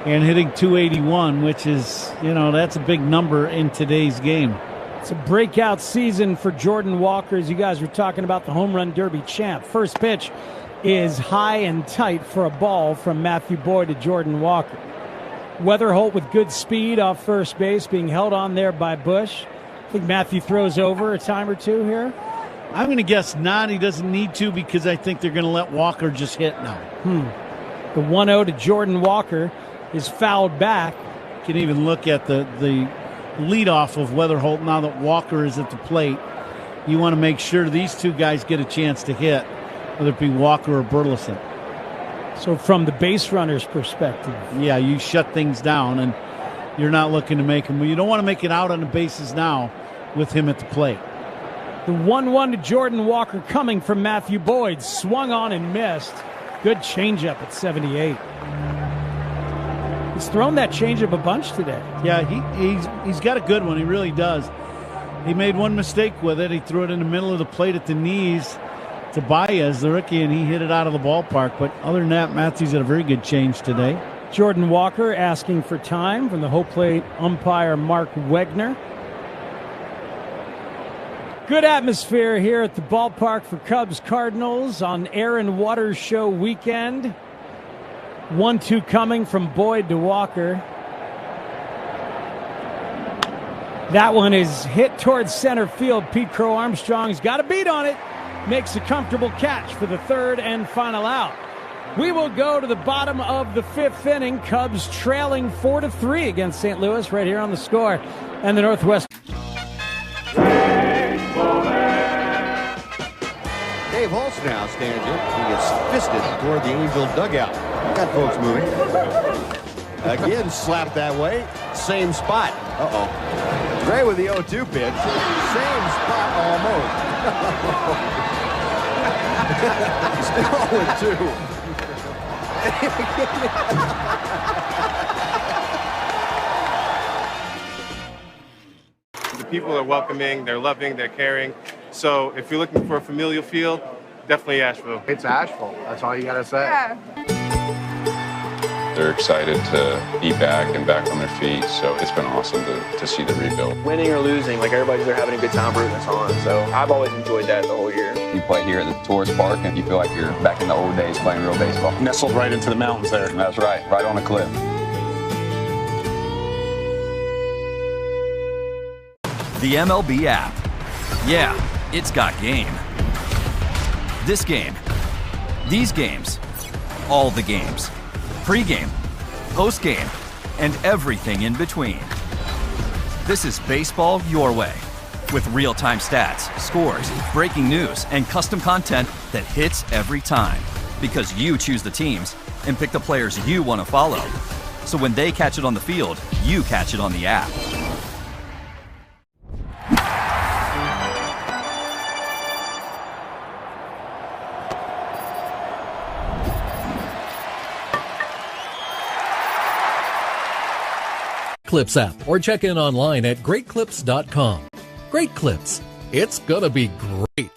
Speaker 10: and hitting .281, which is, that's a big number in today's game.
Speaker 30: It's a breakout season for Jordan Walker, as you guys were talking about, the home run derby champ. First pitch is high and tight for a ball from Matthew Boyd to Jordan Walker. Weatherholt with good speed off first base, being held on there by Busch. I think Matthew throws over a time or two here.
Speaker 10: I'm going to guess not. He doesn't need to, because I think they're going to let Walker just hit now.
Speaker 30: The 1-0 to Jordan Walker is fouled back.
Speaker 10: You can even look at the leadoff of Weatherholt now that Walker is at the plate. You want to make sure these 2 guys get a chance to hit, whether it be Walker or Burleson.
Speaker 30: So from the base runner's perspective.
Speaker 10: Yeah, you shut things down, and you're not looking to make him. You don't want to make it out on the bases now with him at the plate.
Speaker 30: The 1-1 to Jordan Walker coming from Matthew Boyd. Swung on and missed. Good changeup at 78. He's thrown that changeup a bunch today.
Speaker 10: Yeah, he's got a good one. He really does. He made one mistake with it. He threw it in the middle of the plate at the knees to Baez, the rookie, and he hit it out of the ballpark. But other than that, Matthew's had a very good change today.
Speaker 30: Jordan Walker asking for time from the home plate umpire Mark Wegner. Good atmosphere here at the ballpark for Cubs Cardinals on Aaron Waters Show weekend. 1-2 coming from Boyd to Walker. That one is hit towards center field. Pete Crow Armstrong's got a beat on it. Makes a comfortable catch for the third and final out. We will go to the bottom of the fifth inning. Cubs trailing 4-3 against St. Louis right here on the Score and the Northwest.
Speaker 14: Dave Holtz now stands in. He gets fisted toward the Angel dugout. Got folks moving. Again, slapped that way. Same spot. Uh-oh. Gray with the 0-2 pitch. Same spot almost. Still 0-2.
Speaker 4: The people are welcoming, they're loving, they're caring. So if you're looking for a familial feel, definitely Asheville.
Speaker 6: It's Asheville. That's all you got to say.
Speaker 5: Yeah.
Speaker 13: They're excited to be back and back on their feet, so it's been awesome to see the rebuild.
Speaker 20: Winning or losing, like everybody's there having a good time rooting us on. So I've always enjoyed that the whole year.
Speaker 19: You play here at the tourist park and you feel like you're back in the old days playing real baseball.
Speaker 23: Nestled right into the mountains there.
Speaker 19: That's right, right on a cliff.
Speaker 22: The MLB app. Yeah, it's got game. This game. These games. All the games. Pre-game, post-game, and everything in between. This is baseball your way. With real-time stats, scores, breaking news, and custom content that hits every time. Because you choose the teams and pick the players you want to follow. So when they catch it on the field, you catch it on the app.
Speaker 25: Clips app or check in online at greatclips.com. Great Clips. It's gonna be great.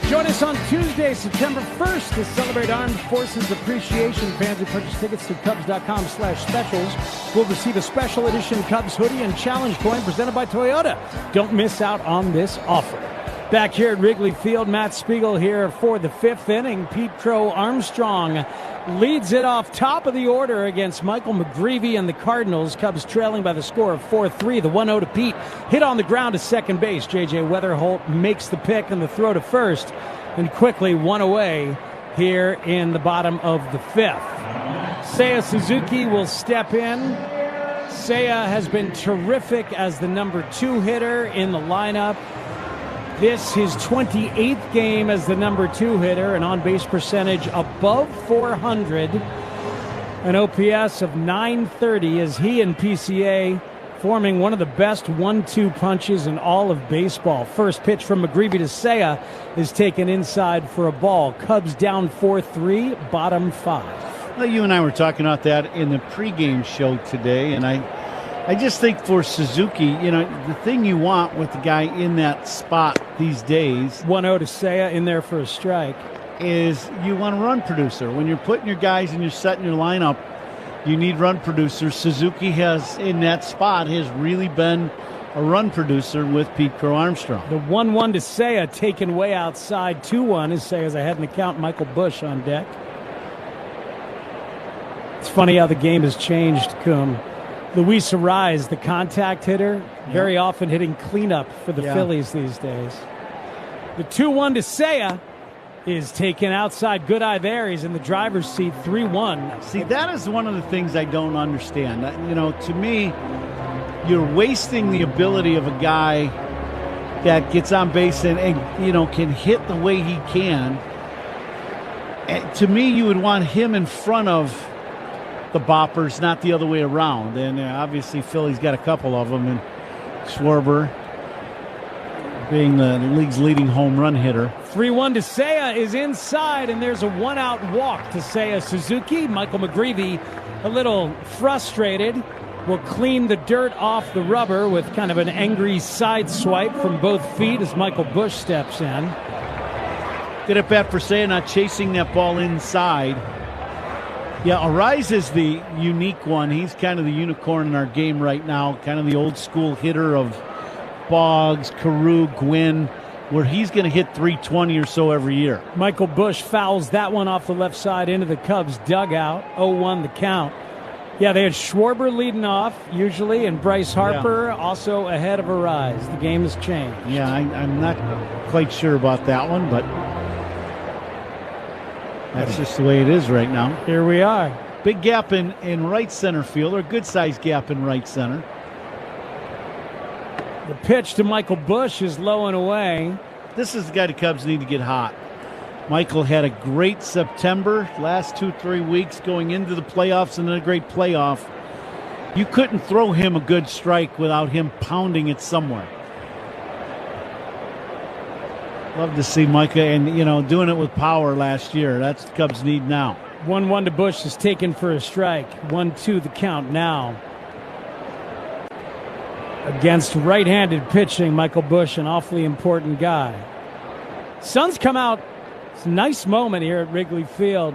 Speaker 30: Join us on Tuesday, September 1st to celebrate Armed Forces Appreciation. Fans who purchase tickets through Cubs.com/specials will receive a special edition Cubs hoodie and challenge coin presented by Toyota. Don't miss out on this offer. Back here at Wrigley Field, Matt Spiegel here for the fifth inning. Pete Crow Armstrong leads it off top of the order against Michael McGreevy and the Cardinals. Cubs trailing by the score of 4-3. The 1-0 to Pete. Hit on the ground to second base. J.J. Weatherholt makes the pick and the throw to first. And quickly one away here in the bottom of the fifth. Seiya Suzuki will step in. Seiya has been terrific as the number 2 hitter in the lineup. This his 28th game as the number 2 hitter, an on-base percentage above 400, an OPS of 930 as he and PCA forming one of the best 1-2 punches in all of baseball. First pitch from McGreevy to Seiya is taken inside for a ball. Cubs down 4-3, bottom 5.
Speaker 10: Well, you and I were talking about that in the pregame show today, and I just think for Suzuki, you know, the thing you want with the guy in that spot these days,
Speaker 30: 1-0 to Seiya in there for a strike,
Speaker 10: is you want a run producer. When you're putting your guys and you're setting your lineup, you need run producers. Suzuki has, in that spot, has really been a run producer with Pete Crow Armstrong.
Speaker 30: The 1-1 to Seiya taken way outside. 2-1 as Seiya's ahead in the count. Michael Busch on deck. It's funny how the game has changed, Coom. Luis Arraez, the contact hitter, very often hitting cleanup for the Phillies these days. The 2-1 to Seiya is taken outside. Good eye there. He's in the driver's seat, 3-1.
Speaker 10: See, that is one of the things I don't understand. You know, to me, you're wasting the ability of a guy that gets on base and you know, can hit the way he can. And to me, you would want him in front of the boppers, not the other way around. And obviously Philly's got a couple of them, and Schwarber being the league's leading home run hitter.
Speaker 30: 3-1 to Seiya is inside, and there's a one-out walk to Seiya Suzuki. Michael McGreevy a little frustrated, will clean the dirt off the rubber with kind of an angry side swipe from both feet as Michael Busch steps in.
Speaker 10: Good at bat for Seiya, not chasing that ball inside. Yeah, Arise is the unique one. He's kind of the unicorn in our game right now, kind of the old school hitter of Boggs, Carew, Gwynn, where he's going to hit 320 or so every year.
Speaker 30: Michael Busch fouls that one off the left side into the Cubs dugout. 0-1 the count. Yeah, they had Schwarber leading off, usually, and Bryce Harper also ahead of Arise. The game has changed.
Speaker 10: Yeah, I'm not quite sure about that one, but that's just the way it is right now.
Speaker 30: Here we are.
Speaker 10: Big gap in right center field, or a good-sized gap in right center.
Speaker 30: The pitch to Michael Busch is low and away.
Speaker 10: This is the guy the Cubs need to get hot. Michael had a great September, last 2-3 weeks going into the playoffs, and then a great playoff. You couldn't throw him a good strike without him pounding it somewhere. Love to see Micah, and doing it with power last year. That's what the Cubs need now.
Speaker 30: 1-1 to Busch is taken for a strike. 1-2 the count now. Against right-handed pitching, Michael Busch, an awfully important guy. Sun's come out. It's a nice moment here at Wrigley Field.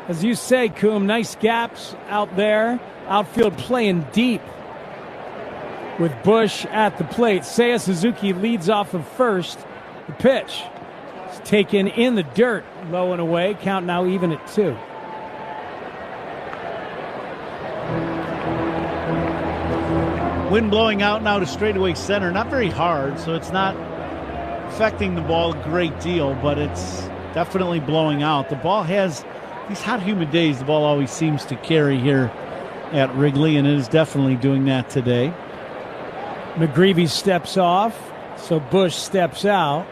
Speaker 30: As you say, Coom, nice gaps out there. Outfield playing deep with Busch at the plate. Seiya Suzuki leads off of first. The pitch is taken in the dirt, low and away. Count now even at 2.
Speaker 10: Wind blowing out now to straightaway center. Not very hard, so it's not affecting the ball a great deal, but it's definitely blowing out. The ball has these hot, humid days. The ball always seems to carry here at Wrigley, and it is definitely doing that today.
Speaker 30: McGreevy steps off, so Busch steps out.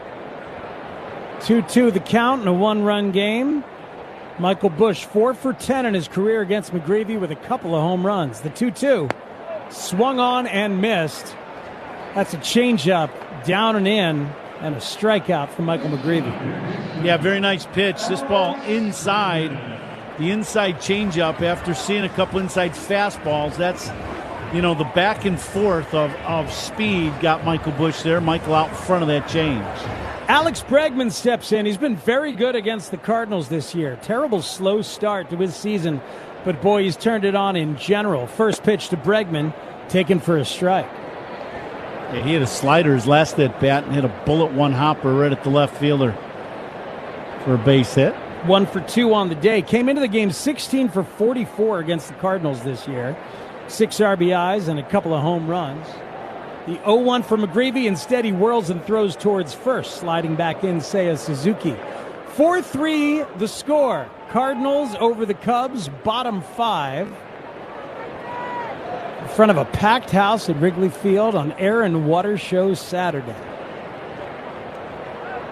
Speaker 30: 2-2 the count in a 1-run game. Michael Busch 4 for 10 in his career against McGreevy with a couple of home runs. The 2-2 swung on and missed. That's a changeup down and in, and a strikeout from Michael McGreevy.
Speaker 10: Yeah, very nice pitch. This ball inside, the inside changeup after seeing a couple inside fastballs. That's, the back and forth of speed got Michael Busch there. Michael out in front of that change.
Speaker 30: Alex Bregman steps in. He's been very good against the Cardinals this year. Terrible slow start to his season, but boy, he's turned it on in general. First pitch to Bregman, taken for a strike.
Speaker 10: Yeah, he had a slider his last at bat and hit a bullet one hopper right at the left fielder for a base hit.
Speaker 30: 1 for 2 on the day. Came into the game 16 for 44 against the Cardinals this year. 6 RBIs and a couple of home runs. The 0-1 for McGreevy. Instead, he whirls and throws towards first, sliding back in Seiya Suzuki. 4-3 the score. Cardinals over the Cubs, bottom 5. In front of a packed house at Wrigley Field on Air and Water Show Saturday.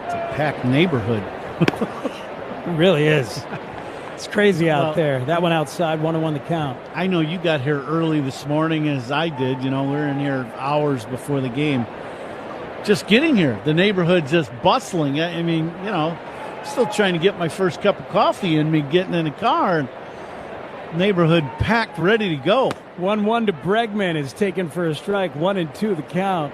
Speaker 10: It's a packed neighborhood.
Speaker 30: It really is. It's crazy out there. That one outside, 1-1 the count.
Speaker 10: I know you got here early this morning as I did. We're in here hours before the game. Just getting here, the neighborhood just bustling. I mean, still trying to get my first cup of coffee in me, getting in the car. And neighborhood packed, ready to go.
Speaker 30: 1-1 to Bregman is taken for a strike. 1-2 the count.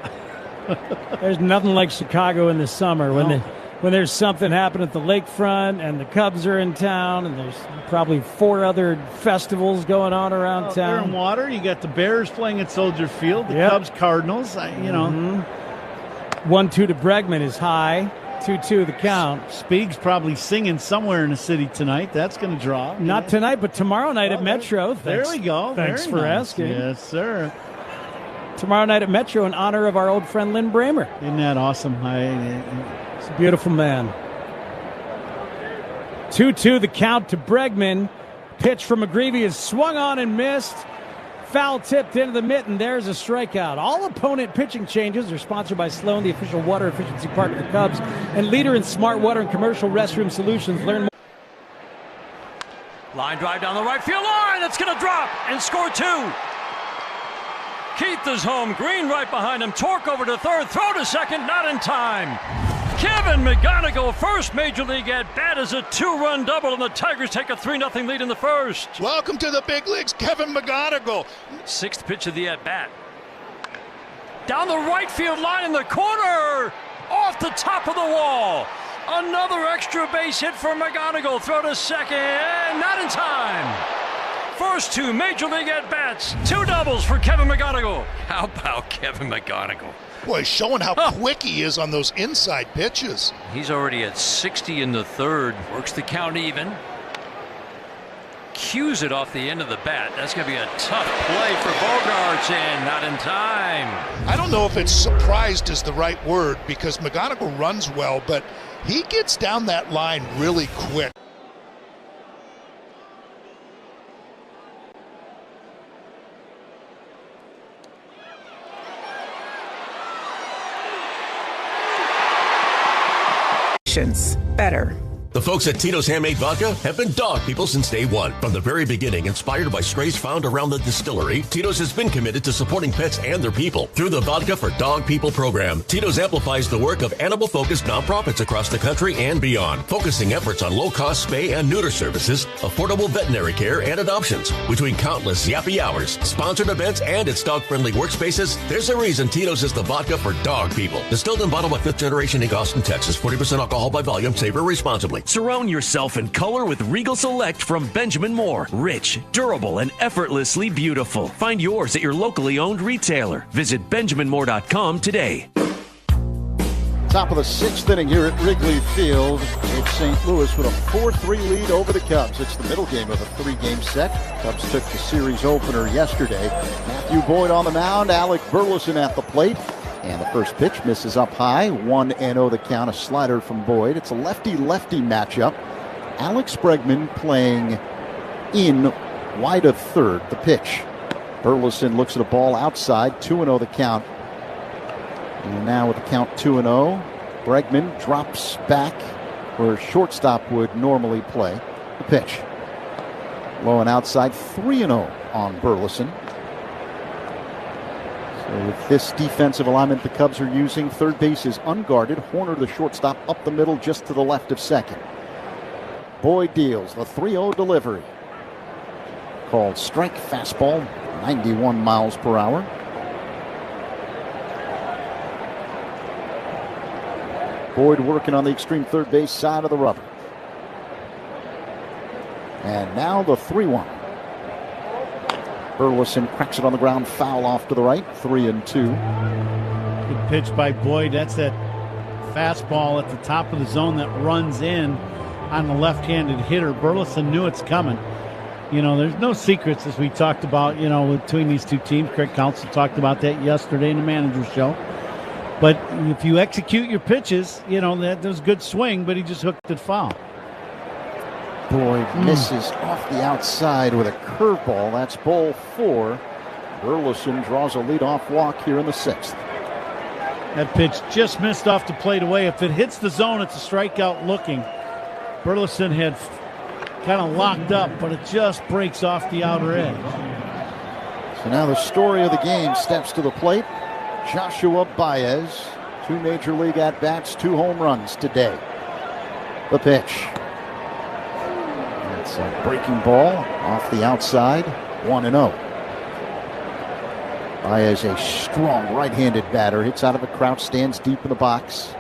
Speaker 30: There's nothing like Chicago in the summer when there's something happening at the lakefront and the Cubs are in town and there's probably 4 other festivals going on around town.
Speaker 10: Air and Water. You got the Bears playing at Soldier Field. The Cubs, Cardinals.
Speaker 30: 1-2 to Bregman is high. 2-2 the count.
Speaker 10: Speeg's probably singing somewhere in the city tonight. That's going to draw.
Speaker 30: Not tonight, but tomorrow night at Metro.
Speaker 10: There we go.
Speaker 30: Thanks for asking.
Speaker 10: Yes, sir.
Speaker 30: Tomorrow night at Metro in honor of our old friend Lynn Bramer.
Speaker 10: Isn't that awesome?
Speaker 30: He's a beautiful man. 2-2 the count to Bregman. Pitch from McGreevy is swung on and missed. Foul tipped into the mitten. There's a strikeout. All opponent pitching changes are sponsored by Sloan, the official water efficiency partner of the Cubs, and leader in smart water and commercial restroom solutions. Learn more.
Speaker 5: Line drive down the right field line. It's going to drop and score 2. Keith is home. Green right behind him. Torque over to third. Throw to second. Not in time. Kevin McGonigal, first Major League at-bat is a 2-run double, and the Tigers take a 3-0 lead in the first.
Speaker 7: Welcome to the big leagues, Kevin McGonigal.
Speaker 5: Sixth pitch of the at-bat. Down the right field line in the corner, off the top of the wall. Another extra base hit for McGonigal. Throw to second, not in time. First two Major League at-bats, 2 doubles for Kevin McGonigal.
Speaker 8: How about Kevin McGonigal?
Speaker 7: Boy, showing how quick he is on those inside pitches.
Speaker 5: He's already at 60 in the third. Works the count even. Cues it off the end of the bat. That's going to be a tough play for Bogaerts, and not in time.
Speaker 7: I don't know if it's surprised is the right word, because McGonigal runs well, but he gets down that line really quick.
Speaker 9: Better.
Speaker 11: The folks at Tito's Handmade Vodka have been dog people since day one. From the very beginning, inspired by strays found around the distillery, Tito's has been committed to supporting pets and their people. Through the Vodka for Dog People program, Tito's amplifies the work of animal-focused nonprofits across the country and beyond, focusing efforts on low-cost spay and neuter services, affordable veterinary care, and adoptions. Between countless yappy hours, sponsored events, and its dog-friendly workspaces, there's a reason Tito's is the vodka for dog people. Distilled and bottled by 5th Generation Inc. Austin, Texas. 40% alcohol by volume. Savor responsibly.
Speaker 12: Surround yourself in color with Regal Select from Benjamin Moore. Rich, durable, and effortlessly beautiful. Find yours at your locally owned retailer. Visit BenjaminMoore.com today.
Speaker 3: Top of the 6th inning here at Wrigley Field. It's St. Louis with a 4-3 lead over the Cubs. It's the middle game of a 3-game set. Cubs took the series opener yesterday. Matthew Boyd on the mound, Alec Burleson at the plate. And the first pitch misses up high. 1-0 the count, a slider from Boyd. It's a lefty-lefty matchup. Alex Bregman playing in wide of third. The pitch. Burleson looks at a ball outside. 2-0 the count. And now with the count 2-0, Bregman drops back where shortstop would normally play. The pitch. Low and outside. 3-0 on Burleson. With this defensive alignment the Cubs are using, third base is unguarded. Horner, the shortstop, up the middle just to the left of second. Boyd deals the 3-0 delivery. Called strike, fastball, 91 miles per hour. Boyd working on the extreme third base side of the rubber. And now the 3-1. Burleson cracks it on the ground, foul off to the right, 3-2.
Speaker 10: Good pitch by Boyd. That's that fastball at the top of the zone that runs in on the left-handed hitter. Burleson knew it's coming. You know, there's no secrets, as we talked about, you know, between these two teams. Craig Counsell talked about that yesterday in the manager's show. But if you execute your pitches, you know, that was a good swing, but he just hooked it foul.
Speaker 3: Boyd misses off the outside with a curveball. That's ball 4. Burleson draws a leadoff walk here in the 6th.
Speaker 10: That pitch just missed off the plate away. If it hits the zone, it's a strikeout looking. Burleson had kind of locked up, but it just breaks off the outer edge.
Speaker 3: So now the story of the game steps to the plate. Joshua Baez, 2 major league at-bats, 2 home runs today. The pitch. It's a breaking ball off the outside, 1-0. Baez, a strong right-handed batter, hits out of a crouch, stands deep in the box.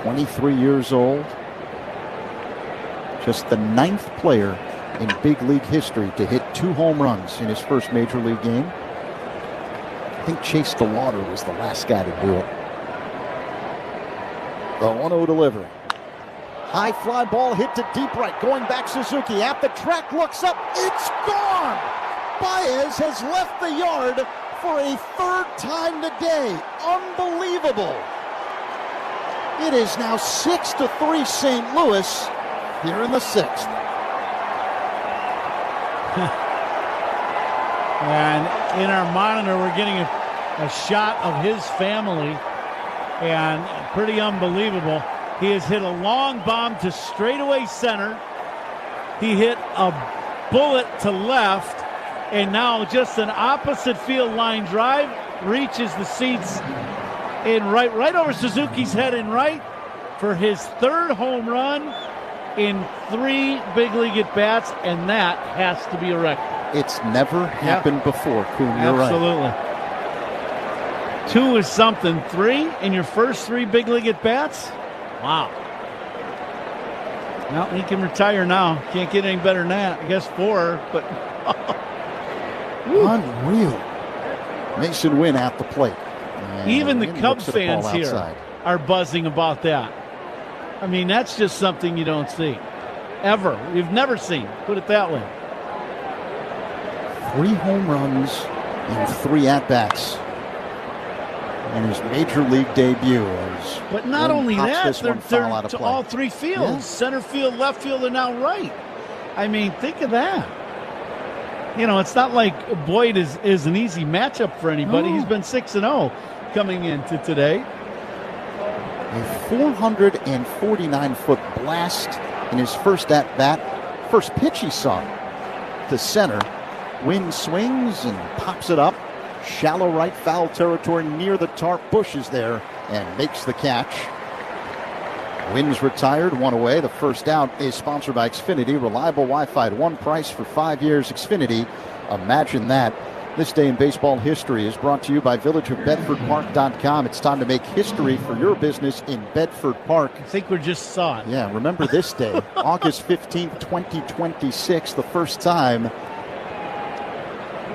Speaker 3: 23 years old. Just the 9th player in big league history to hit 2 home runs in his first major league game. I think Chase DeLauder was the last guy to do it. The 1-0 delivery. High fly ball hit to deep right. Going back Suzuki at the track, looks up. It's gone! Baez has left the yard for a 3rd time today. Unbelievable. It is now 6-3 St. Louis here in the 6th.
Speaker 10: And in our monitor, we're getting a shot of his family, and pretty unbelievable. He has hit a long bomb to straightaway center. He hit a bullet to left, and now just an opposite field line drive reaches the seats in right over Suzuki's head in right for his third home run in 3 big league at-bats, and that has to be a record.
Speaker 3: It's never happened before, Kuhn. You're
Speaker 10: Absolutely.
Speaker 3: right.
Speaker 10: 2 is something. 3 in your first 3 big league at-bats? Wow. Well, he can retire now. Can't get any better than that. I guess 4, but
Speaker 3: unreal. Mason Wynn at the plate. And
Speaker 10: even the
Speaker 3: Wynn
Speaker 10: Cubs
Speaker 3: looks at the
Speaker 10: fans
Speaker 3: ball
Speaker 10: here
Speaker 3: outside.
Speaker 10: are buzzing about that. I mean, that's just something you don't see. Ever. You've never seen. Put it that way.
Speaker 3: 3 home runs in 3 at-bats in his major league debut.
Speaker 10: But not only that, they're
Speaker 3: out of
Speaker 10: to
Speaker 3: play.
Speaker 10: all 3 fields.
Speaker 3: Yeah.
Speaker 10: Center field, left field, and now right. I mean, think of that. You know, it's not like Boyd is an easy matchup for anybody.
Speaker 3: No.
Speaker 10: He's been 6-0 coming into today.
Speaker 3: A 449-foot blast in his first at-bat. First pitch he saw to center. Wynn swings and pops it up. Shallow right, foul territory near the tarp bushes there, and makes the catch. Wynn's retired, 1 away. The first out is sponsored by Xfinity. Reliable Wi-Fi at 1 price for 5 years. Xfinity, imagine that. This day in baseball history is brought to you by villageofbedfordpark.com. It's time to make history for your business in Bedford Park.
Speaker 10: I think we just saw it.
Speaker 3: Yeah, remember this day, August 15th, 2026, the first time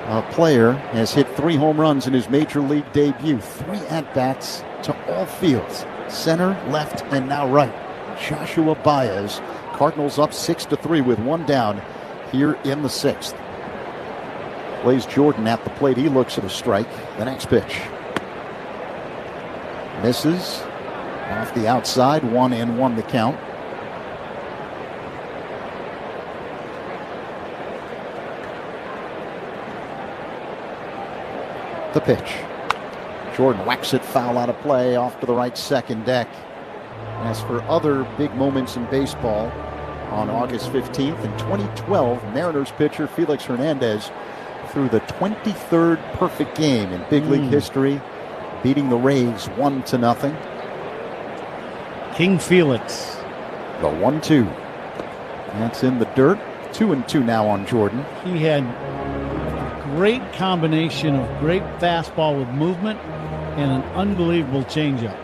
Speaker 3: a player has hit 3 home runs in his major league debut. 3 at-bats to all fields. Center, left, and now right. Joshua Baez. Cardinals up 6-3 with 1 down here in the 6th. Blaze Jordan at the plate. He looks at a strike. The next pitch. Misses. Off the outside. 1-1 the count. The pitch. Jordan whacks it foul out of play off to the right second deck. As for other big moments in baseball, on August 15th in 2012, Mariners pitcher Felix Hernandez threw the 23rd perfect game in big league history, beating the Rays 1-0.
Speaker 10: King Felix.
Speaker 3: The 1-2. That's in the dirt. 2-2 now on Jordan.
Speaker 10: He had a great combination of great fastball with movement and an unbelievable changeup.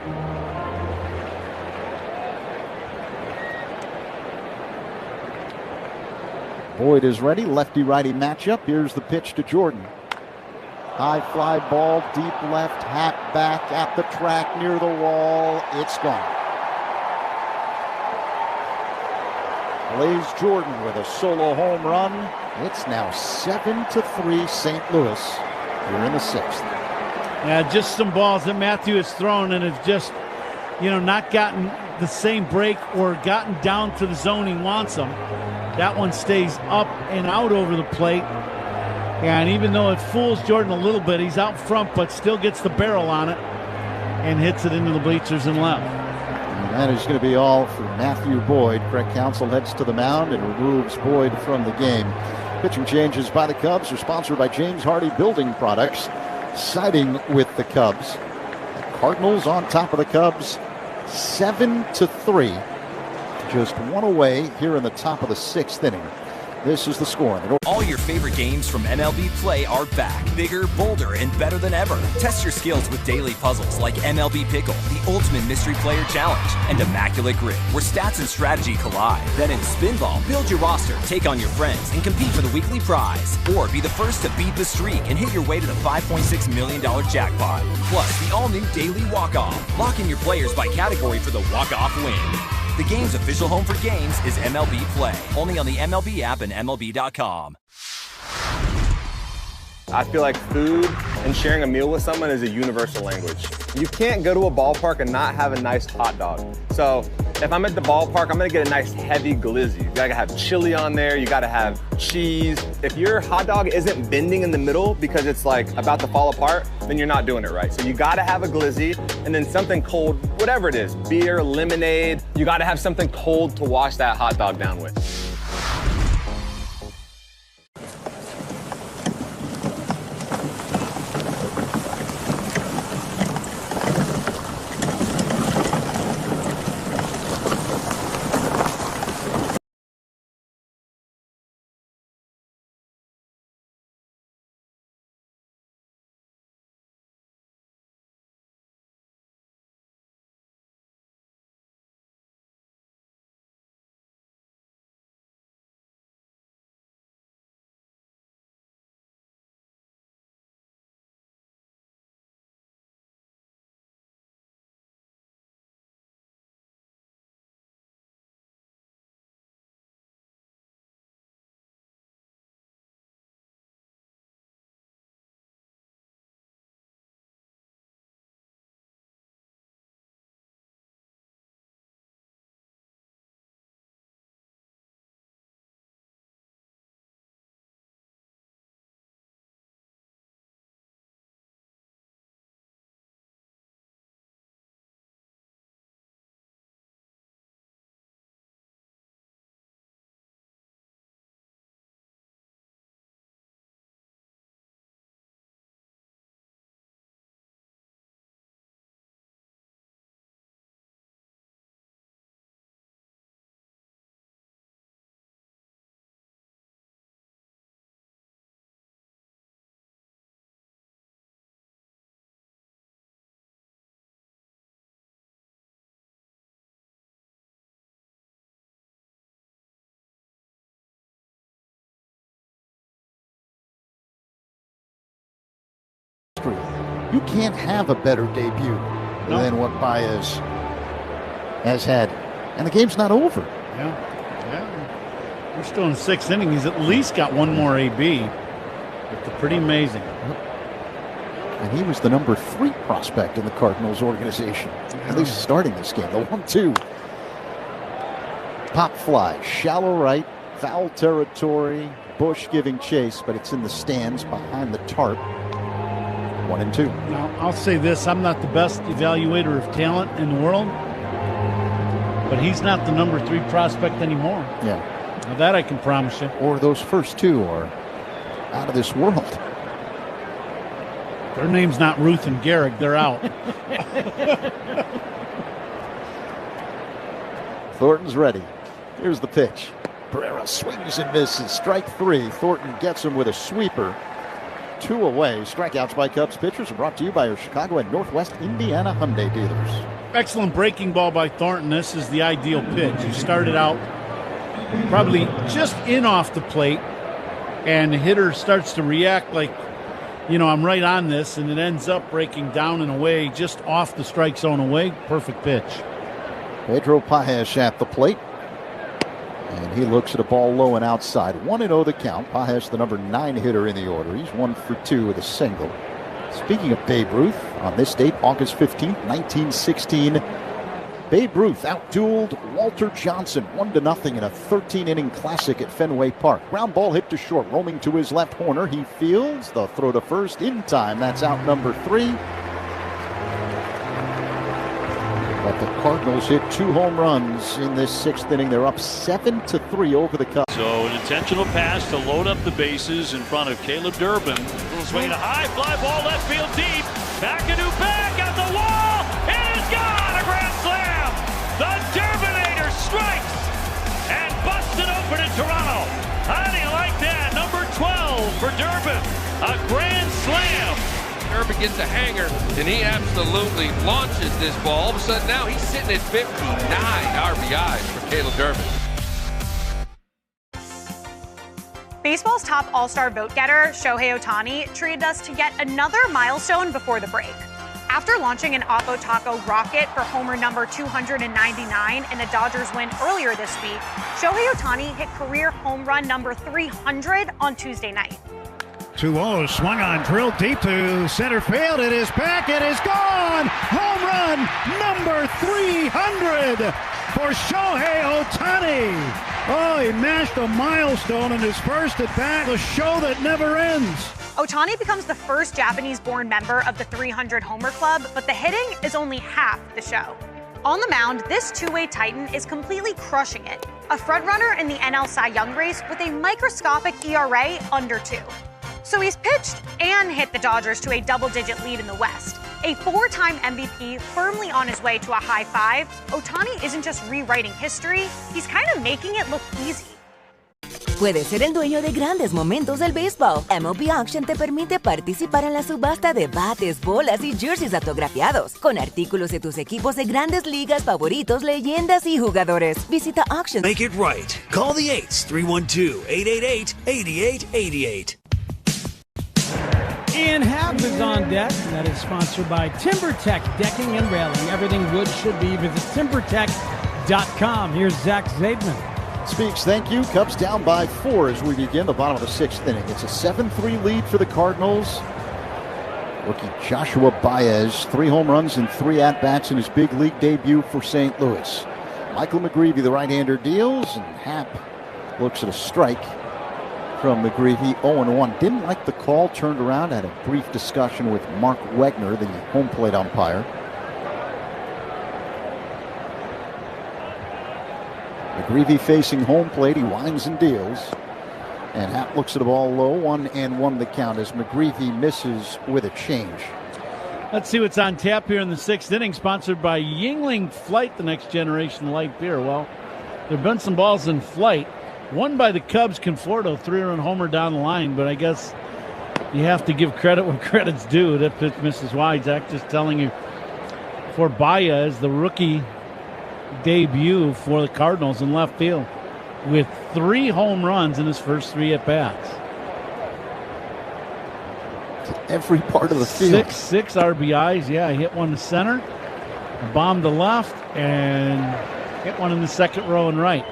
Speaker 3: Boyd is ready. Lefty-righty matchup. Here's the pitch to Jordan. High fly ball, deep left, hat back at the track near the wall. It's gone. Blaze Jordan with a solo home run. It's now 7-3 St. Louis here in the 6th.
Speaker 10: Yeah, just some balls that Matthew has thrown and have just, not gotten the same break or gotten down to the zone he wants them. That one stays up and out over the plate. And even though it fools Jordan a little bit, he's out front, but still gets the barrel on it and hits it into the bleachers and left.
Speaker 3: And that is going to be all for Matthew Boyd. Craig Counsell heads to the mound and removes Boyd from the game. Pitching changes by the Cubs are sponsored by James Hardy Building Products, siding with the Cubs. Cardinals on top of the Cubs, 7-3. Just 1 away here in the top of the 6th inning. This is the score.
Speaker 22: All your favorite games from MLB Play are back. Bigger, bolder, and better than ever. Test your skills with daily puzzles like MLB Pickle, the Ultimate Mystery Player Challenge, and Immaculate Grip, where stats and strategy collide. Then in Spinball, build your roster, take on your friends, and compete for the weekly prize. Or be the first to beat the streak and hit your way to the $5.6 million jackpot. Plus, the all-new Daily Walk-Off. Lock in your players by category for the walk-off win. The game's official home for games is MLB Play. Only on the MLB app and MLB.com.
Speaker 2: I feel like food and sharing a meal with someone is a universal language. You can't go to a ballpark and not have a nice hot dog. So if I'm at the ballpark, I'm gonna get a nice heavy glizzy. You gotta have chili on there, you gotta have cheese. If your hot dog isn't bending in the middle because it's like about to fall apart, then you're not doing it right. So you gotta have a glizzy and then something cold, whatever it is, beer, lemonade. You gotta have something cold to wash that hot dog down with.
Speaker 3: You can't have a better debut than what Baez has had. And the game's not over.
Speaker 10: Yeah. We're still in the 6th inning. He's at least got one more AB. It's pretty amazing.
Speaker 3: And he was the number 3 prospect in the Cardinals organization. At least starting this game. The 1-2. Pop fly. Shallow right. Foul territory. Bush giving chase, but it's in the stands behind the tarp. 1-2.
Speaker 10: Now, I'll say this. I'm not the best evaluator of talent in the world, but he's not the number 3 prospect anymore.
Speaker 3: Yeah.
Speaker 10: Now that I can promise you.
Speaker 3: Or those first 2 are out of this world.
Speaker 10: Their name's not Ruth and Gehrig. They're out.
Speaker 3: Thornton's ready. Here's the pitch. Pereira swings and misses. Strike 3. Thornton gets him with a sweeper. 2 away. Strikeouts by Cubs pitchers are brought to you by your Chicago and Northwest Indiana Hyundai dealers.
Speaker 10: Excellent breaking ball by Thornton. This is the ideal pitch. He started out probably just in off the plate, and the hitter starts to react like, I'm right on this, and it ends up breaking down and away just off the strike zone away. Perfect pitch.
Speaker 3: Pedro Pajes at the plate. And he looks at a ball low and outside. 1-0 the count. Pajes, the number 9 hitter in the order. He's 1 for 2 with a single. Speaking of Babe Ruth, on this date, August 15th, 1916, Babe Ruth outdueled Walter Johnson 1-0 in a 13-inning classic at Fenway Park. Ground ball hit to short, roaming to his left corner. He fields the throw to first in time. That's out number 3. But the Cardinals hit 2 home runs in this 6th inning. They're up 7-3 over the Cubs.
Speaker 5: So an intentional pass to load up the bases in front of Caleb Durbin. Swing a high fly ball left field deep. McAdoo back at the wall. It is gone. A grand slam. The Durbinator strikes and busts it open in Toronto. How do you like that? Number 12 for Durbin. A grand slam.
Speaker 15: Durbin gets a hanger, and he absolutely launches this ball. All of a sudden, now he's sitting at 59 RBIs for Caleb Durbin.
Speaker 16: Baseball's top all-star vote-getter, Shohei Ohtani, treated us to yet another milestone before the break. After launching an Oppo Taco rocket for homer number 299 in a Dodgers win earlier this week, Shohei Ohtani hit career home run number 300 on Tuesday night.
Speaker 10: 2-0, swung on, drilled deep to center field. It is back, it is gone! Home run number 300 for Shohei Ohtani. Oh, he matched a milestone in his first at bat, a show that never ends.
Speaker 16: Ohtani becomes the first Japanese-born member of the 300 homer club, but the hitting is only half the show. On the mound, this two-way titan is completely crushing it. A frontrunner in the NL Cy Young race with a microscopic ERA under 2. So he's pitched and hit the Dodgers to a double-digit lead in the West. A 4-time MVP firmly on his way to a high 5, Ohtani isn't just rewriting history, he's kind of making it look easy.
Speaker 17: Puedes ser el dueño de grandes momentos del béisbol. MLB Auction te permite participar en la subasta de bates, bolas y jerseys autografiados, con artículos de tus equipos de grandes ligas favoritos, leyendas y jugadores. Visita Auction.
Speaker 18: Make it right. Call the 8s, 312-888-8888.
Speaker 30: Ian Happ is on deck. That is sponsored by TimberTech Decking and Railing. Everything wood should be. Visit TimberTech.com. Here's Zach Zaidman.
Speaker 3: Speaks, thank you. Cubs down by 4 as we begin the bottom of the 6th inning. It's a 7-3 lead for the Cardinals. Rookie Joshua Baez, 3 home runs and 3 at-bats in his big league debut for St. Louis. Michael McGreevy, the right-hander, deals, and Happ looks at a strike from McGreevy. 0-1. Didn't like the call, turned around, had a brief discussion with Mark Wegner, the home plate umpire. McGreevy facing home plate. He winds and deals. And Happ looks at a ball low. 1-1 the count as McGreevy misses with a change.
Speaker 10: Let's see what's on tap here in the 6th inning, sponsored by Yingling Flight, the next generation light beer. Well, there have been some balls in flight. One by the Cubs, Conforto, 3-run homer down the line, but I guess you have to give credit when credit's due. That pitch misses wide. Zach just telling you, for Baez, the rookie debut for the Cardinals in left field with 3 home runs in his first 3 at-bats.
Speaker 3: every part of the field.
Speaker 10: Six RBIs. Yeah, he hit one to center, bombed to left, and hit one in the second row and right.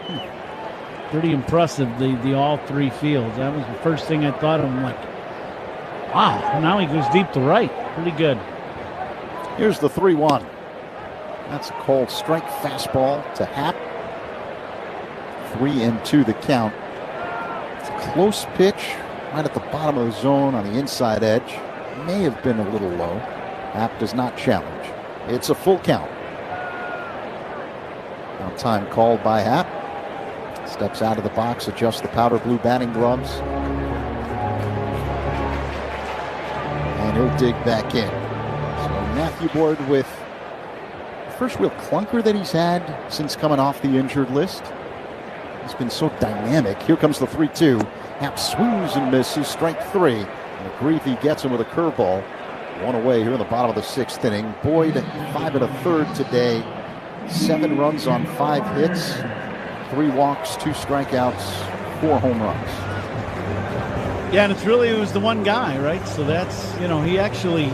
Speaker 10: Pretty impressive, the all three fields. That was the first thing I thought of. I'm like, wow, now he goes deep to right. Pretty good.
Speaker 3: Here's the 3-1. That's a called strike fastball to Happ. 3-2 the count. It's a close pitch right at the bottom of the zone on the inside edge. May have been a little low. Happ does not challenge. It's a full count. Now time called by Happ. Steps out of the box, adjusts the powder blue batting gloves. And he'll dig back in. So Matthew Boyd with the first real clunker that he's had since coming off the injured list. He's been so dynamic. Here comes the 3-2. Happ swings and misses. Strike 3. McGreevy gets him with a curveball. One away here in the bottom of the 6th inning. Boyd 5 1/3 today. 7 runs on 5 hits. 3 walks, 2 strikeouts, 4 home runs.
Speaker 10: Yeah, and it was the one guy, right? So that's, he actually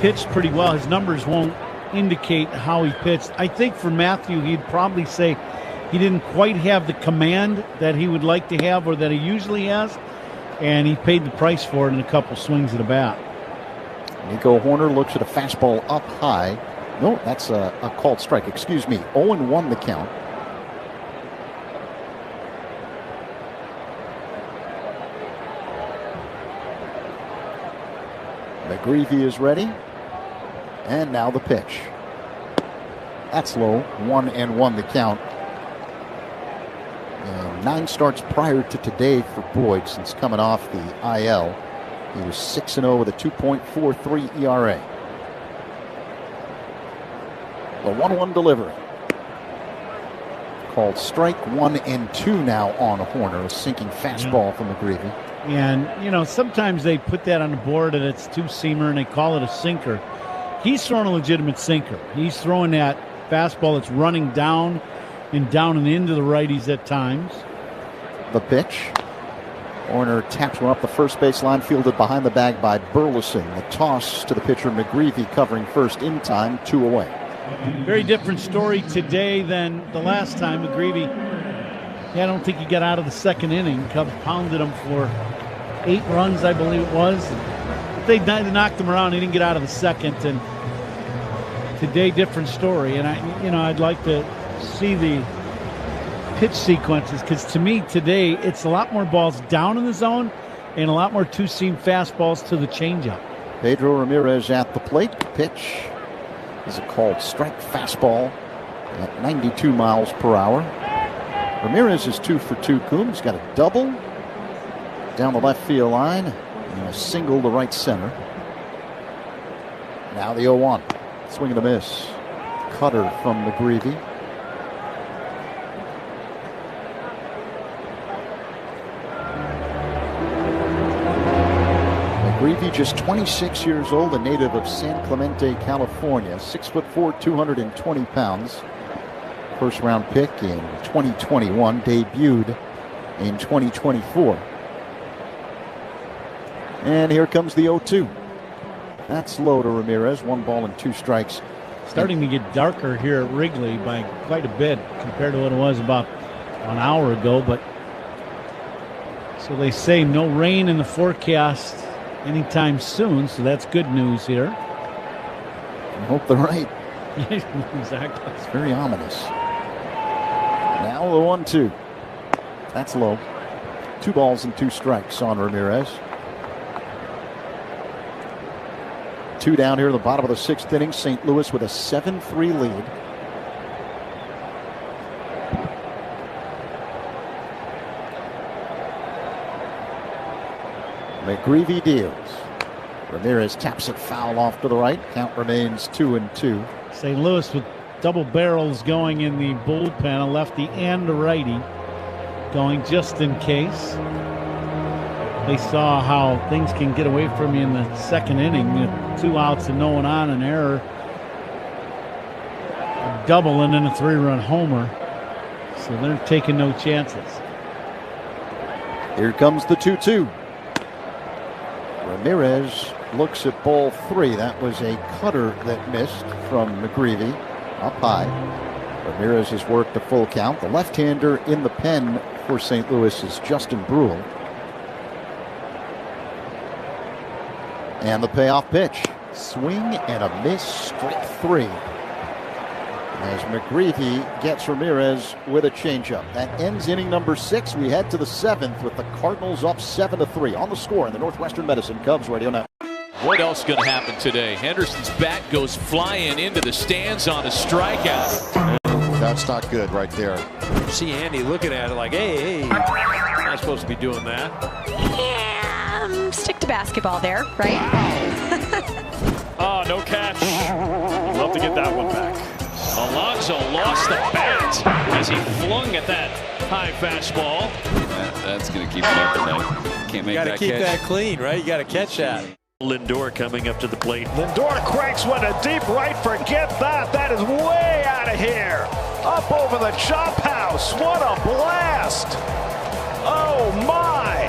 Speaker 10: pitched pretty well. His numbers won't indicate how he pitched. I think for Matthew, he'd probably say he didn't quite have the command that he would like to have or that he usually has, and he paid the price for it in a couple swings of the bat.
Speaker 3: Nico Horner looks at a fastball up high. No, that's a called strike. Excuse me. 0-1 the count. McGreevy is ready. And now the pitch. That's low. 1-1 the count. And 9 starts prior to today for Boyd since coming off the IL. He was 6-0 with a 2.43 ERA. The 1-1 delivery. Called strike 1-2 now on Horner. A sinking fastball from McGreevy.
Speaker 10: And, sometimes they put that on the board and it's two-seamer and they call it a sinker. He's throwing a legitimate sinker. He's throwing that fastball that's running down and into the righties at times.
Speaker 3: The pitch. Horner taps one up the first baseline, fielded behind the bag by Burleson. The toss to the pitcher McGreevy covering first in time, 2 away.
Speaker 10: Very different story today than the last time. McGreevy, I don't think he got out of the second inning. Cubs pounded him for 8 runs, I believe it was. But they knocked him around. He didn't get out of the second. And today, different story. And I'd like to see the pitch sequences, because to me today it's a lot more balls down in the zone and a lot more two-seam fastballs to the changeup.
Speaker 3: Pedro Ramirez at the plate. Pitch is a called strike fastball at 92 miles per hour. Ramirez is 2 for 2. Coombs got a double down the left field line and a single to right center. Now the 0-1. Swing and a miss. Cutter from McGreevy. McGreevy, just 26 years old, a native of San Clemente, California. 6'4", 220 pounds. First round pick in 2021, debuted in 2024. And here comes the 0-2. That's low to Ramirez. 1 ball and 2 strikes.
Speaker 10: Starting to get darker here at Wrigley by quite a bit compared to what it was about an hour ago. But so they say no rain in the forecast anytime soon. So that's good news here.
Speaker 3: I hope they're right.
Speaker 10: Exactly.
Speaker 3: It's very ominous. Now the 1-2. That's low. 2 balls and 2 strikes on Ramirez. 2 down here in the bottom of the 6th inning. St. Louis with a 7-3 lead. McGreevy deals. Ramirez taps it foul off to the right. Count remains 2-2.
Speaker 10: St. Louis with double barrels going in the bullpen, a lefty and a righty going just in case. They saw how things can get away from you in the second inning. 2 outs and no one on, an error, a double, and then a 3-run homer. So they're taking no chances.
Speaker 3: Here comes the 2-2. Ramirez looks at ball 3. That was a cutter that missed from McGreevy up high. Ramirez has worked the full count. The left-hander in the pen for St. Louis is Justin Brule. And the payoff pitch. Swing and a miss, strike 3. As McGreevy gets Ramirez with a changeup. That ends inning number 6. We head to the 7th with the Cardinals up 7-3 on the score in the Northwestern Medicine Cubs Radio Network.
Speaker 1: What else going to happen today? Henderson's bat goes flying into the stands on a strikeout.
Speaker 3: That's not good right there.
Speaker 5: See Andy looking at it like, hey, not supposed to be doing that.
Speaker 4: Yeah, stick to basketball there, right?
Speaker 5: Oh, no catch. Love to get that one back. Alonso lost the bat as he flung at that high fastball.
Speaker 13: That's going to keep him up tonight. Can't make that catch.
Speaker 5: You got to keep that clean, right? You got to catch that. Lindor coming up to the plate.
Speaker 14: Lindor cranks one to deep right. Forget that. That is way out of here. Up over the chop house. What a blast. Oh, my.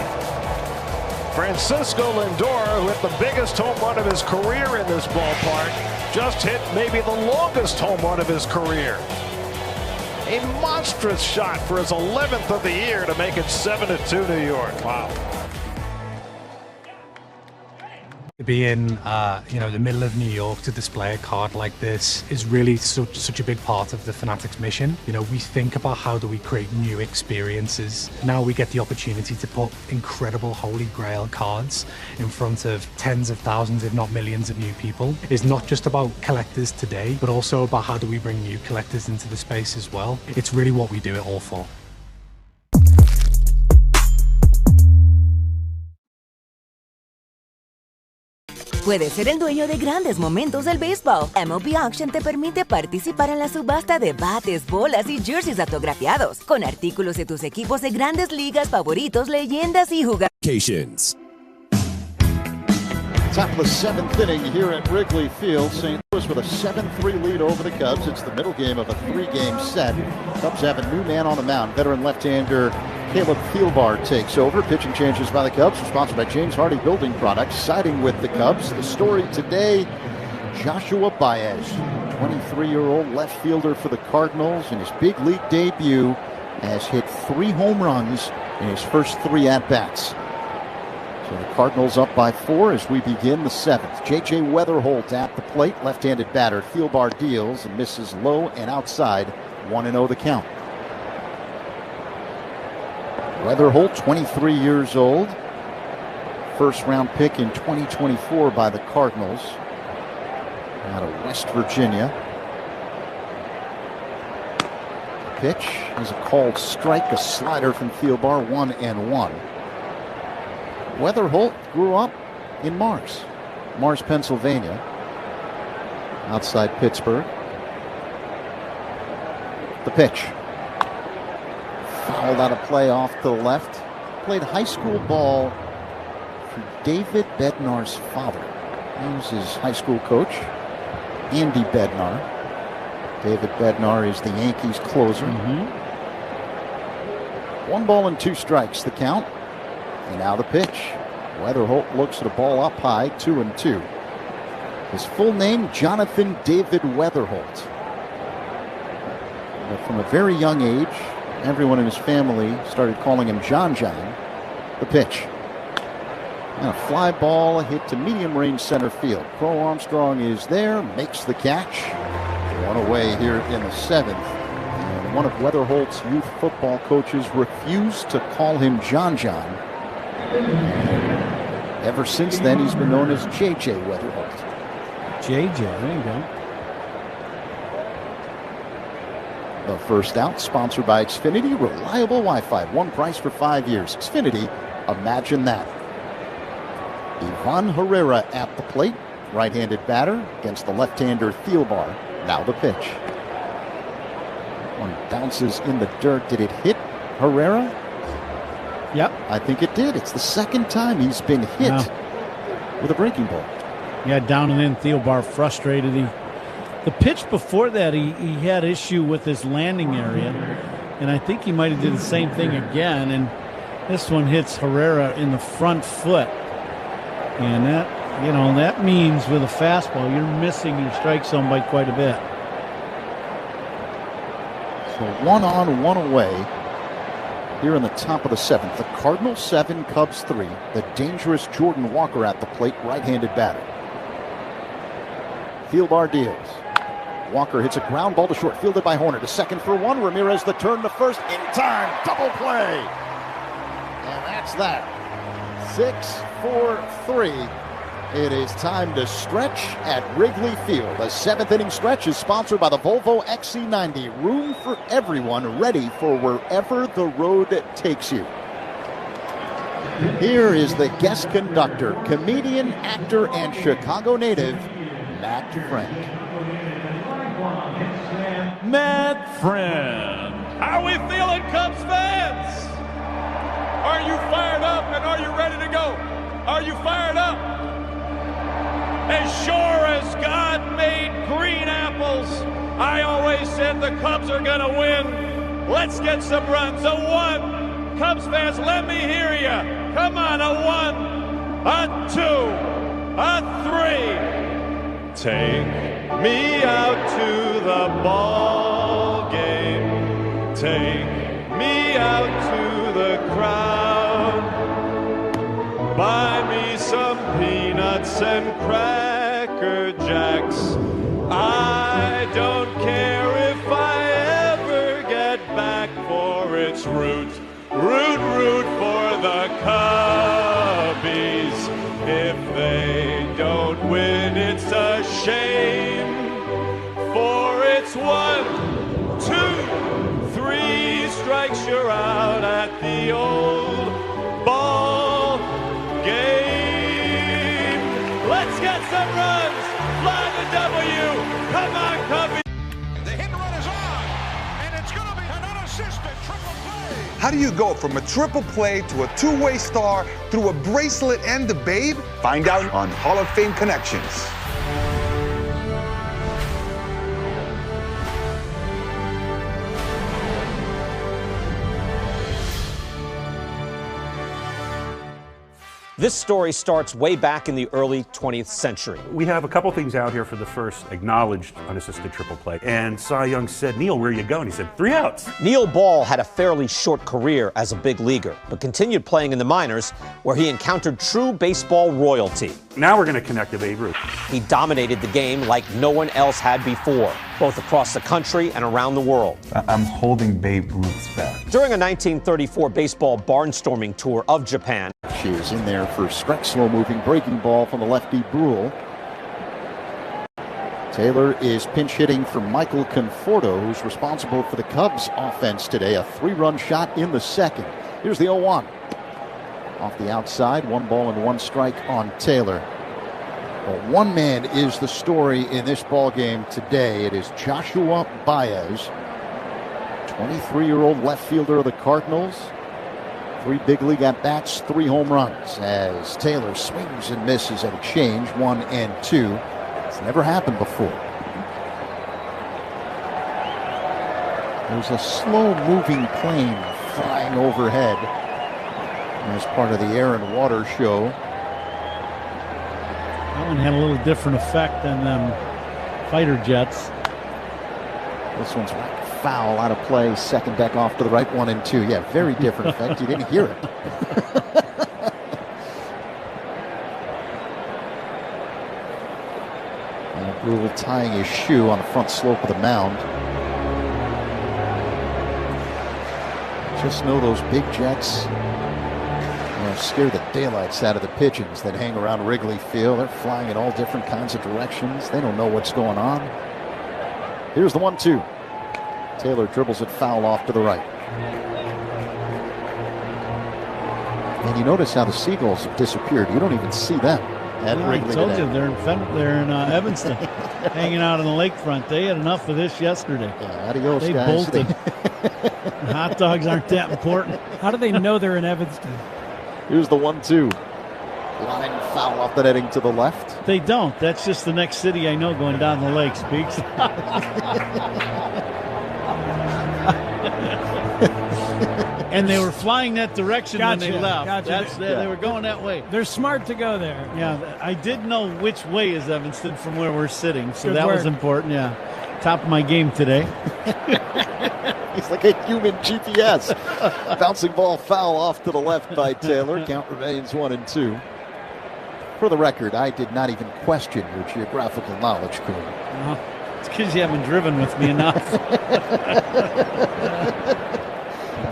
Speaker 14: Francisco Lindor, who hit the biggest home run of his career in this ballpark, just hit maybe the longest home run of his career. A monstrous shot for his 11th of the year to make it 7-2 New York. Wow.
Speaker 21: To be in, the middle of New York to display a card like this is really such a big part of the Fanatics mission. We think about how do we create new experiences. Now we get the opportunity to put incredible Holy Grail cards in front of tens of thousands, if not millions of new people. It's not just about collectors today, but also about how do we bring new collectors into the space as well. It's really what we do it all for.
Speaker 17: Puedes ser el dueño de grandes momentos del béisbol. MLB Auction te permite participar en la subasta de bates, bolas y jerseys autografiados, con artículos de tus equipos de grandes ligas favoritos, leyendas y jugadores.
Speaker 3: Top of the 7th inning here at Wrigley Field. St. Louis with a 7-3 lead over the Cubs. It's the middle game of a 3-game set. Cubs have a new man on the mound. Veteran left-hander Caleb Thielbar takes over. Pitching changes by the Cubs, sponsored by James Hardy Building Products. Siding with the Cubs, the story today, Joshua Baez, 23-year-old left fielder for the Cardinals. In his big league debut, has hit 3 home runs in his first 3 at-bats. So the Cardinals up by 4 as we begin the 7th. J.J. Weatherholt at the plate, left-handed batter. Thielbar deals and misses low and outside. 1-0 the count. Weatherholt, 23 years old. First-round pick in 2024 by the Cardinals out of West Virginia. The pitch is a called strike, a slider from Thielbar, 1-1. Weatherholt grew up in Mars, Pennsylvania, outside Pittsburgh. The pitch. Fouled out of play off to the left. Played high school ball for David Bednar's father. He was his high school coach, Andy Bednar. David Bednar is the Yankees closer. 1 ball and 2 strikes, the count. And now the pitch. Weatherholt looks at a ball up high, 2-2. His full name, Jonathan David Weatherholt. But from a very young age, everyone in his family started calling him John John. The pitch. And a fly ball hit to medium range center field. Crow Armstrong is there, makes the catch. 1 away here in the 7th. And one of Weatherholt's youth football coaches refused to call him John John. Ever since then, he's been known as J.J. Weatherholt.
Speaker 30: JJ, there you go.
Speaker 3: The first out, sponsored by Xfinity, reliable Wi-Fi, one price for 5 years. Xfinity, imagine that. Ivan Herrera at the plate, right-handed batter against the left-hander Thielbar. Now the pitch. One bounces in the dirt. Did it hit Herrera?
Speaker 30: Yep.
Speaker 3: I think it did. It's the second time he's been hit with a breaking ball.
Speaker 30: Yeah, down and in. Thielbar frustrated. The pitch before that, he had issue with his landing area, and I think he might have did the same thing again. And this one hits Herrera in the front foot. And that means with a fastball, you're missing your strike zone by quite a bit.
Speaker 3: So 1 on, 1 away here in the top of the 7th. The Cardinals 7, Cubs 3. The dangerous Jordan Walker at the plate, right-handed batter. Thielbar deals. Walker hits a ground ball to short, fielded by Horner. To second for 1. Ramirez the turn to first in time. Double play. And that's that. 6-4-3. It is time to stretch at Wrigley Field. The 7th inning stretch is sponsored by the Volvo XC90. Room for everyone, ready for wherever the road takes you. Here is the guest conductor, comedian, actor, and Chicago native, Matt Friend.
Speaker 6: Matt Friend. How are we feeling, Cubs fans? Are you fired up and are you ready to go? Are you fired up? As sure as God made green apples, I always said the Cubs are going to win. Let's get some runs. A 1. Cubs fans, let me hear you. Come on, a 1, a 2, a 3. Take me out to the ball game. Take me out to the crowd. Buy me some peanuts and Cracker Jacks. I don't care if I ever get back, for it's root for the Cubbies. If they don't win, it's a shame, for it's 1, 2, 3 strikes, you're out at the old ball game. Let's get some runs. Fly the W. Come on, Cubbies.
Speaker 19: The hit run is on, and it's going to be an unassisted triple play.
Speaker 20: How do you go from a triple play to a two-way star through a bracelet and the babe? Find out on Hall of Fame Connections.
Speaker 23: This story starts way back in the early 20th century.
Speaker 24: We have a couple things out here for the first acknowledged unassisted triple play. And Cy Young said, Neil, where are you going? He said, 3 outs.
Speaker 23: Neil Ball had a fairly short career as a big leaguer, but continued playing in the minors, where he encountered true baseball royalty.
Speaker 24: Now we're going to connect to Babe Ruth.
Speaker 23: He dominated the game like no one else had before, both across the country and around the world.
Speaker 20: I'm holding Babe Ruth's back.
Speaker 23: During a 1934 baseball barnstorming tour of Japan,
Speaker 3: she is in there for strike, slow-moving breaking ball from the lefty Brule. Taylor is pinch hitting for Michael Conforto, who's responsible for the Cubs offense today. A 3-run shot in the 2nd. Here's the 0-1. Off the outside, 1 ball and 1 strike on Taylor. But one man is the story in this ball game today. It is Joshua Baez, 23-year-old left fielder of the Cardinals. 3 big league at-bats, 3 home runs, as Taylor swings and misses at a change, 1 and 2. It's never happened before. There's a slow-moving plane flying overhead as part of the air and water show.
Speaker 30: That one had a little different effect than fighter jets.
Speaker 3: This one's right. Foul out of play, 2nd deck off to the right, 1 and 2. Yeah, very different effect. You didn't hear it. Brule tying his shoe on the front slope of the mound. Just know those big jets scare the daylights out of the pigeons that hang around Wrigley Field. They're flying in all different kinds of directions. They don't know what's going on. Here's the 1-2. Taylor dribbles it foul off to the right. And you notice how the Seagulls have disappeared. You don't even see them at Wrigley
Speaker 30: today.
Speaker 3: I told
Speaker 30: you, they're in Evanston, hanging out on the lakefront. They had enough of this yesterday.
Speaker 3: Yeah, adios,
Speaker 30: they
Speaker 3: guys.
Speaker 30: Bolted. Hot dogs aren't that important.
Speaker 25: How do they know they're in Evanston?
Speaker 3: Here's the 1-2. Line foul off the netting to the left.
Speaker 30: They don't. That's just the next city I know going down the lake, Speaks.
Speaker 10: And they were flying that direction when they left.
Speaker 30: Gotcha.
Speaker 10: They were going that way.
Speaker 30: They're smart to go there.
Speaker 10: Yeah, I did know which way is Evanston from where we're sitting, so
Speaker 30: Good
Speaker 10: that
Speaker 30: work.
Speaker 10: was important. Yeah, top of my game today.
Speaker 3: He's like a human GPS. Bouncing ball foul off to the left by Taylor. Count remains 1-2. For the record, I did not even question your geographical knowledge, Coon.
Speaker 30: It's because you haven't driven with me enough.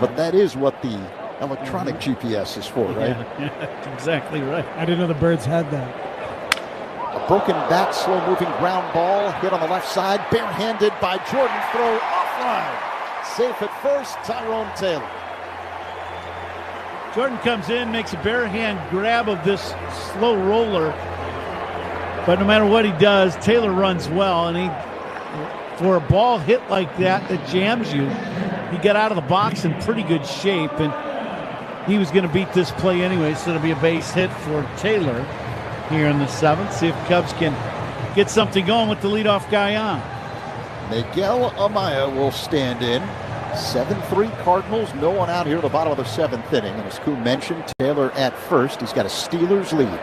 Speaker 3: But that is what the electronic GPS is for, right?
Speaker 30: Yeah, that's exactly right. I didn't know the Birds had that.
Speaker 3: A broken bat, slow-moving ground ball hit on the left side, barehanded by Jordan. Throw offline. Safe at first, Tyrone Taylor.
Speaker 10: Jordan comes in, makes a bare hand grab of this slow roller. But no matter what he does, Taylor runs well, and for a ball hit like that jams you, he got out of the box in pretty good shape, and he was going to beat this play anyway, so it'll be a base hit for Taylor here in the 7th. See if Cubs can get something going with the leadoff guy on.
Speaker 3: Miguel Amaya will stand in. 7-3 Cardinals, no one out here at the bottom of the 7th inning. And as Kuhn mentioned, Taylor at first. He's got a Steelers lead.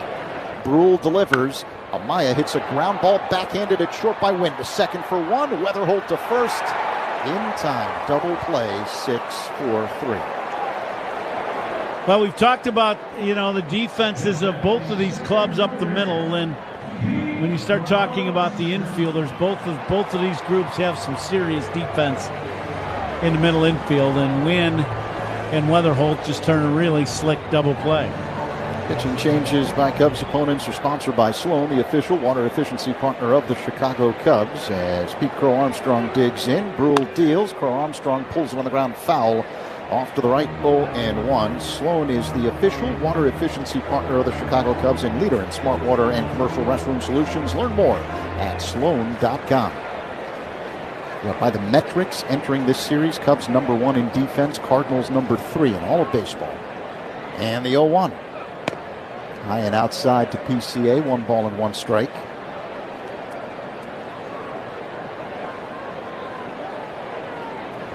Speaker 3: Brule delivers. Amaya hits a ground ball, backhanded at short by Wynn to second for one. Weatherholt to first. In time, double play, 6-4-3.
Speaker 10: Well, we've talked about, the defenses of both of these clubs up the middle, and when you start talking about the infielders, both of these groups have some serious defense in the middle infield, and Wynn and Weatherholt just turn a really slick double play.
Speaker 3: Pitching changes by Cubs opponents are sponsored by Sloan, the official water efficiency partner of the Chicago Cubs. As Pete Crow Armstrong digs in, Brule deals. Crow Armstrong pulls it on the ground foul off to the right, 0-1. Sloan is the official water efficiency partner of the Chicago Cubs and leader in smart water and commercial restroom solutions. Learn more at sloan.com. By the metrics entering this series, Cubs #1 in defense, Cardinals #3 in all of baseball. And the 0-1. High and outside to PCA, 1 ball and 1 strike.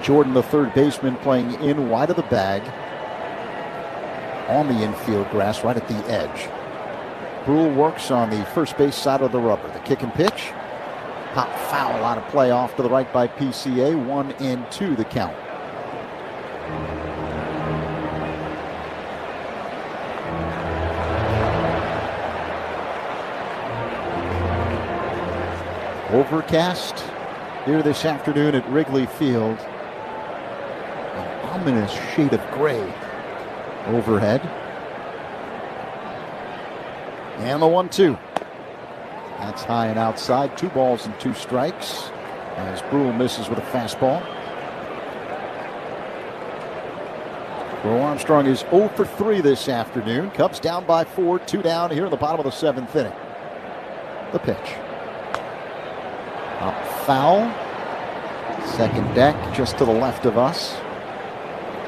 Speaker 3: Jordan, the third baseman, playing in wide of the bag on the infield grass right at the edge. Brule works on the first base side of the rubber. The kick and pitch. Pop foul out of play off to the right by PCA. 1-2 the count. Overcast here this afternoon at Wrigley Field. An ominous shade of gray overhead. And the 1-2. That's high and outside. 2 balls and 2 strikes as Brule misses with a fastball. Crow Armstrong is 0 for 3 this afternoon. Cubs down by 4, 2 down here in the bottom of the 7th inning. The pitch. Up foul. Second deck just to the left of us.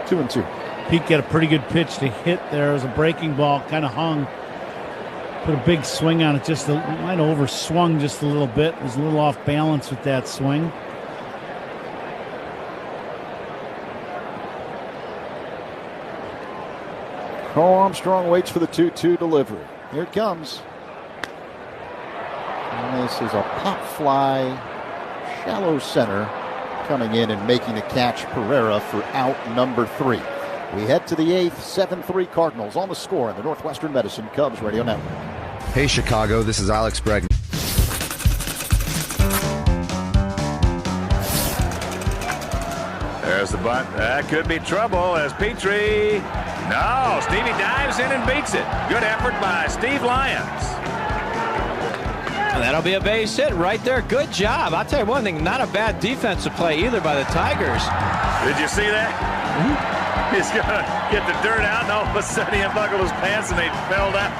Speaker 3: 2-2.
Speaker 10: Pete got a pretty good pitch to hit there. It was a breaking ball, kind of hung. Put a big swing on it, might have overswung just a little bit. Was a little off balance with that swing.
Speaker 3: Crow Armstrong waits for the 2-2 delivery. Here it comes. And this is a pop fly, shallow center, coming in and making the catch. Pereira for out number 3. We head to the 8th, 7-3 Cardinals on the score in the Northwestern Medicine Cubs Radio Network.
Speaker 7: Hey Chicago, this is Alex Bregman.
Speaker 6: There's the bunt. That could be trouble as Petrie. No, Stevie dives in and beats it. Good effort by Steve Lyons.
Speaker 8: That'll be a base hit right there. Good job. I'll tell you one thing, not a bad defensive play either by the Tigers.
Speaker 6: Did you see that? He's going to get the dirt out, and all of a sudden he unbuckled his pants and they fell down.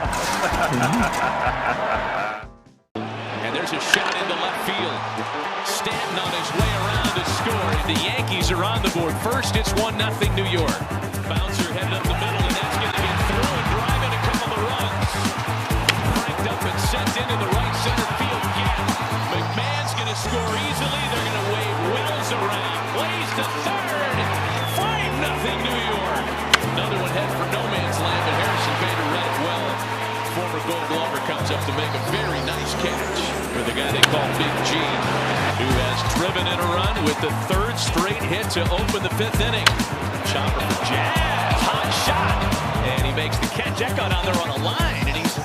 Speaker 1: And there's a shot into left field. Stanton on his way around to score. The Yankees are on the board. First, it's 1-0 New York. Bouncer headed up the middle, and that's going to get through and drive in a couple of runs. Cranked up and sent into the right center field gap. McMahon's going to score easily. They're going to wave Wills around. Plays to third. 5-0 New York. up to make a very nice catch for the guy they call Big G, who has driven in a run with the third straight hit to open the fifth inning. Chopper for Jazz, hot shot, and he makes the catch. That got on there on a line, and he's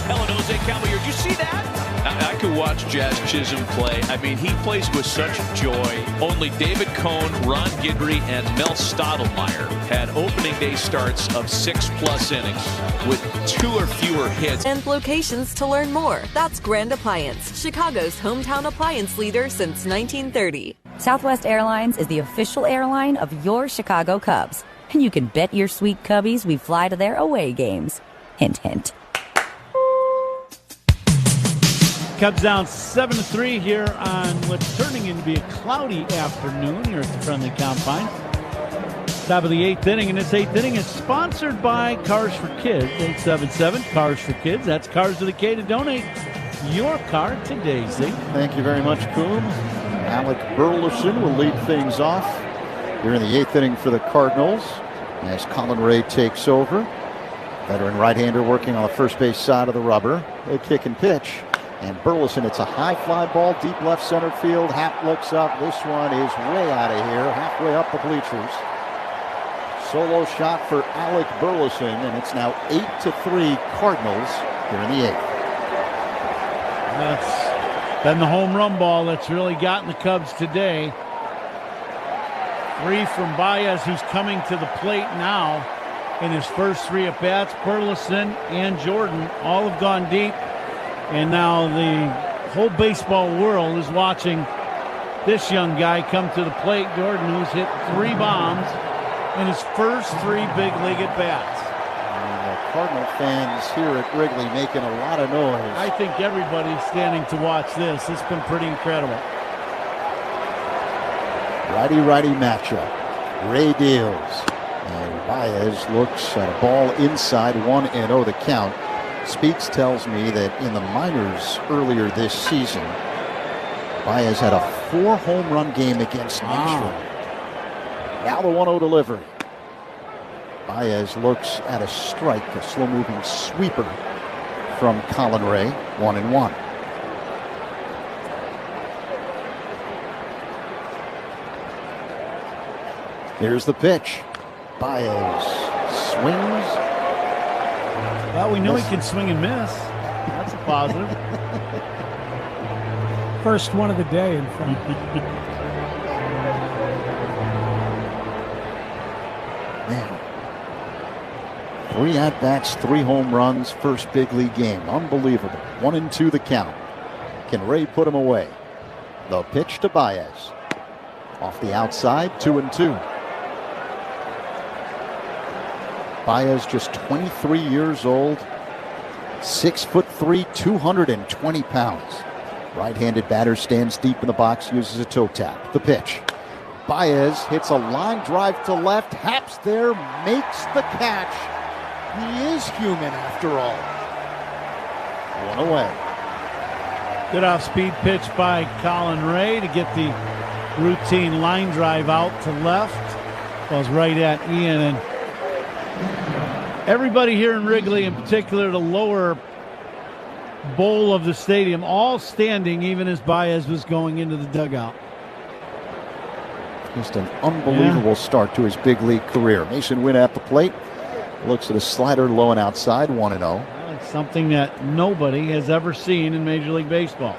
Speaker 1: telling Jose Caballero, "Did you see that?" I could watch Jazz Chisholm play. I mean, he plays with such joy. Only David Cohn, Ron Guidry, and Mel Stottlemyre had opening day starts of 6+ innings with 2 or fewer hits.
Speaker 2: And locations to learn more. That's Grand Appliance, Chicago's hometown appliance leader since 1930.
Speaker 9: Southwest Airlines is the official airline of your Chicago Cubs. And you can bet your sweet Cubbies we fly to their away games. Hint, hint.
Speaker 10: Cubs down 7-3 here on what's turning into be a cloudy afternoon here at the friendly confines. Top of the 8th inning, and this 8th inning is sponsored by Cars for Kids. 877 Cars for Kids. That's Cars with a K to donate your car to Daisy.
Speaker 3: Thank you very much, Coom. Alec Burleson will lead things off here in the 8th inning for the Cardinals as Colin Ray takes over. Veteran right-hander working on the first base side of the rubber. A kick and pitch. And Burleson, it's a high fly ball, deep left center field. Happ looks up. This one is way out of here, halfway up the bleachers. Solo shot for Alec Burleson, and it's now 8-3 Cardinals here in the 8th.
Speaker 10: That's been the home run ball that's really gotten the Cubs today. 3 from Baez, who's coming to the plate now in his first 3 at-bats. Burleson and Jordan all have gone deep. And now the whole baseball world is watching this young guy come to the plate. Jordan, who's hit 3 bombs in his first 3 big league at-bats.
Speaker 3: And the Cardinal fans here at Wrigley making a lot of noise.
Speaker 10: I think everybody's standing to watch this. It's been pretty incredible.
Speaker 3: Righty-righty matchup. Ray deals. And Baez looks at a ball inside, 1-0 the count. Speaks tells me that in the minors earlier this season, Baez had a 4 home run game against Nashville. Now the 1-0 delivery. Baez looks at a strike, a slow-moving sweeper from Colin Ray, 1-1. Here's the pitch. Baez swings.
Speaker 10: Well, we know he can swing and miss. That's a positive.
Speaker 25: First one of the day in front.
Speaker 3: Man. 3 at-bats, 3 home runs, first big league game. Unbelievable. 1-2 the count. Can Ray put him away? The pitch to Baez. Off the outside, 2-2. Baez just 23 years old, 6'3", 220 pounds. Right-handed batter stands deep in the box, uses a toe tap. The pitch. Baez hits a line drive to left. Happ's there, makes the catch. He is human after all. 1 away.
Speaker 10: Good off-speed pitch by Colin Ray to get the routine line drive out to left. Goes right at Ian, and everybody here in Wrigley, in particular the lower bowl of the stadium, all standing even as Baez was going into the dugout.
Speaker 3: Just an unbelievable start to his big league career. Mason Wynn at the plate. Looks at a slider low and outside, 1-0.
Speaker 10: Well, it's something that nobody has ever seen in Major League Baseball.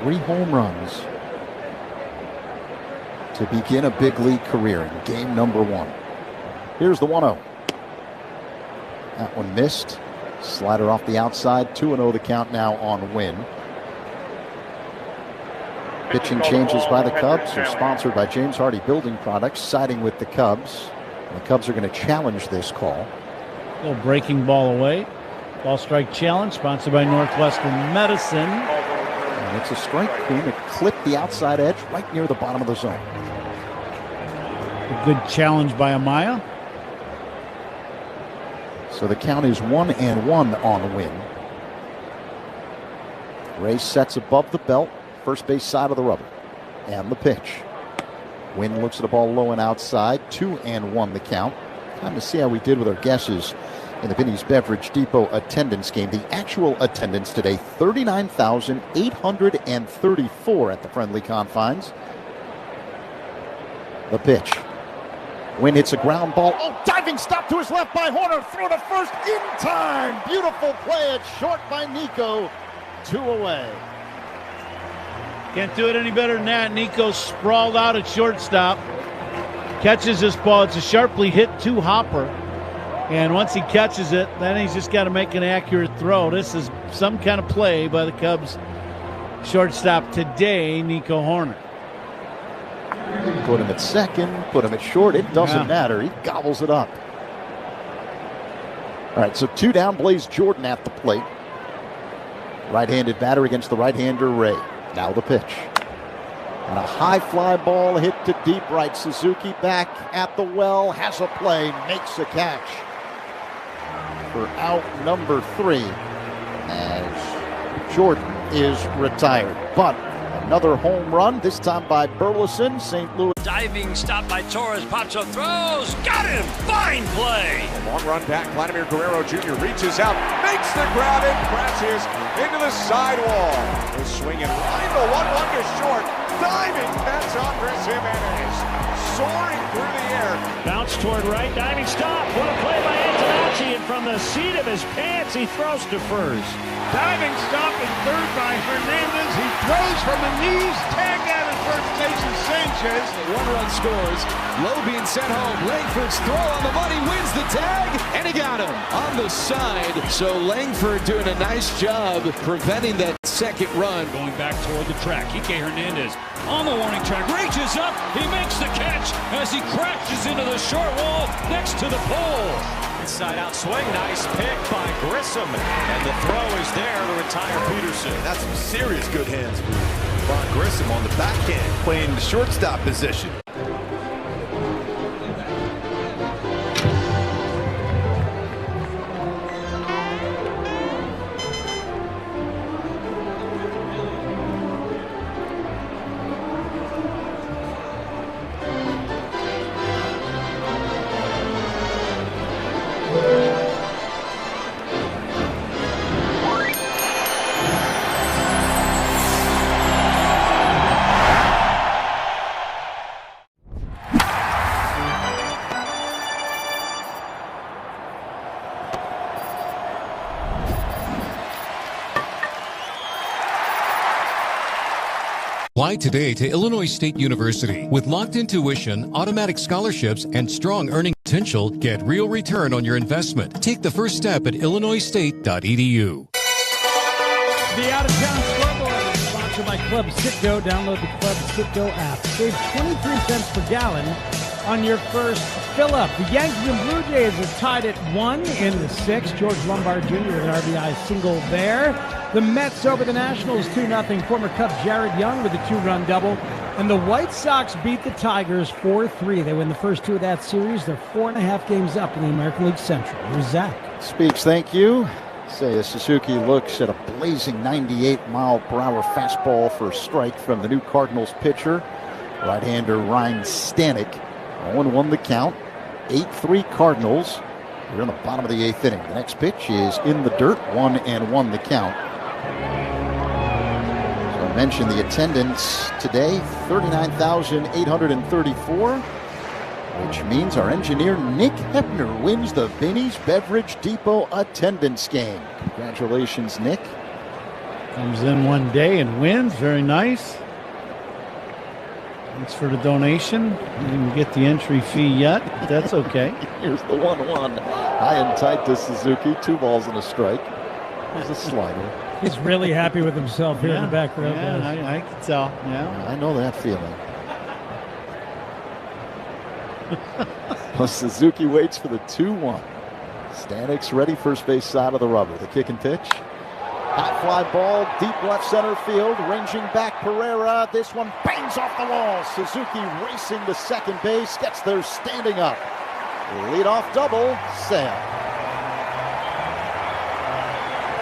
Speaker 3: 3 home runs to begin a big league career in game number 1. Here's the 1-0. That one missed. Slider off the outside. 2-0 the count now on Wynn. Pitching changes by the Cubs are sponsored by James Hardy Building Products, siding with the Cubs. And the Cubs are going to challenge this call.
Speaker 10: Little breaking ball away. Ball strike challenge sponsored by Northwestern Medicine.
Speaker 3: And it's a strike. It clipped the outside edge right near the bottom of the zone.
Speaker 10: A good challenge by Amaya.
Speaker 3: So the count is 1-1 on Wynn. Ray sets above the belt, first base side of the rubber. And the pitch. Wynn looks at the ball low and outside. 2-1 the count. Time to see how we did with our guesses in the Binny's Beverage Depot attendance game. The actual attendance today, 39,834 at the friendly confines. The pitch. Wynn hits a ground ball. Oh, diving stop to his left by Horner. Throw to first in time. Beautiful play at short by Nico. 2 away.
Speaker 10: Can't do it any better than that. Nico sprawled out at shortstop. Catches this ball. It's a sharply hit two-hopper. And once he catches it, then he's just got to make an accurate throw. This is some kind of play by the Cubs shortstop today, Nico Horner.
Speaker 3: Put him at second, put him at short. It doesn't matter. He gobbles it up. All right, so 2 down. Blaze Jordan at the plate. Right-handed batter against the right-hander Ray. Now the pitch. And a high fly ball hit to deep right. Suzuki back at the well. Has a play. Makes a catch for out number 3 as Jordan is retired. But another home run, this time by Burleson. St. Louis.
Speaker 5: Diving stop by Torres. Pops up, throws. Got him. Fine play.
Speaker 6: A long run back. Vladimir Guerrero Jr. reaches out. Makes the grab and crashes into the sidewall. The swing and line. The 1-1 to short. Diving catch on Chris Jimenez. Soaring through the air.
Speaker 5: Bounce toward right. Diving stop. What a play by Antonacci. And from the seat of his pants, he throws to first.
Speaker 19: Diving stop in third by Hernandez. He throws from the knees. Tagged out at first base is Sanchez.
Speaker 1: The 1-run scores. Low being sent home. Langford's throw on the money wins the tag, and he got him on the side. So Langford doing a nice job preventing that second run.
Speaker 5: Going back toward the track. Kike Hernandez on the warning track. Reaches up. He makes the catch as he crashes into the short wall next to the pole. Inside out swing. Nice pick by Grissom. And the throw is there to retire Peterson.
Speaker 11: That's some serious good hands for Von Grissom on the backhand, playing the shortstop position.
Speaker 12: Apply today to Illinois State University. With locked-in tuition, automatic scholarships, and strong earning potential, get real return on your investment. Take the first step at illinoisstate.edu.
Speaker 30: The out-of-town scoreboard is sponsored by Club Citgo. Download the Club Citgo app. Save 23 cents per gallon on your first fill-up. The Yankees and Blue Jays are tied at 1 in the 6th. George Lombard Jr. with an RBI single there. The Mets over the Nationals 2-0. Former Cub Jared Young with a 2-run double. And the White Sox beat the Tigers 4-3. They win the first 2 of that series. They're 4.5 games up in the American League Central. Here's Zach.
Speaker 3: Speaks, thank you. Seiya Suzuki looks at a blazing 98-mile-per-hour fastball for strike from the new Cardinals pitcher. Right-hander Ryan Stanek. 0-1 the count. 8-3 Cardinals. We're in the bottom of the 8th inning. The next pitch is in the dirt. 1-1 the count. So I mentioned the attendance today, 39,834, which means our engineer Nick Hepner wins the Binny's Beverage Depot attendance game. Congratulations, Nick.
Speaker 10: Comes in one day and wins. Very nice. Thanks for the donation. You didn't get the entry fee yet, but that's okay.
Speaker 3: Here's the 1-1. High and tight to Suzuki. 2 balls and a strike. There's a slider.
Speaker 30: He's really happy with himself here in the back row.
Speaker 10: Yeah, I can tell. Yeah,
Speaker 3: I know that feeling. Well, Suzuki waits for the 2-1. Stanek's ready, first base side of the rubber. The kick and pitch. High fly ball, deep left center field, ranging back Pereira. This one bangs off the wall. Suzuki racing to second base, gets there standing up. Leadoff double, Seiya.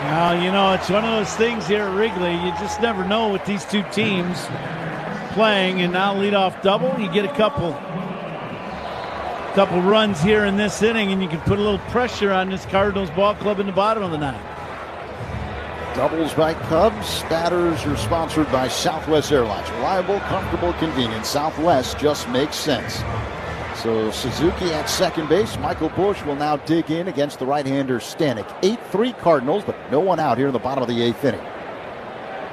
Speaker 10: Now, you know, it's one of those things here at Wrigley. You just never know with these two teams couple runs here in this inning, and you can put a little pressure on this Cardinals ball club in the bottom of the ninth.
Speaker 3: Doubles by Cubs. Batters are sponsored by Southwest Airlines. Reliable, comfortable, convenient. Southwest just makes sense. So Suzuki at second base. Michael Busch will now dig in against the right-hander Stanek. 8-3 Cardinals, but no one out here in the bottom of the eighth inning.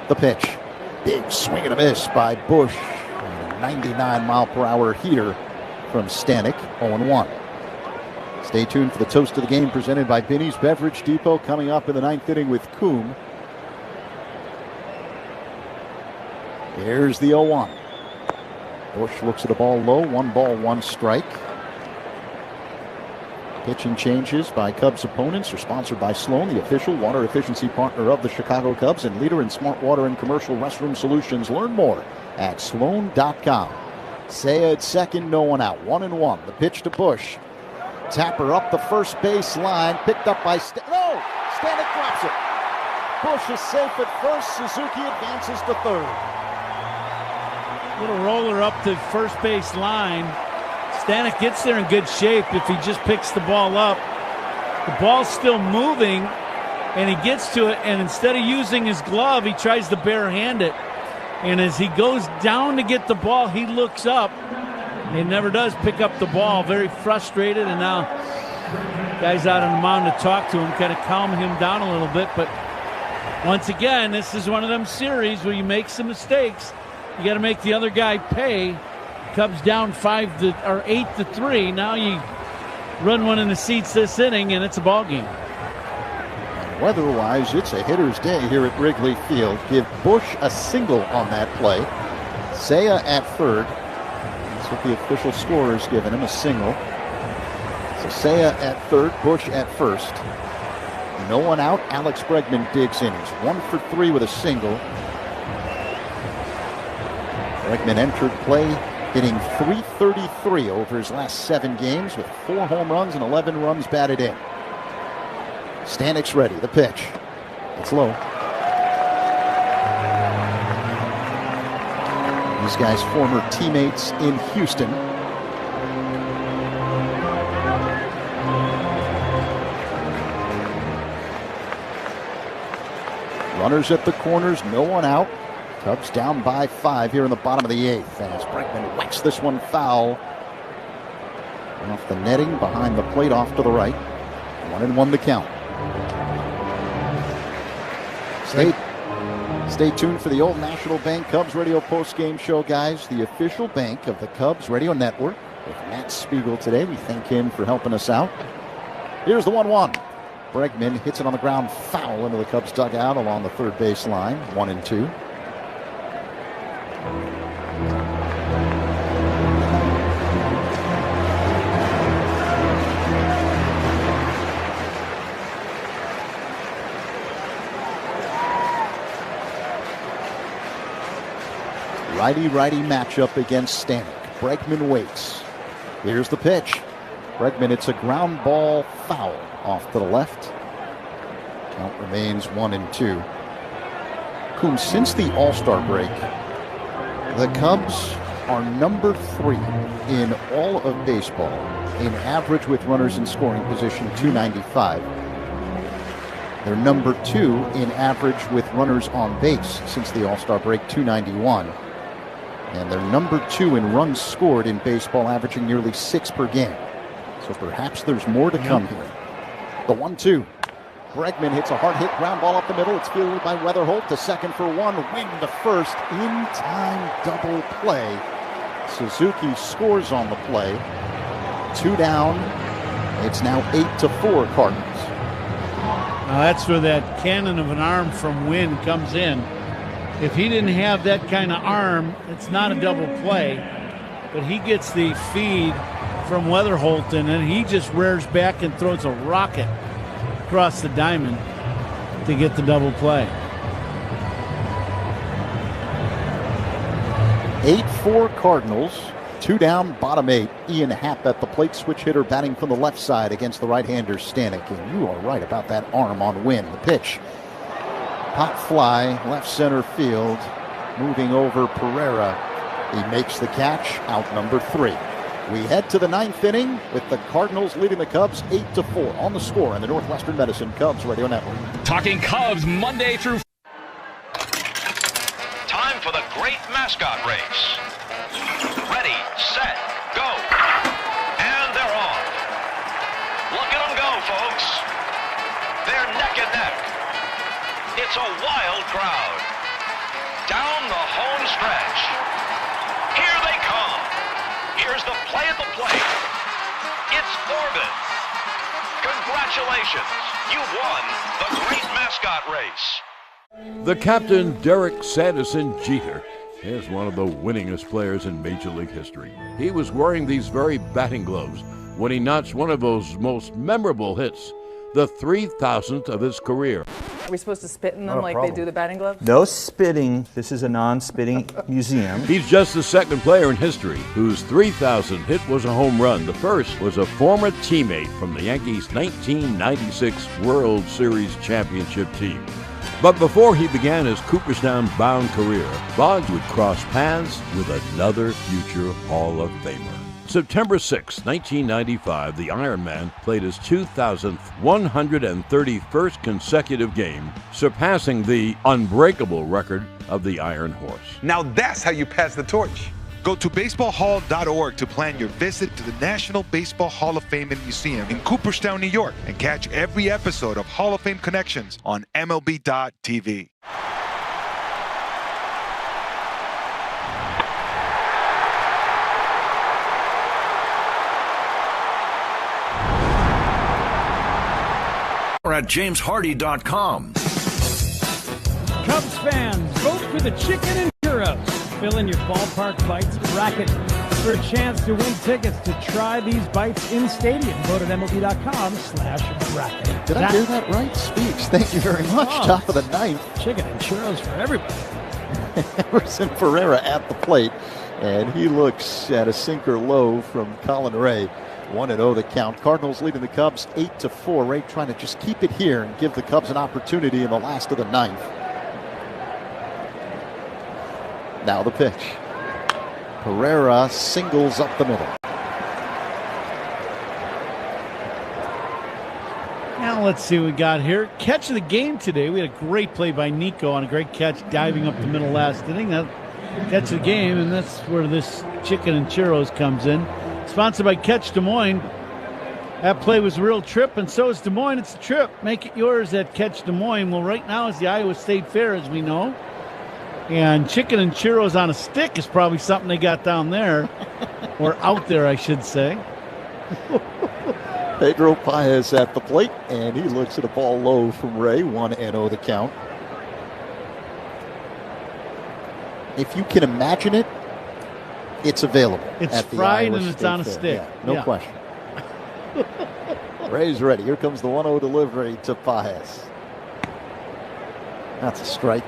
Speaker 3: The pitch. Big swing and a miss by Busch. 99-mile-per-hour heater from Stanek. 0-1. Stay tuned for the toast of the game presented by Binny's Beverage Depot coming up in the ninth inning with Coombe. Here's the 0-1. Busch looks at the ball low. 1 ball, 1 strike. Pitching changes by Cubs opponents are sponsored by Sloan, the official water efficiency partner of the Chicago Cubs and leader in smart water and commercial restroom solutions. Learn more at sloan.com. Seiya at second, no one out. 1-1. The pitch to Busch. Tapper up the first base line. Picked up by Stanek drops it. Busch is safe at first. Suzuki advances to third.
Speaker 10: Little roller up the first base line. Stanek gets there in good shape if he just picks the ball up. The ball's still moving, and he gets to it, and instead of using his glove, he tries to barehand it. And as he goes down to get the ball, he looks up. He never does pick up the ball. Very frustrated, and now guys out on the mound to talk to him, kind of calm him down a little bit. But once again, this is one of them series where you make some mistakes. You got to make the other guy pay. Cubs down 8-3. Now you run one in the seats this inning, and it's a ball game.
Speaker 3: Weather-wise, it's a hitter's day here at Wrigley Field. Give Busch a single on that play. Seiya at third. That's what the official scorer has given him, a single. So Seiya at third, Busch at first. No one out. Alex Bregman digs in. He's 1 for 3 with a single. Bregman entered play hitting .333 over his last 7 games with 4 home runs and 11 runs batted in. Stanek's ready. The pitch. It's low. These guys former teammates in Houston. Runners at the corners, no one out. Cubs down by 5 here in the bottom of the 8th. As Bregman whacks this one foul. Off the netting behind the plate off to the right. 1-1 the count. Stay tuned for the Old National Bank Cubs radio postgame show, guys. The official bank of the Cubs radio network with Matt Spiegel today. We thank him for helping us out. Here's the 1-1. Bregman hits it on the ground foul into the Cubs dugout along the third base line. 1-2. Righty-righty matchup against Stanek. Bregman waits. Here's the pitch. Bregman, it's a ground ball foul off to the left. Count remains 1-2. Coombe, since the All-Star break, the Cubs are number 3 in all of baseball in average with runners in scoring position, 295. They're number 2 in average with runners on base since the All-Star break, 291. And they're number 2 in runs scored in baseball, averaging nearly 6 per game. So perhaps there's more to come here. The 1-2. Bregman hits a hard-hit ground ball up the middle. It's fielded by Weatherholt to second for 1. Wing to first. In-time double play. Suzuki scores on the play. 2 down. It's now 8-4 Cardinals.
Speaker 10: Now that's where that cannon of an arm from Wynn comes in. If he didn't have that kind of arm, it's not a double play. But he gets the feed from Weatherholt, and then he just rears back and throws a rocket across the diamond to get the double play.
Speaker 3: 8-4 Cardinals. 2 down, bottom 8. Ian Happ at the plate, switch hitter batting from the left side against the right-hander Stanek. And you are right about that arm on Wynn. The pitch. Pop fly, left center field, moving over Pereira. He makes the catch, out number 3. We head to the ninth inning with the Cardinals leading the Cubs 8-4 on the score on the Northwestern Medicine Cubs Radio Network.
Speaker 4: Talking Cubs Monday through.
Speaker 13: Time for the great mascot race. Ready, set, go. And they're off. Look at them go, folks. They're neck and neck. It's a wild crowd. Down the home stretch. Here they come. Here's the play at the plate. It's Corbin. Congratulations. You've won the great mascot race.
Speaker 15: The captain, Derek Sanderson Jeter, is one of the winningest players in Major League history. He was wearing these very batting gloves when he notched one of those most memorable hits, the 3,000th of his career.
Speaker 16: Are we supposed to spit in them like they do the batting gloves?
Speaker 18: No spitting. This is a non-spitting museum.
Speaker 15: He's just the second player in history whose 3,000th hit was a home run. The first was a former teammate from the Yankees' 1996 World Series championship team. But before he began his Cooperstown-bound career, Boggs would cross paths with another future Hall of Famer. September 6, 1995, the Iron Man played his 2,000th 131st consecutive game, surpassing the unbreakable record of the Iron Horse.
Speaker 20: Now that's how you pass the torch. Go to baseballhall.org to plan your visit to the National Baseball Hall of Fame and Museum in Cooperstown, New York, and catch every episode of Hall of Fame Connections on MLB.tv.
Speaker 22: Or at jameshardy.com.
Speaker 30: Cubs fans, vote for the chicken and churros. Fill in your ballpark bites bracket for a chance to win tickets to try these bites in stadium. Vote at MLB.com/bracket.
Speaker 3: Did I hear that right? Speaks. Thank you very much. Top of the ninth.
Speaker 30: Chicken and churros for everybody.
Speaker 3: Emerson Ferreira at the plate, and he looks at a sinker low from Colin Ray. 1-0 the count. Cardinals leading the Cubs 8-4. Ray trying to just keep it here and give the Cubs an opportunity in the last of the ninth. Now the pitch. Pereira singles up the middle.
Speaker 10: Now let's see what we got here. Catch of the game today. We had a great play by Nico on a great catch diving up the middle last inning. That catch of the game, and that's where this chicken and churros comes in. Sponsored by Catch Des Moines. That play was a real trip, and so is Des Moines. It's a trip. Make it yours at Catch Des Moines. Well, right now is the Iowa State Fair, as we know. And chicken and churros on a stick is probably something they got down there. Or out there, I should say.
Speaker 3: Pedro Paez at the plate, and he looks at a ball low from Ray. 1-0 the count. If you can imagine it, it's available.
Speaker 10: It's fried and it's on a stick.
Speaker 3: Yeah, no question. Ray's ready. Here comes the 1-0 delivery to Paez. That's a strike.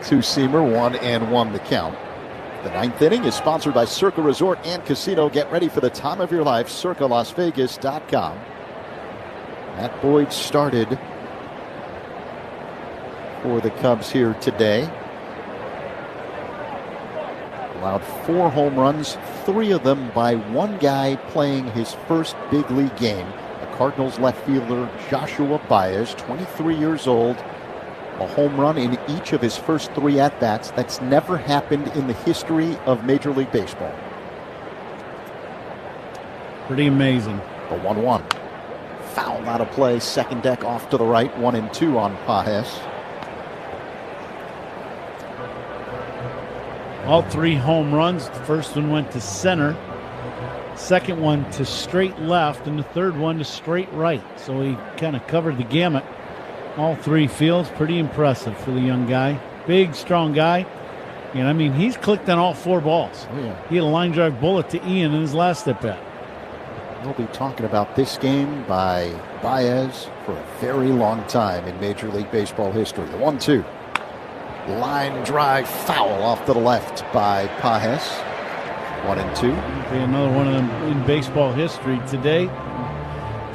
Speaker 3: Two-seamer, 1-1 the count. The ninth inning is sponsored by Circa Resort and Casino. Get ready for the time of your life. CircaLasVegas.com. Matt Boyd started for the Cubs here today. Allowed 4 home runs, 3 of them by one guy playing his first big league game. The Cardinals left fielder Joshua Baez, 23 years old. A home run in each of his first 3 at-bats. That's never happened in the history of Major League Baseball.
Speaker 10: Pretty amazing.
Speaker 3: The 1-1. Foul out of play. Second deck off to the right. 1-2 on Paez.
Speaker 10: All 3 home runs. The first one went to center. Second one to straight left. And the third one to straight right. So he kind of covered the gamut. All 3 fields. Pretty impressive for the young guy. Big, strong guy. And, I mean, he's clicked on all 4 balls.
Speaker 3: Oh, yeah.
Speaker 10: He had a line drive bullet to Ian in his last at-bat.
Speaker 3: We'll be talking about this game by Baez for a very long time in Major League Baseball history. The 1-2. Line drive foul off to the left by Paez. 1-2.
Speaker 10: Be another one of them in baseball history today.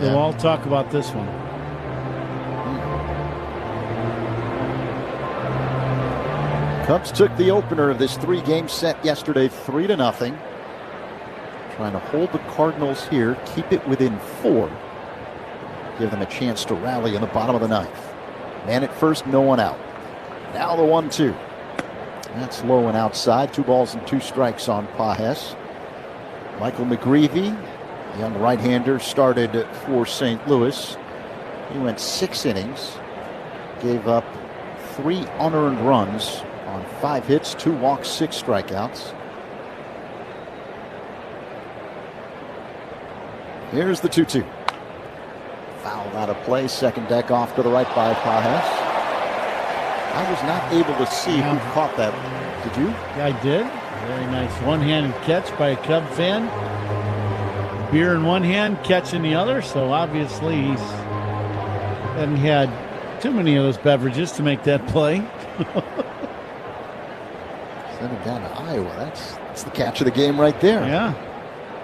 Speaker 10: We'll all talk about this one. Cubs took the opener of this 3-game set yesterday, 3-0.
Speaker 3: Trying to hold the Cardinals here, keep it within 4. Give them a chance to rally in the bottom of the 9th. Man at first, no one out. Now the 1-2. That's low and outside. 2 balls and 2 strikes on Pages. Michael McGreevy, young right-hander, started for St. Louis. He went 6 innings, gave up 3 unearned runs on 5 hits, 2 walks, 6 strikeouts. Here's the 2-2. Foul out of play. Second deck off to the right by Pages. I was not able to see who caught that. Did you?
Speaker 10: Yeah, I did. Very nice one-handed catch by a Cub fan. Beer in one hand, catch in the other. So obviously he's hadn't had too many of those beverages to make that play.
Speaker 3: Send him down to Iowa. That's the catch of the game right there.
Speaker 10: Yeah.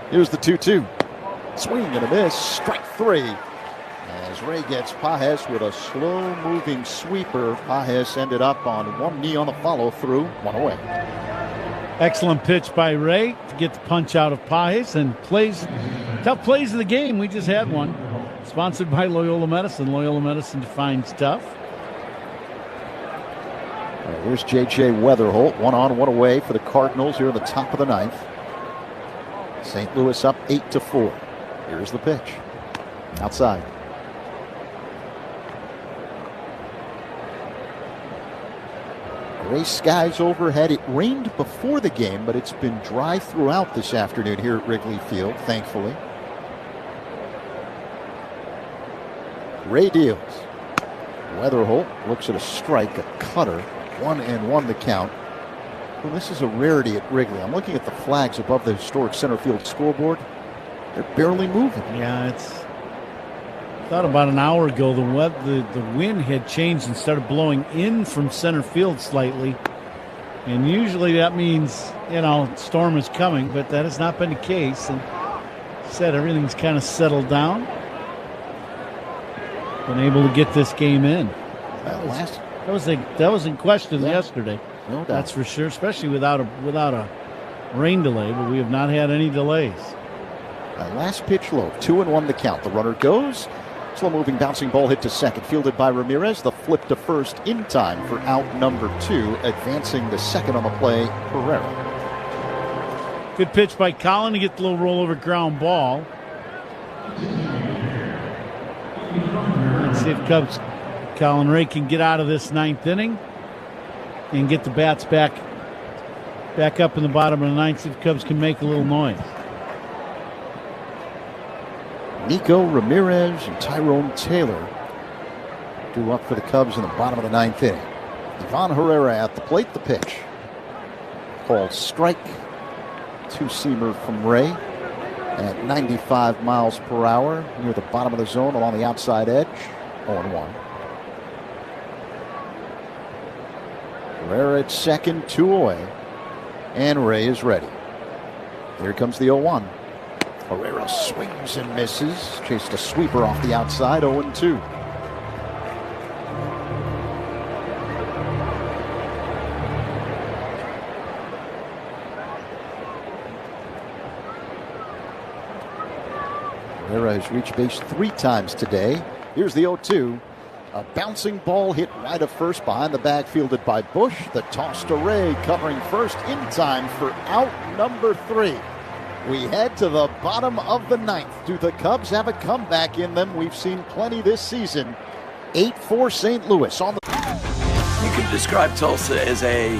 Speaker 3: Here's the 2-2. Swing and a miss. Strike 3. As Ray gets Pages with a slow-moving sweeper. Pages ended up on one knee on the follow-through. 1 away.
Speaker 10: Excellent pitch by Ray to get the punch out of Pages, and tough plays of the game. We just had one. Sponsored by Loyola Medicine. Loyola Medicine defines tough.
Speaker 3: Here's J.J. Weatherholt. 1 on, 1 away for the Cardinals here in the top of the 9th. St. Louis up 8-4. Here's the pitch. Outside. Gray skies overhead. It rained before the game, but it's been dry throughout this afternoon here at Wrigley Field, thankfully. Ray deals. Weatherholt looks at a strike, a cutter. 1-1 the count. Well, this is a rarity at Wrigley. I'm looking at the flags above the historic center field scoreboard. They're barely moving.
Speaker 10: Yeah, thought about an hour ago the wind had changed and started blowing in from center field slightly. And usually that means, storm is coming, but that has not been the case. And said everything's kind of settled down. Been able to get this game in. That was in question yesterday.
Speaker 3: No doubt.
Speaker 10: That's for sure, especially without a rain delay, but we have not had any delays.
Speaker 3: Last pitch low, 2-1 the count. The runner goes. Slow moving bouncing ball hit to second, fielded by Ramirez. The flip to first in time for out number 2, advancing the second on the play, Herrera.
Speaker 10: Good pitch by Colin to get the little rollover ground ball. Let's see if Cubs Colin Ray can get out of this 9th inning and get the bats back up in the bottom of the 9th. See if Cubs can make a little noise.
Speaker 3: Nico Ramirez and Tyrone Taylor due up for the Cubs in the bottom of the 9th inning. Ivan Herrera at the plate. The pitch called strike. 2-seamer from Ray at 95 miles per hour near the bottom of the zone along the outside edge. 0-1. Herrera at second, 2 away, and Ray is ready. Here comes the 0-1. Herrera swings and misses. Chased a sweeper off the outside, 0-2. Herrera has reached base 3 times today. Here's the 0-2. A bouncing ball hit right of first behind the bag, fielded by Bush. The toss to Ray, covering first in time for out number 3. We head to the bottom of the 9th. Do the Cubs have a comeback in them? We've seen plenty this season. 8-4 St. Louis on the...
Speaker 7: You could describe Tulsa as a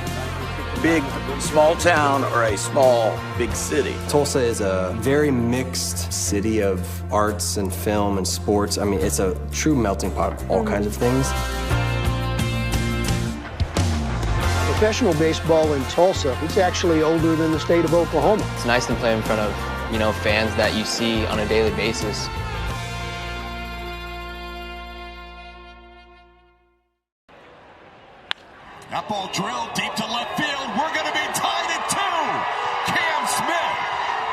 Speaker 7: big, small town or a small, big city.
Speaker 14: Tulsa is a very mixed city of arts and film and sports. I mean, it's a true melting pot of all kinds of things.
Speaker 17: Professional baseball in Tulsa, it's actually older than the state of Oklahoma.
Speaker 21: It's nice to play in front of, fans that you see on a daily basis.
Speaker 23: That ball drilled deep to left field. We're going to be tied at 2. Cam Smith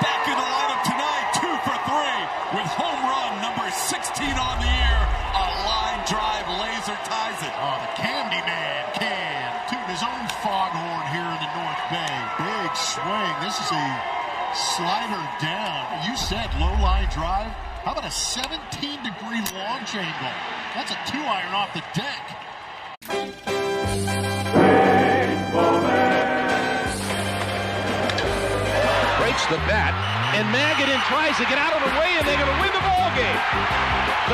Speaker 23: back in the lineup tonight, 2 for 3 with home run number 16 on the year. A line drive laser ties it. Oh, the Candy Man, Cam, tooting his own foghorn here in the North Bay. Big swing. This is a Slider down. You said low line drive. How about a 17-degree launch angle? That's a 2-iron off the deck.
Speaker 19: Breaks the bat, and Magadan tries to get out of the way, and they're going to win the ball game.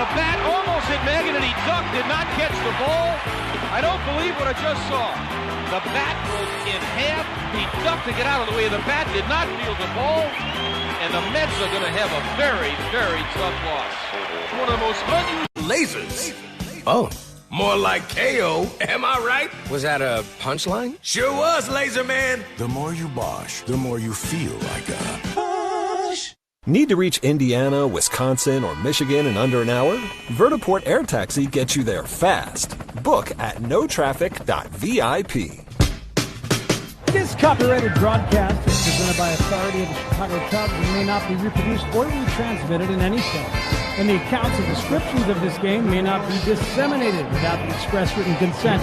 Speaker 19: The bat almost hit Magadan, and he ducked, did not catch the ball. I don't believe what I just saw. The bat was in half. He ducked to get out of the way. The bat did not field the ball, and the Mets are going to have a very, very tough loss. It's one of the most unusual.
Speaker 2: Lasers. Oh. More like KO, am I right?
Speaker 6: Was that a punchline?
Speaker 2: Sure was, Laser Man. The more you bosh, the more you feel like a bosh.
Speaker 8: Need to reach Indiana, Wisconsin, or Michigan in under an hour? Vertiport Air Taxi gets you there fast. Book at notraffic.vip.
Speaker 30: This copyrighted broadcast is presented by authority of the Chicago Cubs and may not be reproduced or retransmitted in any sense. And the accounts and descriptions of this game may not be disseminated without the express written consent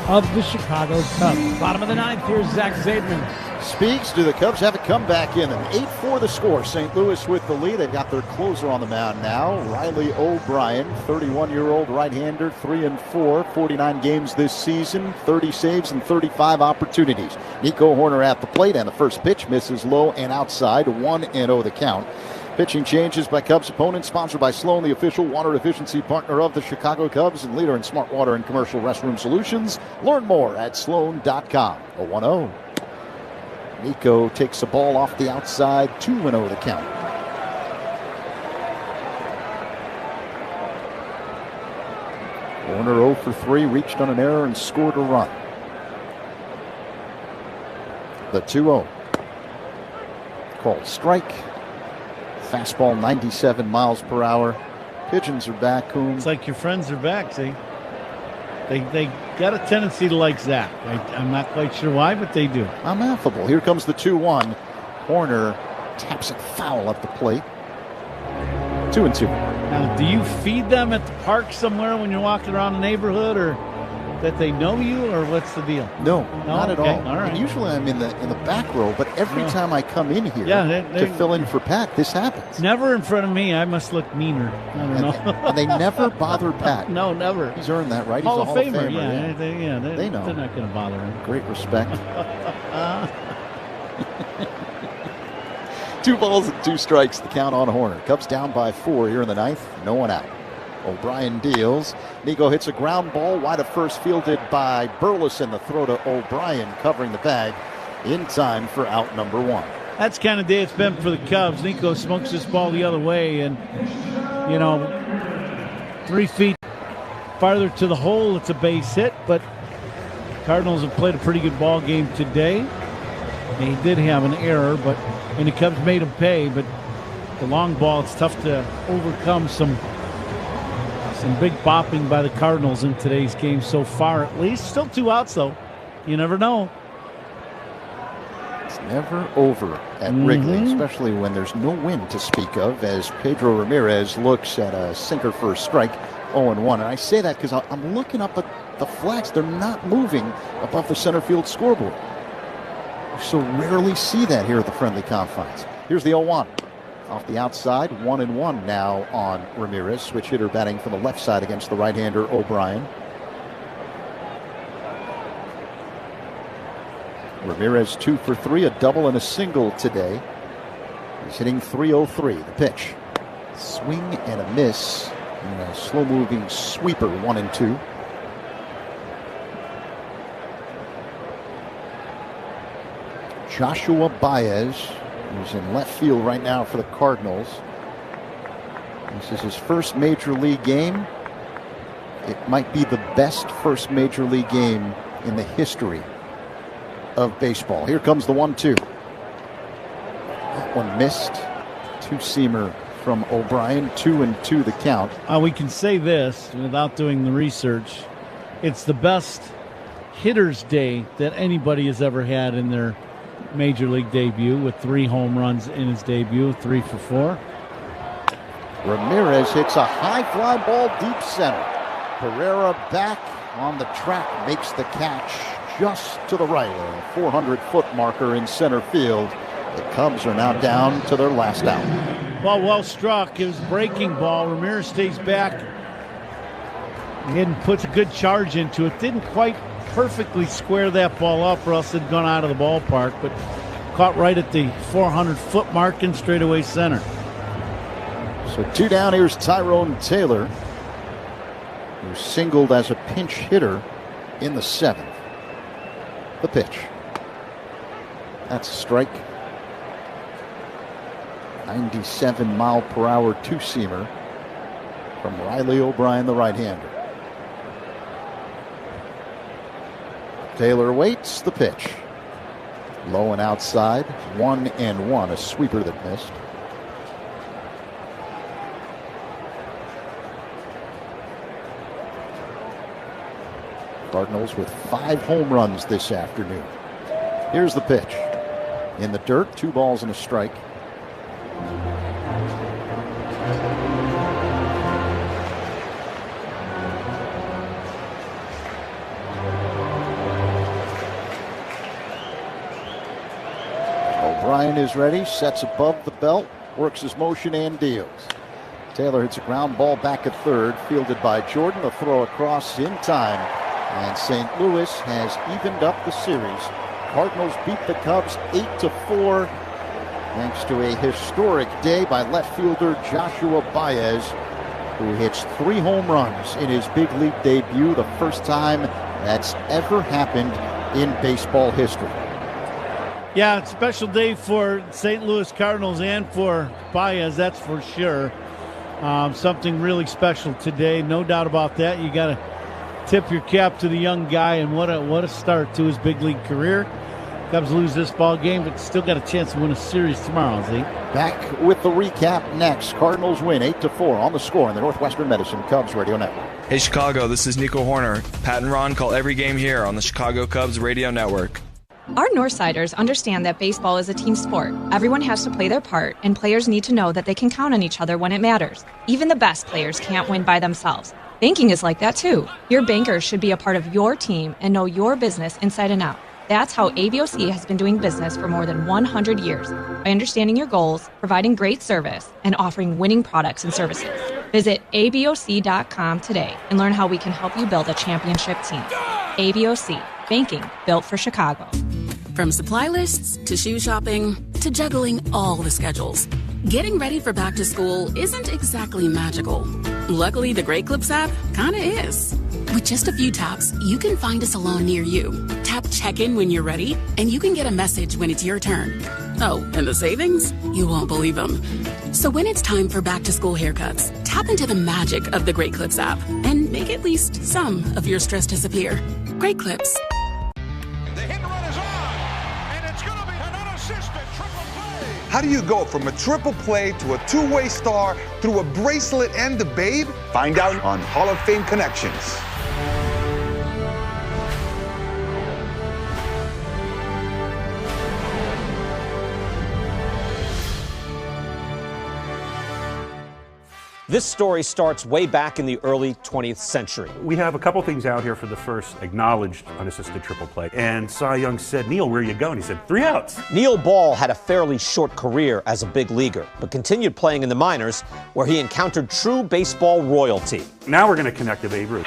Speaker 30: of the Chicago Cubs. Bottom of the ninth, here's Zach Zaidman.
Speaker 3: Speaks. Do the Cubs have a comeback in them? 8-4 the score. St. Louis with the lead. They've got their closer on the mound now. Riley O'Brien, 31-year-old right-hander, 3-4, 49 games this season, 30 saves and 35 opportunities. Nico Horner at the plate, and the first pitch misses low and outside. 1-0 the count. Pitching changes by Cubs opponents, sponsored by Sloan, the official water efficiency partner of the Chicago Cubs and leader in smart water and commercial restroom solutions. Learn more at sloan.com. 1-0. Nico takes a ball off the outside, 2-0 the count. Warner 0 for 3, reached on an error and scored a run. The 2-0. Called strike. Fastball 97 miles per hour. Pigeons are back, Coon.
Speaker 10: It's like your friends are back, see? They got a tendency to like Zach. I'm not quite sure why, but they do.
Speaker 3: I'm affable. Here comes the 2-1. Horner taps it foul at the plate. 2-2.
Speaker 10: Now, do you feed them at the park somewhere when you're walking around the neighborhood, or that they know you, or what's the deal?
Speaker 3: No, not at all.
Speaker 10: All right.
Speaker 3: And usually I'm in the back row, but every time I come in here to fill in for Pat, this happens.
Speaker 10: Never in front of me. I must look meaner. I don't know.
Speaker 3: And they never bother Pat.
Speaker 10: No, never.
Speaker 3: He's earned that, right?
Speaker 10: Hall
Speaker 3: He's
Speaker 10: of
Speaker 3: a
Speaker 10: Famer.
Speaker 3: Yeah.
Speaker 10: They
Speaker 3: know.
Speaker 10: They're not going to bother him.
Speaker 3: Great respect. 2 balls and 2 strikes, the count on Horner. Cubs down by 4 here in the ninth. No one out. O'Brien deals. Nico hits a ground ball wide of first, fielded by Burleson. The throw to O'Brien, covering the bag in time for out number 1.
Speaker 10: That's the kind of day it's been for the Cubs. Nico smokes this ball the other way, and 3 feet farther to the hole, it's a base hit. But Cardinals have played a pretty good ball game today. They did have an error, and the Cubs made him pay. But the long ball, it's tough to overcome some big bopping by the Cardinals in today's game so far, at least. Still 2 outs, though. You never know.
Speaker 3: It's never over at Wrigley, especially when there's no wind to speak of, as Pedro Ramirez looks at a sinker for a strike, 0-1. And I say that because I'm looking up at the flags. They're not moving above the center field scoreboard. We so rarely see that here at the friendly confines. Here's the 0-1. Off the outside, 1-1 now on Ramirez. Switch hitter batting from the left side against the right-hander O'Brien. Ramirez 2 for 3, a double and a single today. He's hitting .303. The pitch. Swing and a miss. And a slow-moving sweeper, 1-2. Joshua Baez, who's in left field right now for the Cardinals. This is his first major league game. It might be the best first major league game in the history of baseball. Here comes the 1-2. That one missed. 2-seamer from O'Brien. 2-2 the count.
Speaker 10: We can say this without doing the research. It's the best hitter's day that anybody has ever had in their major league debut, with 3 home runs in his debut, 3 for 4.
Speaker 3: Ramirez hits a high fly ball deep center. Pereira back on the track, makes the catch just to the right, a 400-foot marker in center field. The Cubs are now down to their last out.
Speaker 10: Well struck. It was a breaking ball. Ramirez stays back and puts a good charge into it. Didn't quite perfectly square that ball up, or else it'd gone out of the ballpark, but caught right at the 400-foot mark in straightaway center.
Speaker 3: So 2 down. Here's Tyrone Taylor, who singled as a pinch hitter in the 7th. The pitch. That's a strike. 97-mile-per-hour two-seamer from Riley O'Brien, the right-hander. Taylor waits. The pitch. Low and outside. 1-1. A sweeper that missed. Cardinals with 5 home runs this afternoon. Here's the pitch. In the dirt, 2 balls and a strike. O'Brien is ready, sets above the belt, works his motion and deals. Taylor hits a ground ball back at third, fielded by Jordan. The throw across in time, and St. Louis has evened up the series. Cardinals beat the Cubs 8-4 thanks to a historic day by left fielder Joshua Baez, who hits 3 home runs in his big league debut, the first time that's ever happened in baseball history.
Speaker 10: Yeah, it's a special day for St. Louis Cardinals and for Baez, that's for sure. Something really special today, no doubt about that. You got to tip your cap to the young guy, and what a start to his big league career. Cubs lose this ball game, but still got a chance to win a series tomorrow, Zeke.
Speaker 3: Back with the recap next. Cardinals win 8-4 on the score on the Northwestern Medicine Cubs Radio Network.
Speaker 1: Hey Chicago, this is Nico Horner. Pat and Ron call every game here on the Chicago Cubs Radio Network.
Speaker 5: Our Northsiders understand that baseball is a team sport. Everyone has to play their part, and players need to know that they can count on each other when it matters. Even the best players can't win by themselves. Banking is like that too. Your bankers should be a part of your team and know your business inside and out. That's how ABOC has been doing business for more than 100 years, by understanding your goals, providing great service, and offering winning products and services. Visit ABOC.com today and learn how we can help you build a championship team. ABOC, banking built for Chicago.
Speaker 9: From supply lists to shoe shopping to juggling all the schedules, getting ready for back to school isn't exactly magical. Luckily, the Great Clips app kinda is. With just a few taps, you can find a salon near you. Tap check-in when you're ready, and you can get a message when it's your turn. Oh, and the savings? You won't believe them. So when it's time for back-to-school haircuts, tap into the magic of the Great Clips app and make at least some of your stress disappear. Great Clips.
Speaker 11: How do you go from a triple play to a two-way star through a bracelet and a babe? Find out on Hall of Fame Connections.
Speaker 24: This story starts way back in the early 20th century.
Speaker 25: We have a couple things out here for the first acknowledged unassisted triple play. And Cy Young said, "Neil, where you going?" He said, 3 outs.
Speaker 24: Neil Ball had a fairly short career as a big leaguer, but continued playing in the minors, where he encountered true baseball royalty.
Speaker 25: Now we're going to connect to Babe Ruth.